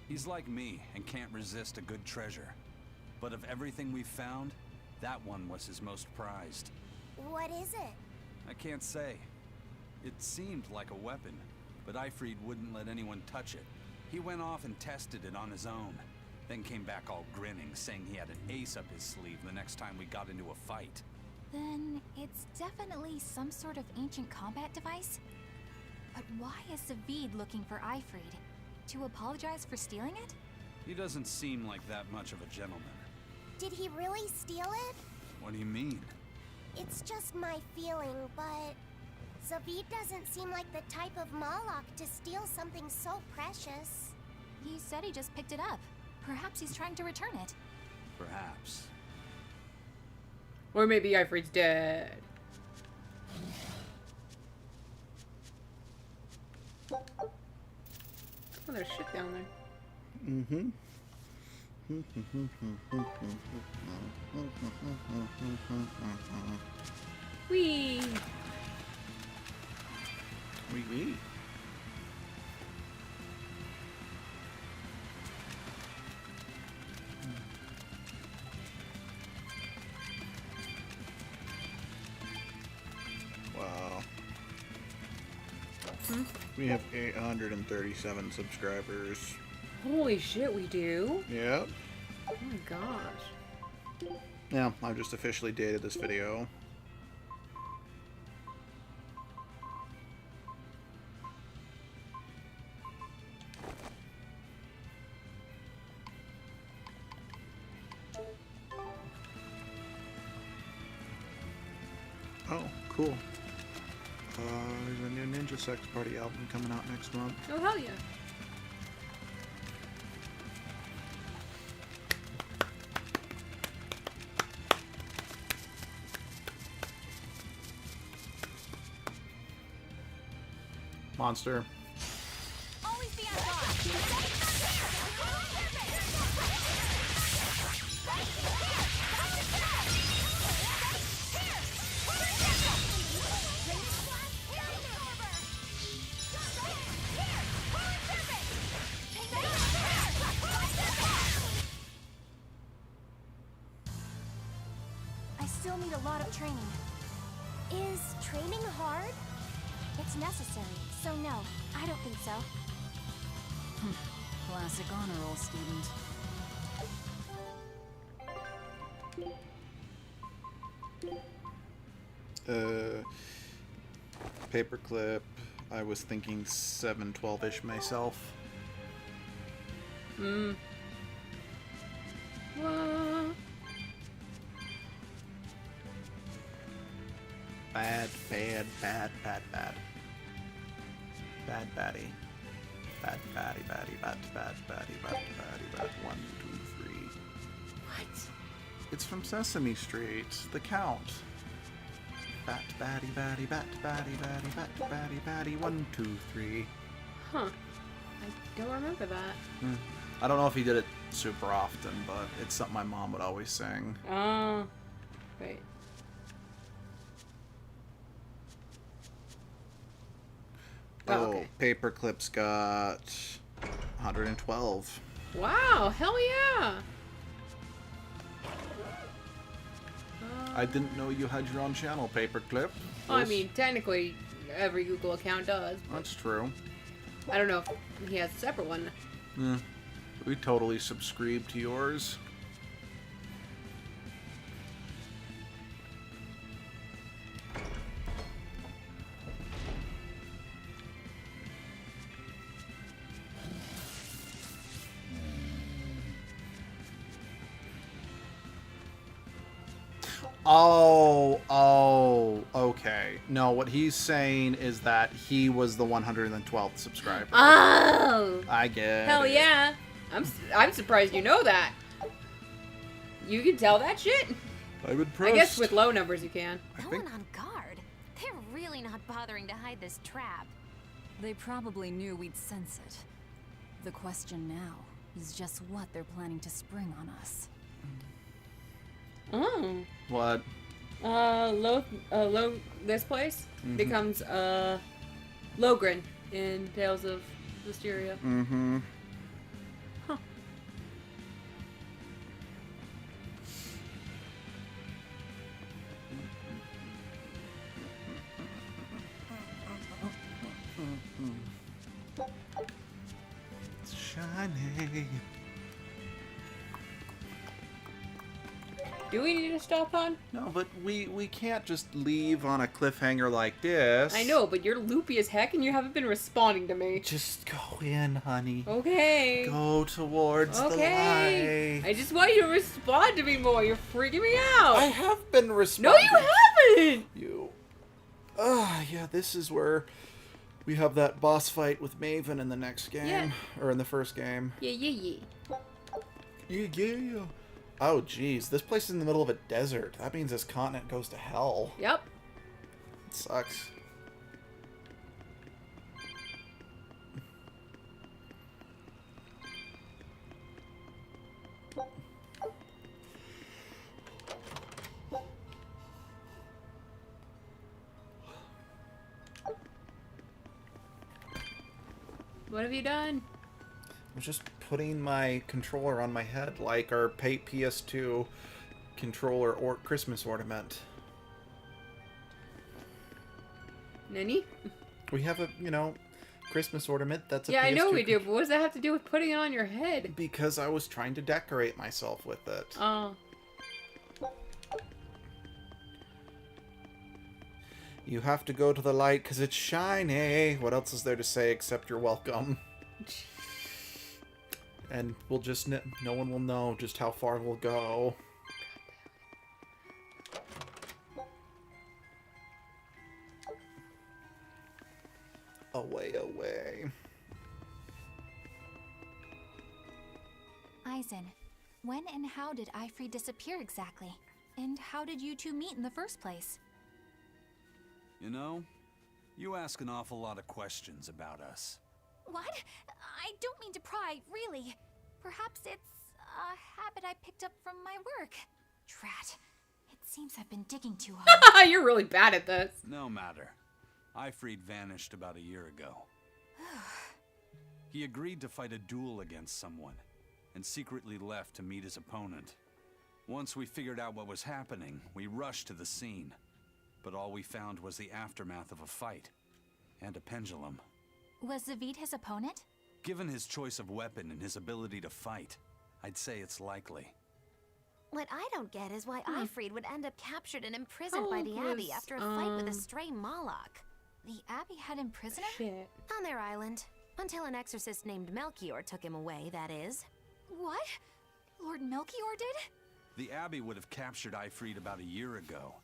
S6: He's like me and can't resist a good treasure. But of everything we've found, that one was his most prized.
S4: What is it?
S6: I can't say. It seemed like a weapon, but Eifried wouldn't let anyone touch it. He went off and tested it on his own, then came back all grinning, saying he had an ace up his sleeve the next time we got into a fight.
S3: Then it's definitely some sort of ancient combat device? But why is Zavid looking for Eifried? To apologize for stealing it?
S6: He doesn't seem like that much of a gentleman.
S4: Did he really steal it?
S6: What do you mean?
S4: It's just my feeling, but Zavid doesn't seem like the type of Malak to steal something so precious.
S3: He said he just picked it up. Perhaps he's trying to return it.
S6: Perhaps.
S2: Or maybe Eifried's dead. Oh, there's shit down there.
S10: Mm-hmm.
S2: Whee!
S10: Wee. Wow. We have 837 subscribers.
S2: Holy shit, we do?
S10: Yep.
S2: Oh my gosh.
S10: Yeah, I've just officially dated this video. Oh, cool. There's a new Ninja Sex Party album coming out next month.
S2: Oh, hell yeah.
S10: Monster.
S3: Always be on guard.
S4: I still need a lot of training. Is training hard? It's necessary, so no, I don't think so.
S5: Classic honor roll student.
S10: Paperclip. I was thinking 712-ish myself.
S2: What?
S10: Bad, bad, bad, bad, bad. Bad baddie. Bad baddie, baddie, bad, bad, baddie, bad, baddie, bad. 1, 2, 3.
S2: What?
S10: It's from Sesame Street. The Count. Bat, baddie, baddie, bat, baddie, baddie, bat, baddie, baddie. 1, 2, 3.
S2: Huh. I don't remember that.
S10: I don't know if he did it super often, but it's something my mom would always sing.
S2: Wait.
S10: Oh,
S2: okay.
S10: Paperclip's got 112.
S2: Wow, hell yeah!
S10: I didn't know you had your own channel, Paperclip.
S2: I mean, technically, every Google account does.
S10: That's true.
S2: I don't know if he has a separate one.
S10: We totally subscribe to yours. Oh, okay. No, what he's saying is that he was the 112th subscriber.
S2: Oh!
S10: I get
S2: Hell
S10: it.
S2: yeah! I'm surprised you know that. You can tell that shit?
S10: I'm impressed.
S2: I guess with low numbers you can.
S8: No one on guard. They're really not bothering to hide this trap.
S5: They probably knew we'd sense it. The question now is just what they're planning to spring on us.
S2: Oh.
S10: What?
S2: This place becomes, Logren in Tales of Berseria.
S10: Mm-hmm.
S2: Huh.
S10: It's shiny.
S2: Do we need to stop on?
S10: No, but we can't just leave on a cliffhanger like this.
S2: I know, but you're loopy as heck and you haven't been responding to me.
S10: Just go in, honey.
S2: Okay.
S10: Go towards the light.
S2: I just want you to respond to me more. You're freaking me out.
S10: I have been responding.
S2: No, you haven't.
S10: You. Yeah, this is where we have that boss fight with Maven in the next game.
S2: Yeah.
S10: Or in the first game.
S2: Yeah.
S10: Yeah. Oh, geez. This place is in the middle of a desert. That means this continent goes to hell.
S2: Yep.
S10: It sucks.
S2: What have you done?
S10: I was just putting my controller on my head like our PS2 controller or Christmas ornament.
S2: Nani?
S10: We have a, Christmas ornament that's a
S2: Yeah,
S10: PS2
S2: I know we do, but what does that have to do with putting it on your head?
S10: Because I was trying to decorate myself with it.
S2: Oh.
S10: You have to go to the light because it's shiny. What else is there to say except you're welcome? And we'll just, no one will know just how far we'll go. Away.
S3: Eisen, when and how did Ifri disappear exactly? And how did you two meet in the first place?
S6: You know, you ask an awful lot of questions about us.
S3: What? I don't mean to pry, really. Perhaps it's a habit I picked up from my work. Drat. It seems I've been digging too hard.
S2: You're really bad at this.
S6: No matter. Ifrid vanished about a year ago. He agreed to fight a duel against someone, and secretly left to meet his opponent. Once we figured out what was happening, we rushed to the scene. But all we found was the aftermath of a fight, and a pendulum.
S3: Was Zavid his opponent?
S6: Given his choice of weapon and his ability to fight, I'd say it's likely.
S8: What I don't get is why Ifrid would end up captured and imprisoned by the Abbey after a fight with a stray Moloch.
S3: The Abbey had imprisoned him?
S2: Shit.
S8: On their island. Until an exorcist named Melchior took him away, that is.
S3: What? Lord Melchior did?
S6: The Abbey would have captured Ifrit about a year ago.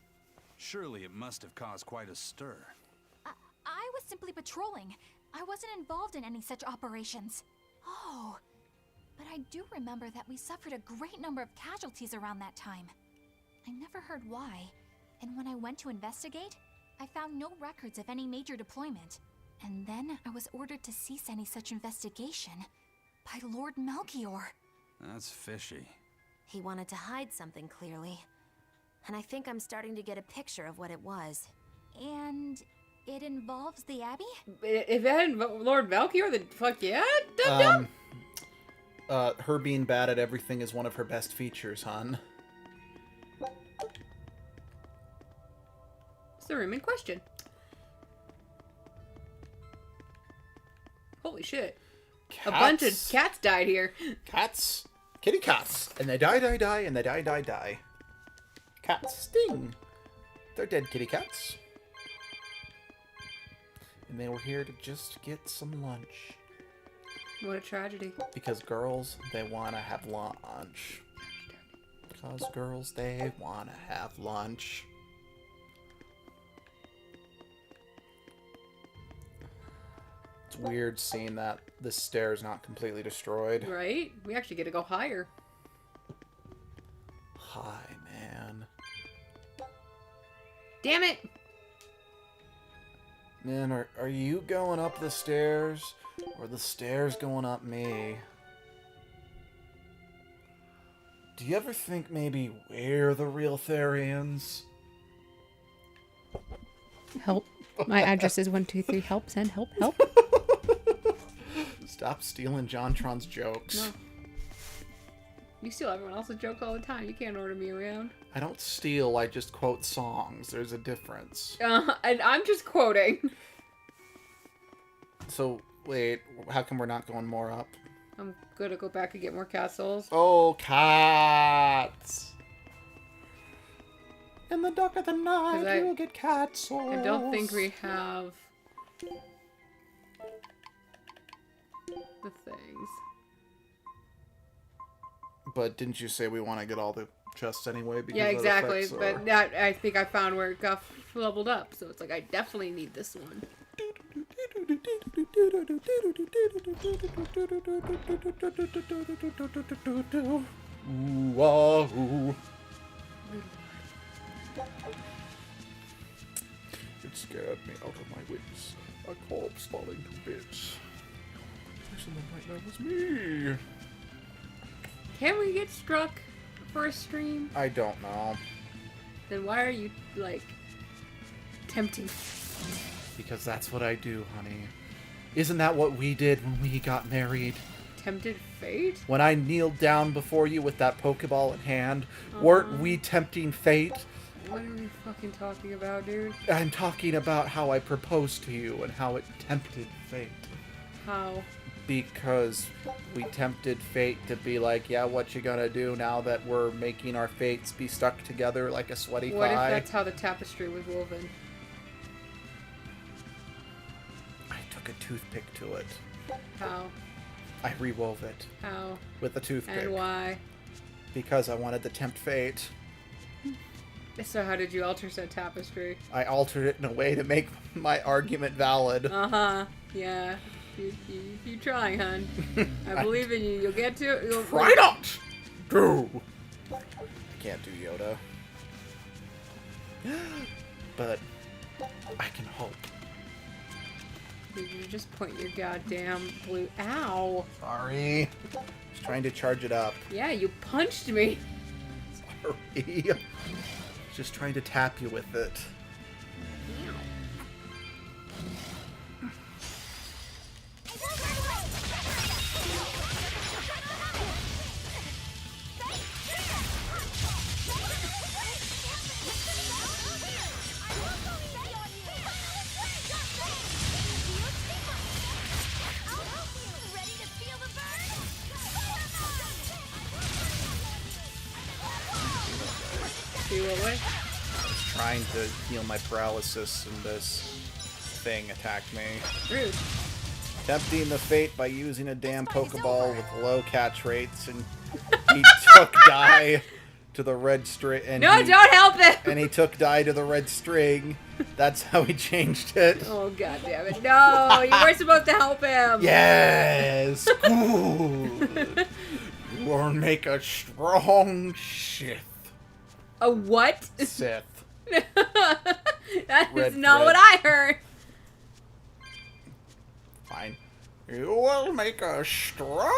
S6: Surely it must have caused quite a stir.
S3: I was simply patrolling. I wasn't involved in any such operations. Oh, but I do remember that we suffered a great number of casualties around that time. I never heard why, and when I went to investigate, I found no records of any major deployment. And then I was ordered to cease any such investigation by Lord Melchior.
S6: That's fishy.
S8: He wanted to hide something, clearly. And I think I'm starting to get a picture of what it was.
S3: And it involves the Abbey?
S2: If it hadn't Lord Melchior, then fuck yeah, dum-dum.
S10: Her being bad at everything is one of her best features, hon.
S2: It's the room in question. Holy shit.
S10: Cats.
S2: A bunch of cats died here.
S10: Cats. Kitty cats. And they die, and they die. Cats sting. They're dead kitty cats. And they were here to just get some lunch.
S2: What a tragedy.
S10: Because girls, they want to have lunch. Because girls, they want to have lunch. It's weird seeing that this stair is not completely destroyed.
S2: Right? We actually get to go higher.
S10: Hi, man.
S2: Damn it!
S10: Man, are you going up the stairs? Or the stairs going up me? Do you ever think maybe we're the real Therians?
S2: Help. My address is 123. Help, send, help.
S10: Stop stealing JonTron's jokes.
S2: No. You steal everyone else's jokes all the time. You can't order me around.
S10: I don't steal, I just quote songs. There's a difference.
S2: And I'm just quoting.
S10: So, wait, how come we're not going more up?
S2: I'm gonna go back and get more castles.
S10: Oh, cats! In the dark of the night, you'll get cat souls.
S2: I don't think we have the things.
S10: But didn't you say we want to get all the chests anyway? Because
S2: Yeah, exactly.
S10: Effects,
S2: But that, I think I found where it got leveled up. So it's like, I definitely need this one.
S10: Ooh, ah, ooh. It scared me out of my wits. A corpse falling to bits. The person that might know was me.
S2: Can we get struck for a stream?
S10: I don't know.
S2: Then why are you, like, tempting?
S10: Because that's what I do, honey. Isn't that what we did when we got married?
S2: Tempted fate?
S10: When I kneeled down before you with that Pokeball in hand, weren't we tempting fate?
S2: What are we fucking talking about, dude?
S10: I'm talking about how I proposed to you and how it tempted fate.
S2: How?
S10: Because we tempted fate to be like, yeah, what you gonna do now that we're making our fates be stuck together like a sweaty
S2: What
S10: thigh?
S2: if that's how the tapestry was woven?
S10: I took a toothpick to it.
S2: How?
S10: I rewove it.
S2: How?
S10: With a toothpick.
S2: And why?
S10: Because I wanted to tempt fate.
S2: So how did you alter said tapestry?
S10: I altered it in a way to make my argument valid.
S2: Uh-huh. Yeah. You try, hon. I believe in you. You'll get to it.
S10: Try not! Do! I can't do Yoda. But I can hope.
S2: Did you just point your goddamn blue... Ow!
S10: Sorry. Just trying to charge it up.
S2: Yeah, you punched me.
S10: Sorry. Just trying to tap you with it.
S2: What way?
S10: I was trying to heal my paralysis and this thing attacked me.
S2: Rude.
S10: Tempting the fate by using a damn Pokeball with low catch rates, and he took Dye to the red string.
S2: No, don't help him!
S10: And he took Dye to the red string. That's how he changed it.
S2: Oh, god damn it. No, you weren't supposed to help him.
S10: Yes! Good. You will make a strong Sith.
S2: A what?
S10: Sith.
S2: That
S10: Red
S2: is not
S10: thread.
S2: what I heard.
S10: Fine. You will make a strong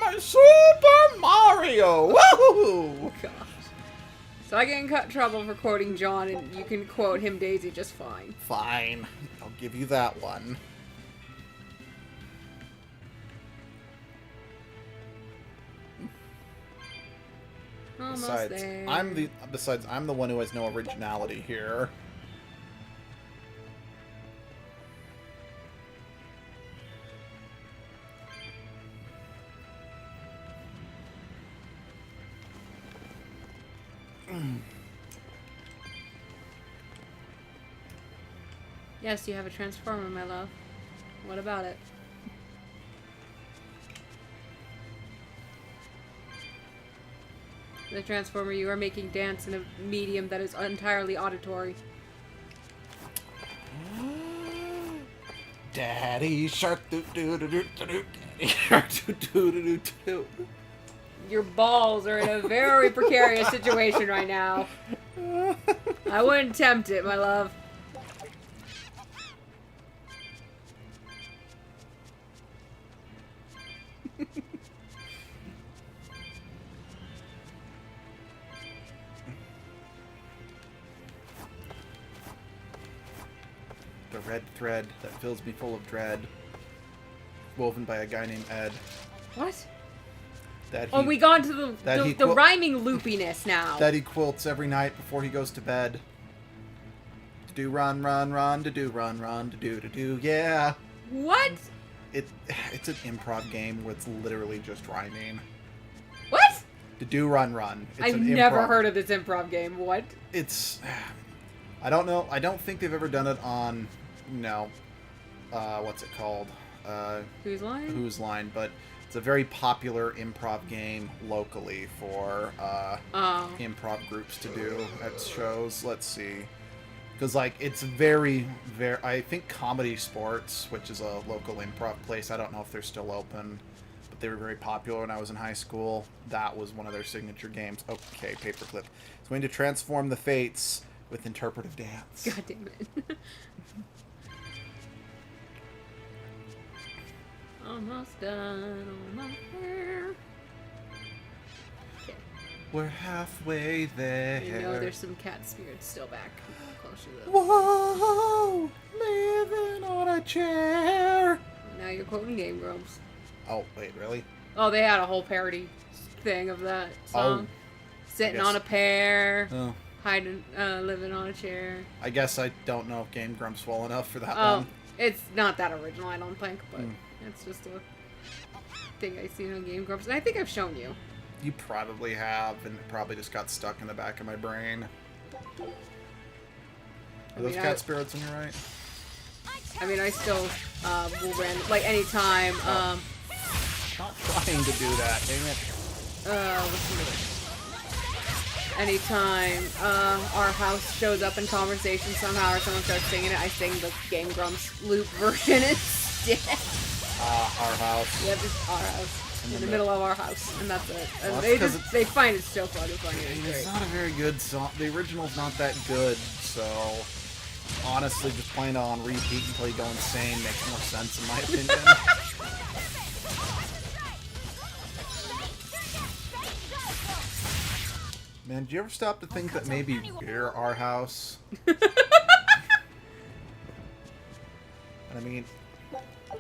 S10: my Super Mario. Woohoo!
S2: Gosh. So I get in trouble for quoting John, and you can quote him Daisy just fine.
S10: Fine. I'll give you that one.
S2: Almost
S10: Besides,
S2: there.
S10: I'm the one who has no originality here.
S2: Yes, you have a transformer, my love. What about it? The transformer, you are making dance in a medium that is entirely auditory.
S10: Daddy shark doo doo doo doo doo doo. Daddy shark doo doo doo doo doo.
S2: Your balls are in a very precarious situation right now. I wouldn't tempt it, my love.
S10: The red thread that fills me full of dread. Woven by a guy named Ed.
S2: What?
S10: That
S2: Oh, we got into
S10: that
S2: the rhyming loopiness now.
S10: That he quilts every night before he goes to bed. Do run, run, run, to do run, run, to do, yeah.
S2: What?
S10: It's an improv game where it's literally just rhyming.
S2: What?
S10: To do run, run. It's
S2: I've
S10: an
S2: never
S10: improv.
S2: heard of this improv game. What?
S10: It's, I don't know. I don't think they've ever done it on, no, what's it called?
S2: Whose Line?
S10: Whose Line, but it's a very popular improv game locally for improv groups to do at shows. Let's see. Because, like, it's very, I think Comedy Sports, which is a local improv place, I don't know if they're still open, but they were very popular when I was in high school. That was one of their signature games. Okay, paperclip. It's going to transform the fates with interpretive dance.
S2: God damn it. Almost done. Almost there. Okay.
S10: We're halfway there.
S2: You know there's some cat spirits still back. Close to them.
S10: Whoa! Living on a chair.
S2: Now you're quoting Game Grumps.
S10: Oh, wait, really?
S2: Oh, they had a whole parody thing of that song. Sitting on a pear.
S10: Oh.
S2: Hiding, living on a chair.
S10: I guess I don't know if Game Grumps well enough for that
S2: Oh,
S10: one.
S2: it's not that original, I don't think, but it's just a thing I've seen on Game Grumps. And I think I've shown you.
S10: You probably have, and it probably just got stuck in the back of my brain. Are those cat spirits on your right?
S2: I mean, I still will like anytime.
S10: Not trying to do that, dang it.
S2: Anytime our house shows up in conversation somehow or someone starts singing it, I sing the Game Grumps loop version instead.
S10: Our house.
S2: Yeah, just our house. In the middle of our house. And that's it. And
S10: Well,
S2: they find it so funny.
S10: It's not a very good song. The original's not that good, so honestly, just playing it on repeat until you go insane makes more sense in my opinion. Man, do you ever stop to think that maybe we're our house? And I mean,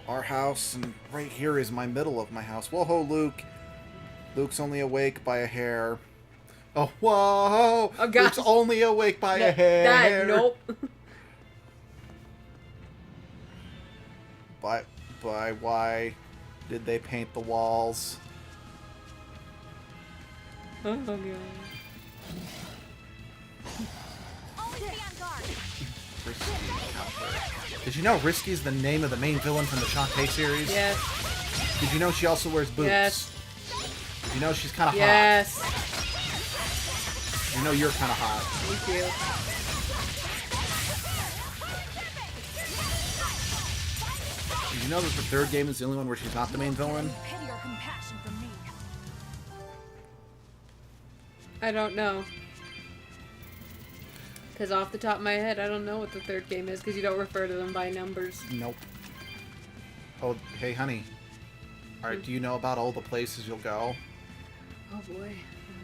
S10: our house, and right here is my middle of my house. Whoa, Luke. Luke's only awake by a hair. Oh, whoa!
S2: Oh, God.
S10: Luke's only awake by a hair.
S2: Nope.
S10: By why did they paint the walls?
S2: Oh, God.
S3: Always be on guard.
S10: Risky out there. Did you know Risky's the name of the main villain from the Shantae series?
S2: Yes.
S10: Did you know she also wears boots?
S2: Yes.
S10: Did you know she's kind of
S2: Yes.
S10: hot? You know you're kind of hot.
S2: Thank you.
S10: Did you know that the third game is the only one where she's not the main villain?
S5: Pity or compassion from me.
S2: I don't know. Because off the top of my head, I don't know what the third game is, because you don't refer to them by numbers.
S10: Nope. Oh, hey, honey. Alright, do you know about all the places you'll go?
S2: Oh boy.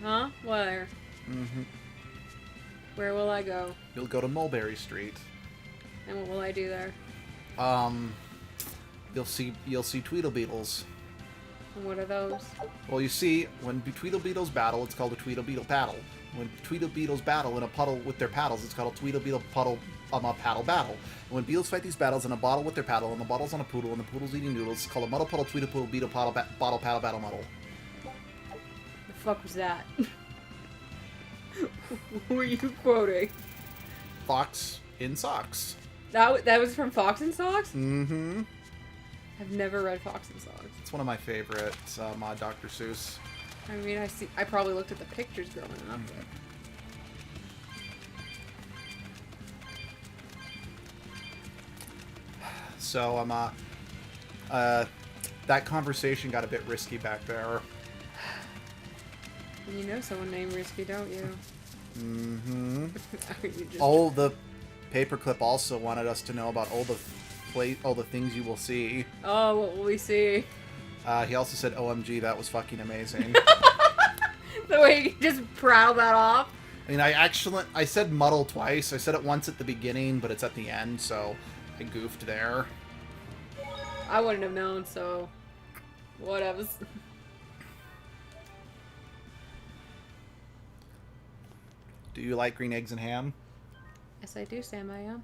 S2: Huh? Where?
S10: Mm-hmm.
S2: Where will I go?
S10: You'll go to Mulberry Street.
S2: And what will I do there?
S10: You'll see Tweedlebeetles.
S2: And what are those?
S10: Well, you see, when Tweedlebeetles battle, it's called a Tweedlebeetle paddle. When Tweedlebeetles battle in a puddle with their paddles, it's called a Tweedlebeetle paddle battle. And when beetles fight these battles in a bottle with their paddle, and the bottle's on a poodle, and the poodle's eating noodles, it's called a muddle puddle Tweedlepoodle beetle bottle paddle battle muddle.
S2: The fuck was that? Who are you quoting?
S10: Fox in Socks.
S2: That was from Fox and Socks?
S10: Mm-hmm.
S2: I've never read Fox and Socks.
S10: It's one of my favorites, Dr. Seuss.
S2: I mean, I probably looked at the pictures growing up. But...
S10: So, that conversation got a bit risky back there.
S2: You know someone named Risky, don't you?
S10: Mm-hmm.
S2: You just...
S10: Oh, the paperclip also wanted us to know about all the things you will see.
S2: Oh, what will we see?
S10: He also said, OMG, that was fucking amazing.
S2: The way you just prowl that off.
S10: I mean, I said muddle twice. I said it once at the beginning, but it's at the end, so I goofed there.
S2: I wouldn't have known, so whatever.
S10: Do you like green eggs and ham?
S2: Yes, I do, Sam. I am.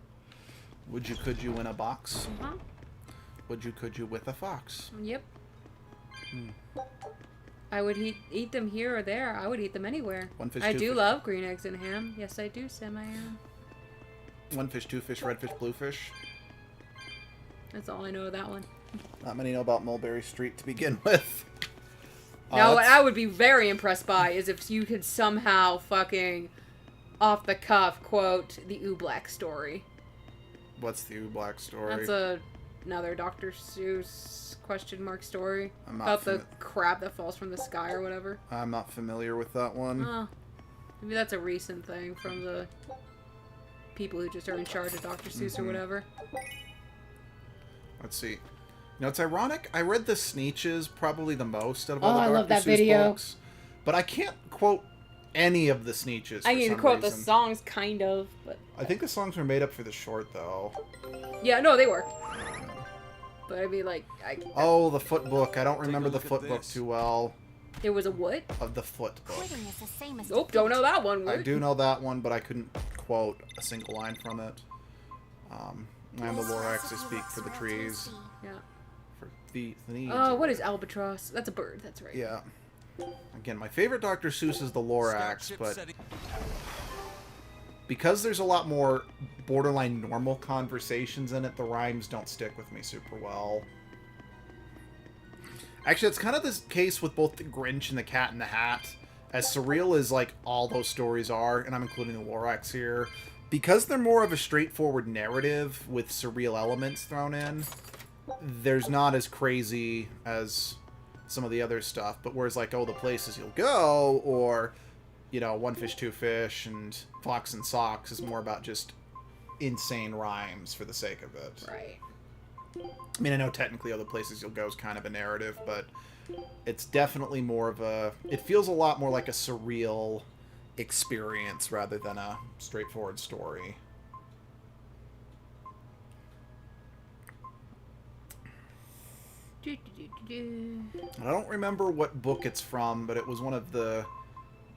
S10: Could you in a box?
S2: Uh-huh.
S10: Could you with a fox?
S2: Yep. I would eat them here or there. I would eat them anywhere.
S10: One fish,
S2: I
S10: two
S2: do
S10: fish.
S2: love green eggs and ham. Yes, I do, Sam. I am.
S10: One fish, two fish, red fish, blue fish.
S2: That's all I know of that one.
S10: Not many know about Mulberry Street to begin with.
S2: Now, what I would be very impressed by is if you could somehow fucking off the cuff quote the Ooblack story.
S10: What's the Ooblack story?
S2: That's another Dr. Seuss story
S10: I'm not
S2: about the crab that falls from the sky or whatever.
S10: I'm not familiar with that one.
S2: Oh, maybe that's a recent thing from the people who just are in charge of Dr. Seuss or whatever.
S10: Let's see. You know, it's ironic. I read the Sneetches probably the most out of all the
S2: I
S10: Dr.
S2: love that
S10: Seuss
S2: video.
S10: books, but I can't quote any of the Sneetches.
S2: I
S10: for
S2: can
S10: some
S2: quote
S10: reason.
S2: the songs, kind of, but...
S10: I think the songs were made up for the short, though.
S2: Yeah, no, they were. But I mean, like...
S10: Oh, the foot book. I don't remember the foot book too well.
S2: It was a what?
S10: Of the foot book.
S3: Quitting is the same as
S2: Nope, don't know that one.
S10: I do know that one, but I couldn't quote a single line from it. I am the Lorax, I speak for the trees.
S2: Yeah.
S10: For the needs.
S2: Oh, what is albatross? That's a bird, that's right.
S10: Yeah. Again, my favorite Dr. Seuss is the Lorax, but because there's a lot more borderline normal conversations in it, the rhymes don't stick with me super well. Actually, it's kind of the case with both the Grinch and the Cat in the Hat. As surreal as, like, all those stories are, and I'm including the Lorax here, because they're more of a straightforward narrative with surreal elements thrown in, there's not as crazy as some of the other stuff. But whereas, like, oh, the places you'll go, or, you know, One Fish, Two Fish, and Fox and Socks is more about just insane rhymes for the sake of it.
S2: Right.
S10: I mean, I know technically Other Places You'll Go is kind of a narrative, but it's definitely more of a... It feels a lot more like a surreal experience rather than a straightforward story. I don't remember what book it's from, but it was one of the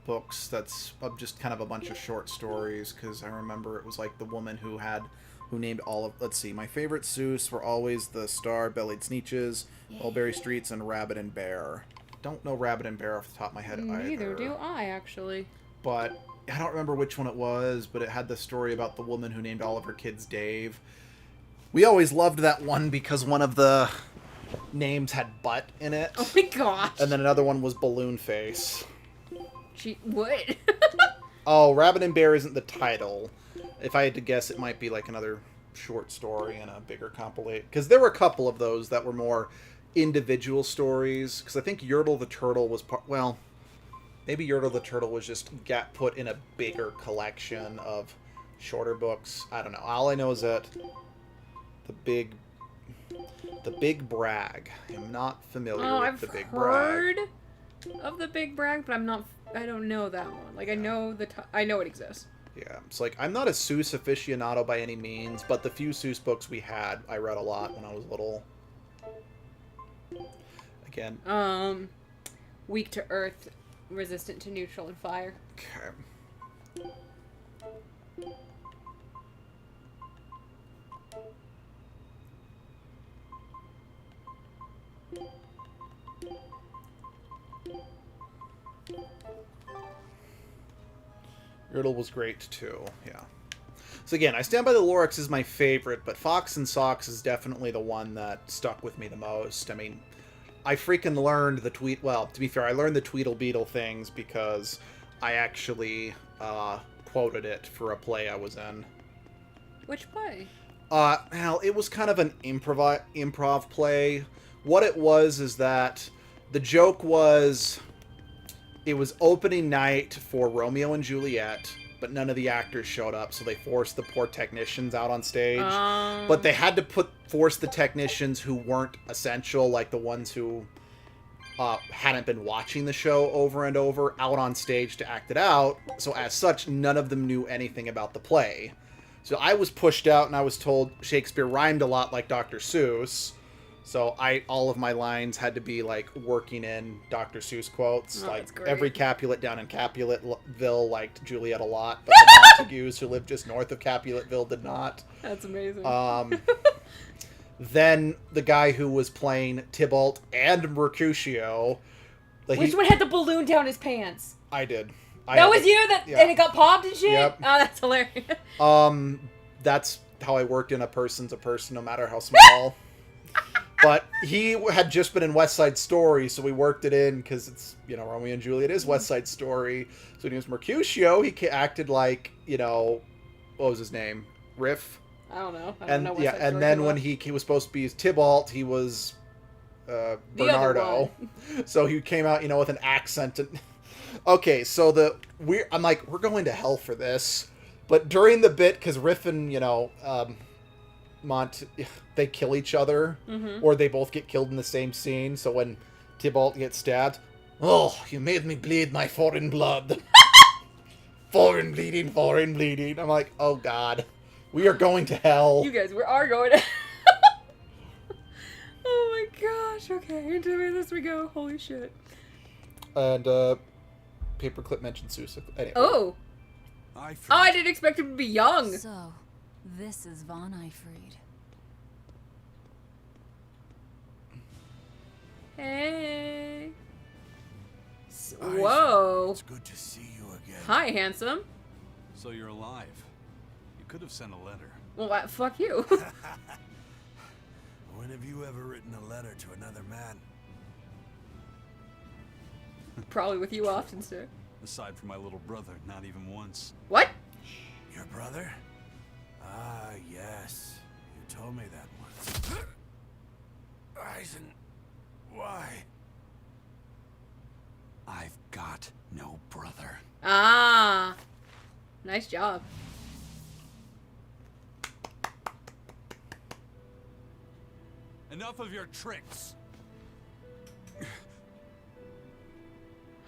S10: books that's just kind of a bunch of short stories, because I remember it was like the woman who named all of... Let's see, my favorite Seuss were always the Star-Bellied Sneetches, Mulberry Streets, and Rabbit and Bear. Don't know Rabbit and Bear off the top of my head either.
S2: Neither do I, actually.
S10: But I don't remember which one it was, but it had the story about the woman who named all of her kids Dave. We always loved that one because one of the names had butt in it.
S2: Oh my gosh.
S10: And then another one was Balloon Face.
S2: What?
S10: Oh, Rabbit and Bear isn't the title. If I had to guess, it might be like another short story and a bigger compilation. Because there were a couple of those that were more individual stories. Because I think Yertle the Turtle was part... Well, maybe Yertle the Turtle was just got put in a bigger collection of shorter books. I don't know. All I know is that the Big Brag. I'm not familiar with the Big Brag.
S2: I've heard of the Big Brag, but I don't know that one. Like, I know I know it exists.
S10: Yeah, it's like, I'm not a Seuss aficionado by any means, but the few Seuss books we had, I read a lot when I was little. Again.
S2: Weak to earth, resistant to neutral and fire.
S10: Okay. Riddle was great too, yeah. So again, I stand by the Lorax is my favorite, but Fox and Socks is definitely the one that stuck with me the most. I mean, I freaking learned the well, to be fair, I learned the Tweedlebeetle things because I actually quoted it for a play I was in.
S2: Which play?
S10: Hell, it was kind of an improv play. What it was is that the joke was... It was opening night for Romeo and Juliet, but none of the actors showed up, so they forced the poor technicians out on stage. But they had to force the technicians who weren't essential, like the ones who hadn't been watching the show over and over, out on stage to act it out. So as such, none of them knew anything about the play. So I was pushed out, and I was told Shakespeare rhymed a lot like Dr. Seuss. So all of my lines had to be, like, working in Dr. Seuss quotes.
S2: Oh,
S10: like,
S2: great.
S10: every Capulet down in Capuletville liked Juliet a lot, but the Montagues who lived just north of Capuletville did not.
S2: That's amazing.
S10: Then the guy who was playing Tybalt and Mercutio...
S2: Which one had the balloon down his pants?
S10: I did.
S2: That was you?
S10: Yeah.
S2: And it got popped and shit?
S10: Yep.
S2: Oh, that's hilarious.
S10: That's how I worked in A Person's a Person, no matter how small. But he had just been in West Side Story, so we worked it in because it's, Romeo and Juliet is West Side Story. So when he was Mercutio, he acted like, what was his name? Riff?
S2: I don't know. I don't know West Side
S10: and
S2: Story
S10: then
S2: too
S10: when
S2: well.
S10: he was supposed to be Tybalt, he was Bernardo. So he came out, with an accent. And okay, so I'm like, we're going to hell for this. But during the bit, because Riff and, they kill each other, or they both get killed in the same scene. So when Tybalt gets stabbed, oh, you made me bleed my foreign blood. Foreign bleeding. I'm like, oh god, we are going to hell.
S2: You guys, we are going to oh my gosh, okay, into this we go, holy shit.
S10: And, Paperclip mentioned Seuss. Anyway.
S2: Oh, I didn't expect him to be young.
S5: So, this is Von Eifried.
S2: Hey. Whoa.
S6: It's good to see you again.
S2: Hi, handsome.
S6: So you're alive. You could have sent a letter.
S2: Well, fuck you.
S13: When have you ever written a letter to another man?
S2: Probably with you often, sir.
S6: Aside from my little brother, not even once.
S2: What?
S13: Your brother? Ah, yes. You told me that once. Eisen, why?
S6: I've got no brother.
S2: Ah. Nice job.
S6: Enough of your tricks.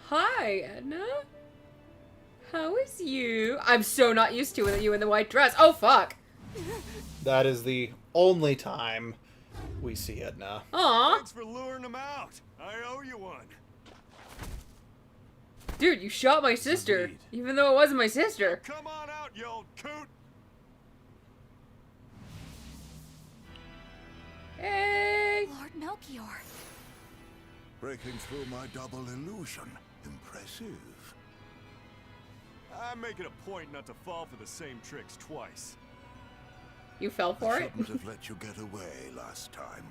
S2: Hi, Edna. How is you? I'm so not used to you in the white dress. Oh, fuck.
S10: That is the only time we see Edna.
S2: Aw.
S9: Thanks for luring him out. I owe you one.
S2: Dude, you shot my sister,
S6: Indeed.
S2: even though it wasn't my sister.
S9: Come on out, you old coot.
S2: Hey.
S3: Lord Melchior.
S15: Breaking through my double illusion. Impressive.
S9: I make it a point not to fall for the same tricks twice.
S2: You fell for
S15: I
S2: it?
S15: shouldn't have let you get away last time.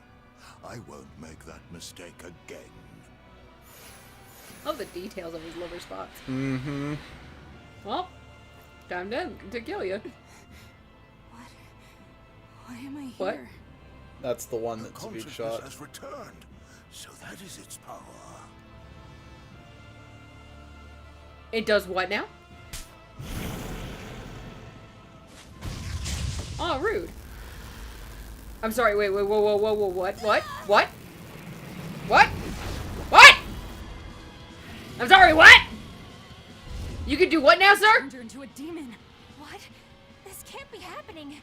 S15: I won't make that mistake again.
S2: Oh, the details of his liver spots.
S10: Mm-hmm.
S2: Well, time to kill you.
S12: Why am I here?
S2: What?
S10: That's the one that Zavid
S15: Consciousness
S10: shot.
S15: has returned, so that is its power.
S2: It does what now? Oh, rude. I'm sorry, wait, whoa, what? What? I'm sorry, what? You can do what now, sir?
S5: Turned her into a demon.
S3: What? This can't be happening.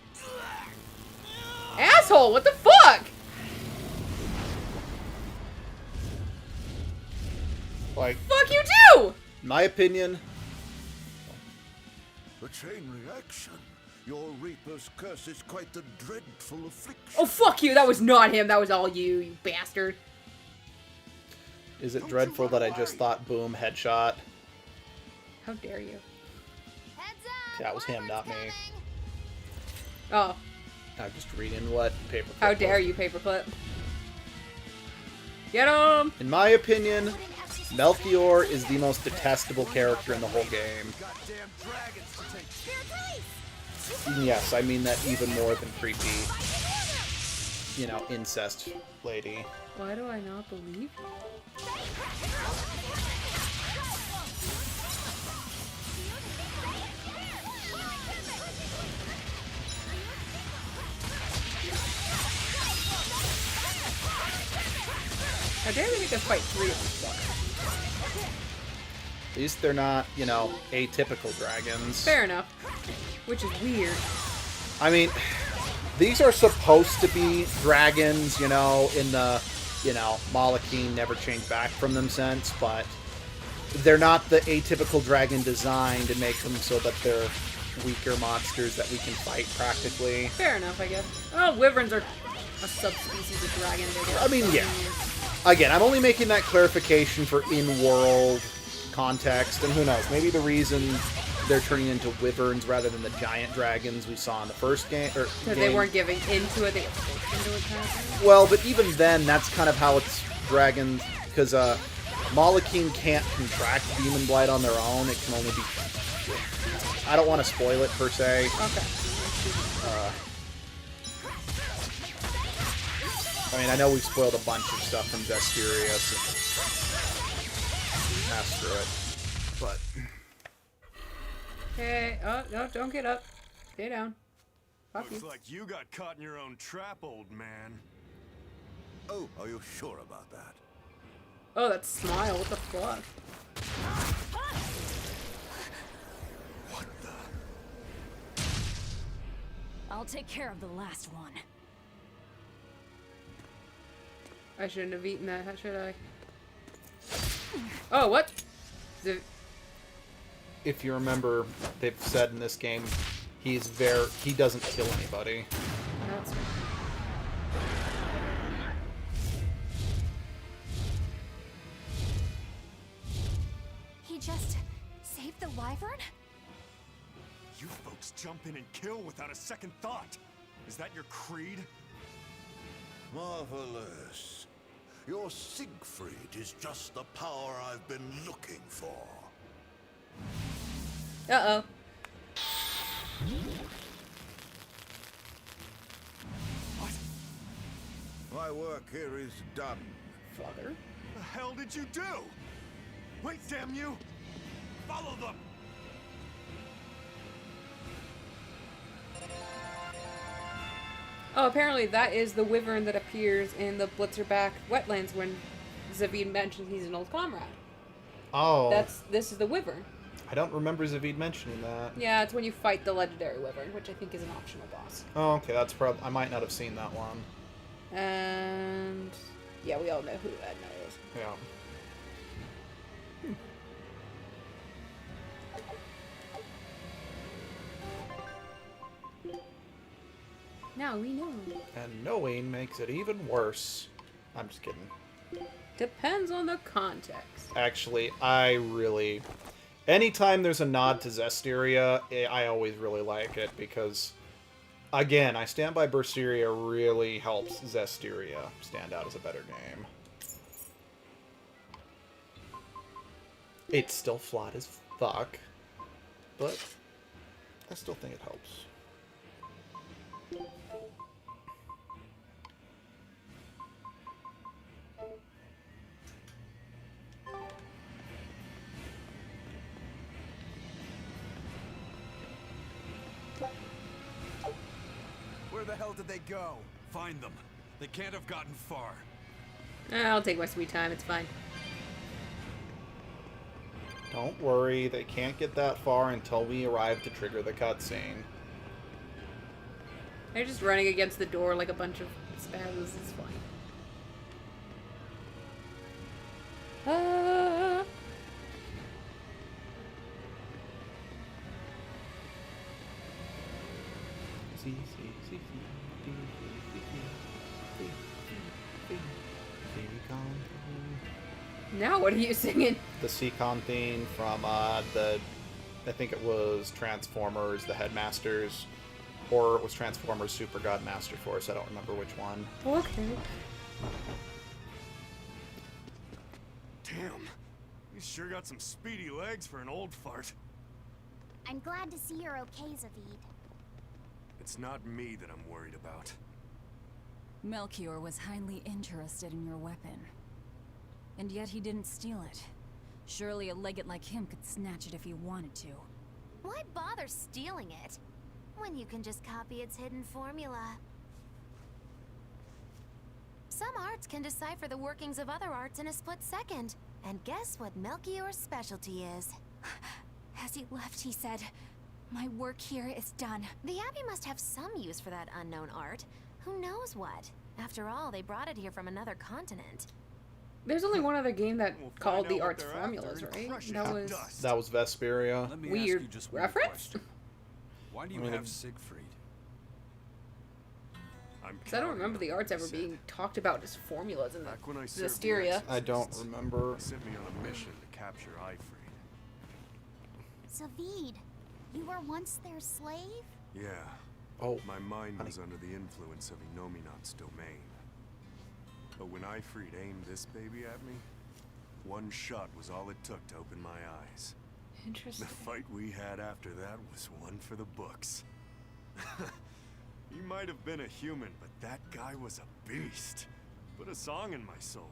S2: Asshole, what the fuck?
S10: Like,
S2: Fuck you too!
S10: in my opinion,
S15: A chain reaction. Your Reaper's curse is quite a dreadful affliction.
S2: Oh, fuck you, that was not him, that was all you bastard.
S10: is it dreadful that I just thought boom, headshot?
S2: How dare you?
S8: Heads up!
S10: Yeah, it was him, not me.
S2: Oh,
S10: I'm just reading what paper.
S2: how dare you, paperclip. Get him!
S10: In my opinion, Melchior is the most detestable character in the whole game.
S13: Goddamn dragons to take.
S10: Yes, I mean that even more than creepy, you know, incest lady.
S2: Why do I not believe you? How dare they make us fight 3 of these fuckers?
S10: At least they're not, you know, atypical dragons.
S2: Fair enough. Which is weird.
S10: I mean, these are supposed to be dragons, you know, in the, you know, Malachine never changed back from them since, but they're not the atypical dragon design to make them so that they're weaker monsters that we can fight practically.
S2: Fair enough, I guess. Oh, wyverns are a subspecies of dragon.
S10: I mean, yeah. Again, I'm only making that clarification for in-world context, and who knows, maybe the reason they're turning into wyverns rather than the giant dragons we saw in the first game.
S2: Because they weren't giving into it, they got forced into it kind of thing.
S10: Well, but even then, that's kind of how it's dragons, because Malachine can't contract Demon Blight on their own. It can only be... I don't want to spoil it, per se.
S2: Okay.
S10: I mean, I know we've spoiled a bunch of stuff from Berseria, so pass through it. But...
S2: Hey, oh, no, don't get up. Stay down. Fuck
S9: Looks
S2: you.
S9: like you got caught in your own trap, old man.
S15: Oh, are you sure about that?
S2: Oh, that smile, what the fuck?
S15: What the?
S5: I'll take care of the last one.
S2: I shouldn't have eaten that, should I? Oh, what?
S10: If you remember, they've said in this game, he doesn't kill anybody.
S2: That's...
S3: He just saved the wyvern?
S9: You folks jump in and kill without a second thought. Is that your creed?
S15: Marvelous. Your Siegfried is just the power I've been looking for.
S2: Uh-oh.
S15: What? My work here is done.
S2: Father?
S9: The hell did you do? Wait, damn you! Follow them!
S2: Oh, apparently that is the wyvern that appears in the Blitzerback wetlands when Zavid mentions he's an old comrade.
S10: Oh.
S2: This is the wyvern.
S10: I don't remember Zavid mentioning that.
S2: Yeah, it's when you fight the legendary wyvern, which I think is an optional boss.
S10: Oh, okay, that's probably... I might not have seen that one.
S2: And... yeah, we all know who Edna is.
S10: Yeah.
S2: Now we know.
S10: And knowing makes it even worse. I'm just kidding.
S2: Depends on the context.
S10: Actually, I really... Anytime there's a nod to Zestiria, I always really like it because, again, I stand by Berseria really helps Zestiria stand out as a better game. It's still flawed as fuck, but I still think it helps.
S13: Where the hell did they go?
S6: Find them. They can't have gotten far.
S2: I'll take my sweet time. It's fine.
S10: Don't worry, they can't get that far until we arrive to trigger the cutscene.
S2: They're just running against the door like a bunch of spazzes. It's fine. Now what are you singing?
S10: The Seacon theme from I think it was Transformers, the Headmasters, or it was Transformers Super God Master Force. I don't remember which one.
S2: Okay.
S9: Damn. You sure got some speedy legs for an old fart.
S3: I'm glad to see you're okay, Zavid.
S9: It's not me that I'm worried about.
S5: Melchior was highly interested in your weapon. And yet he didn't steal it. Surely a legate like him could snatch it if he wanted to.
S8: Why bother stealing it when you can just copy its hidden formula? Some arts can decipher the workings of other arts in a split second. And guess what Melchior's specialty is?
S3: As he left, he said, "My work here is done."
S8: The Abbey must have some use for that unknown art. Who knows what? After all, they brought it here from another continent.
S2: There's only one other game that called the arts formulas, right?
S10: That was Vesperia.
S6: Let me
S2: Weird
S6: ask you just
S2: reference.
S6: one question. Why do you have Siegfried?
S2: Because I don't remember the arts ever being talked about as formulas in the Zestiria.
S10: I don't remember.
S9: They sent me on a mission to capture Ifrid.
S3: Zavid, you were once their slave?
S9: Yeah.
S10: Oh,
S9: my mind was under the influence of Inominat's domain. But when Ifrid aimed this baby at me, one shot was all it took to open my eyes.
S2: Interesting.
S9: The fight we had after that was one for the books. He might have been a human, but that guy was a beast. Put a song in my soul.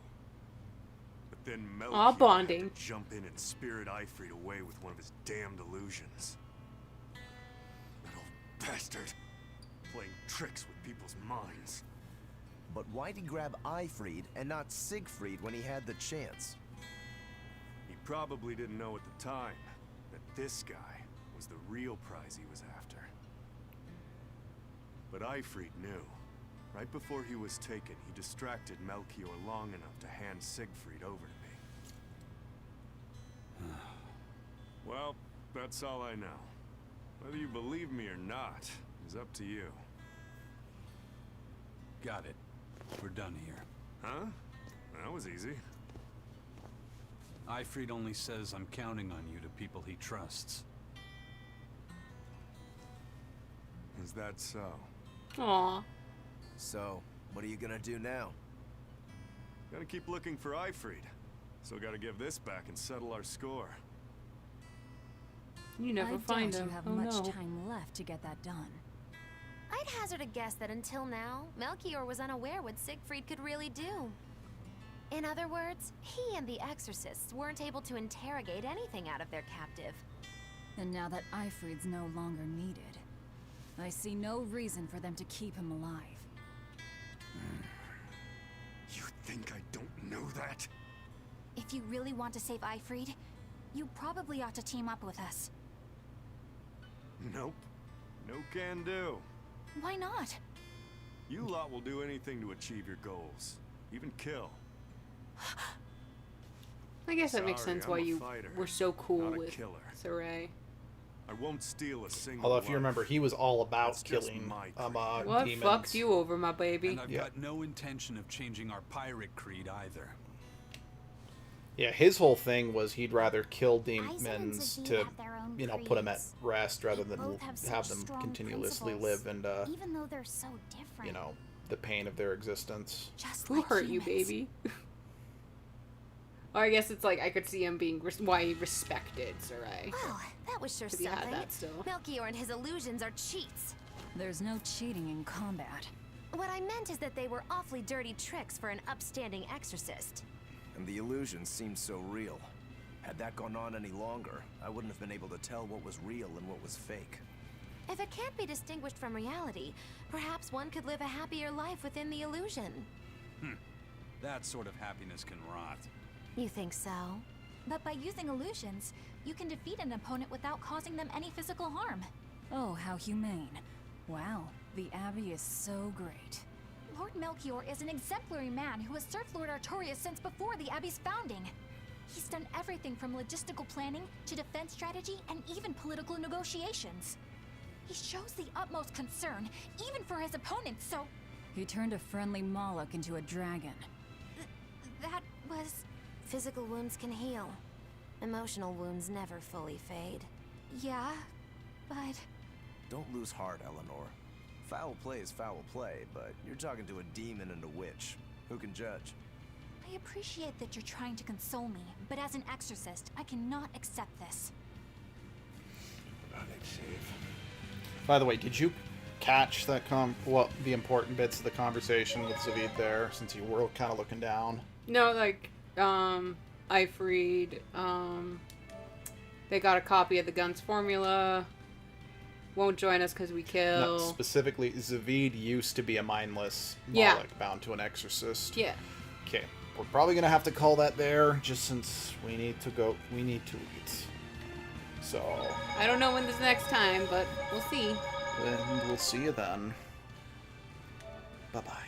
S9: But then Melchior
S2: bonding.
S9: had to jump in and spirit Ifrid away with one of his damned illusions. That old bastard. Playing tricks with people's minds.
S13: But why'd he grab Ifrid and not Siegfried when he had the chance?
S9: He probably didn't know at the time that this guy was the real prize he was after. But Ifrid knew. Right before he was taken, he distracted Melchior long enough to hand Siegfried over to me. Well, that's all I know. Whether you believe me or not is up to you.
S6: Got it. We're done here.
S9: Huh? That was easy.
S6: Ifrid only says I'm counting on you to people he trusts.
S9: Is that so?
S2: Aww.
S13: So, what are you gonna do now?
S9: Gotta keep looking for Ifrid. Still gotta give this back and settle our score.
S2: You never
S5: I
S2: find
S5: doubt
S2: him.
S5: you have
S2: Oh
S5: much
S2: no.
S5: time left to get that done.
S8: I'd hazard a guess that until now, Melchior was unaware what Siegfried could really do. In other words, he and the exorcists weren't able to interrogate anything out of their captive.
S5: And now that Ifrid's no longer needed, I see no reason for them to keep him alive.
S9: You think I don't know that?
S3: If you really want to save Ifrid, you probably ought to team up with us.
S9: Nope. No can do.
S3: Why not?
S9: You lot will do anything to achieve your goals. Even kill.
S2: I guess that makes
S9: Sorry,
S2: sense
S9: I'm
S2: why
S9: a
S2: you
S9: fighter,
S2: were so cool
S9: not a
S2: with
S9: killer.
S2: Saray.
S9: I won't steal a single
S10: Although if you
S9: life.
S10: remember, he was all about
S9: That's just
S10: killing
S9: my
S2: What
S10: demons.
S2: fucked you over, my baby?
S6: And I've got no intention of changing our pirate creed either.
S10: Yeah, his whole thing was he'd rather kill
S3: Aizen and
S10: demons
S3: Zaveid
S10: to,
S3: have their own
S10: put them at
S3: creeds.
S10: rest rather
S3: They
S10: than
S3: both have
S10: have
S3: such
S10: them
S3: strong
S10: continuously
S3: principles,
S10: live in,
S3: even though they're so different.
S10: the pain of their existence.
S3: Just
S2: Who
S3: like
S2: hurt you,
S3: humans.
S2: baby? Or I guess it's like I could see him being why he respected Sarai.
S8: Well, that was sure
S2: 'Cause he had
S8: something.
S2: that still.
S8: Melchior and his illusions are cheats.
S5: There's no cheating in combat.
S8: What I meant is that they were awfully dirty tricks for an upstanding exorcist.
S13: And the illusions seemed so real. Had that gone on any longer, I wouldn't have been able to tell what was real and what was fake.
S8: If it can't be distinguished from reality, perhaps one could live a happier life within the illusion.
S6: That sort of happiness can rot.
S8: You think so?
S3: But by using illusions, you can defeat an opponent without causing them any physical harm.
S5: Oh, how humane. Wow, the Abbey is so great.
S3: Lord Melchior is an exemplary man who has served Lord Artorias since before the Abbey's founding. He's done everything from logistical planning to defense strategy and even political negotiations. He shows the utmost concern, even for his opponents, so
S5: He turned a friendly Moloch into a dragon.
S3: that was...
S8: Physical wounds can heal. Emotional wounds never fully fade.
S3: Yeah, but...
S13: Don't lose heart, Eleanor. Foul play is foul play, but you're talking to a demon and a witch. Who can judge?
S3: I appreciate that you're trying to console me, but as an exorcist, I cannot accept this.
S10: By the way, did you catch that the important bits of the conversation with Zaveid there, since you were kind of looking down?
S2: No, like, I freed, they got a copy of the gun's formula, won't join us because we kill.
S10: No, specifically, Zaveid used to be a mindless
S2: Yeah.
S10: Moloch bound to an exorcist.
S2: Yeah.
S10: Okay, we're probably gonna have to call that there, just since we need to eat. So...
S2: I don't know when this next time, but we'll see.
S10: And we'll see you then. Bye-bye.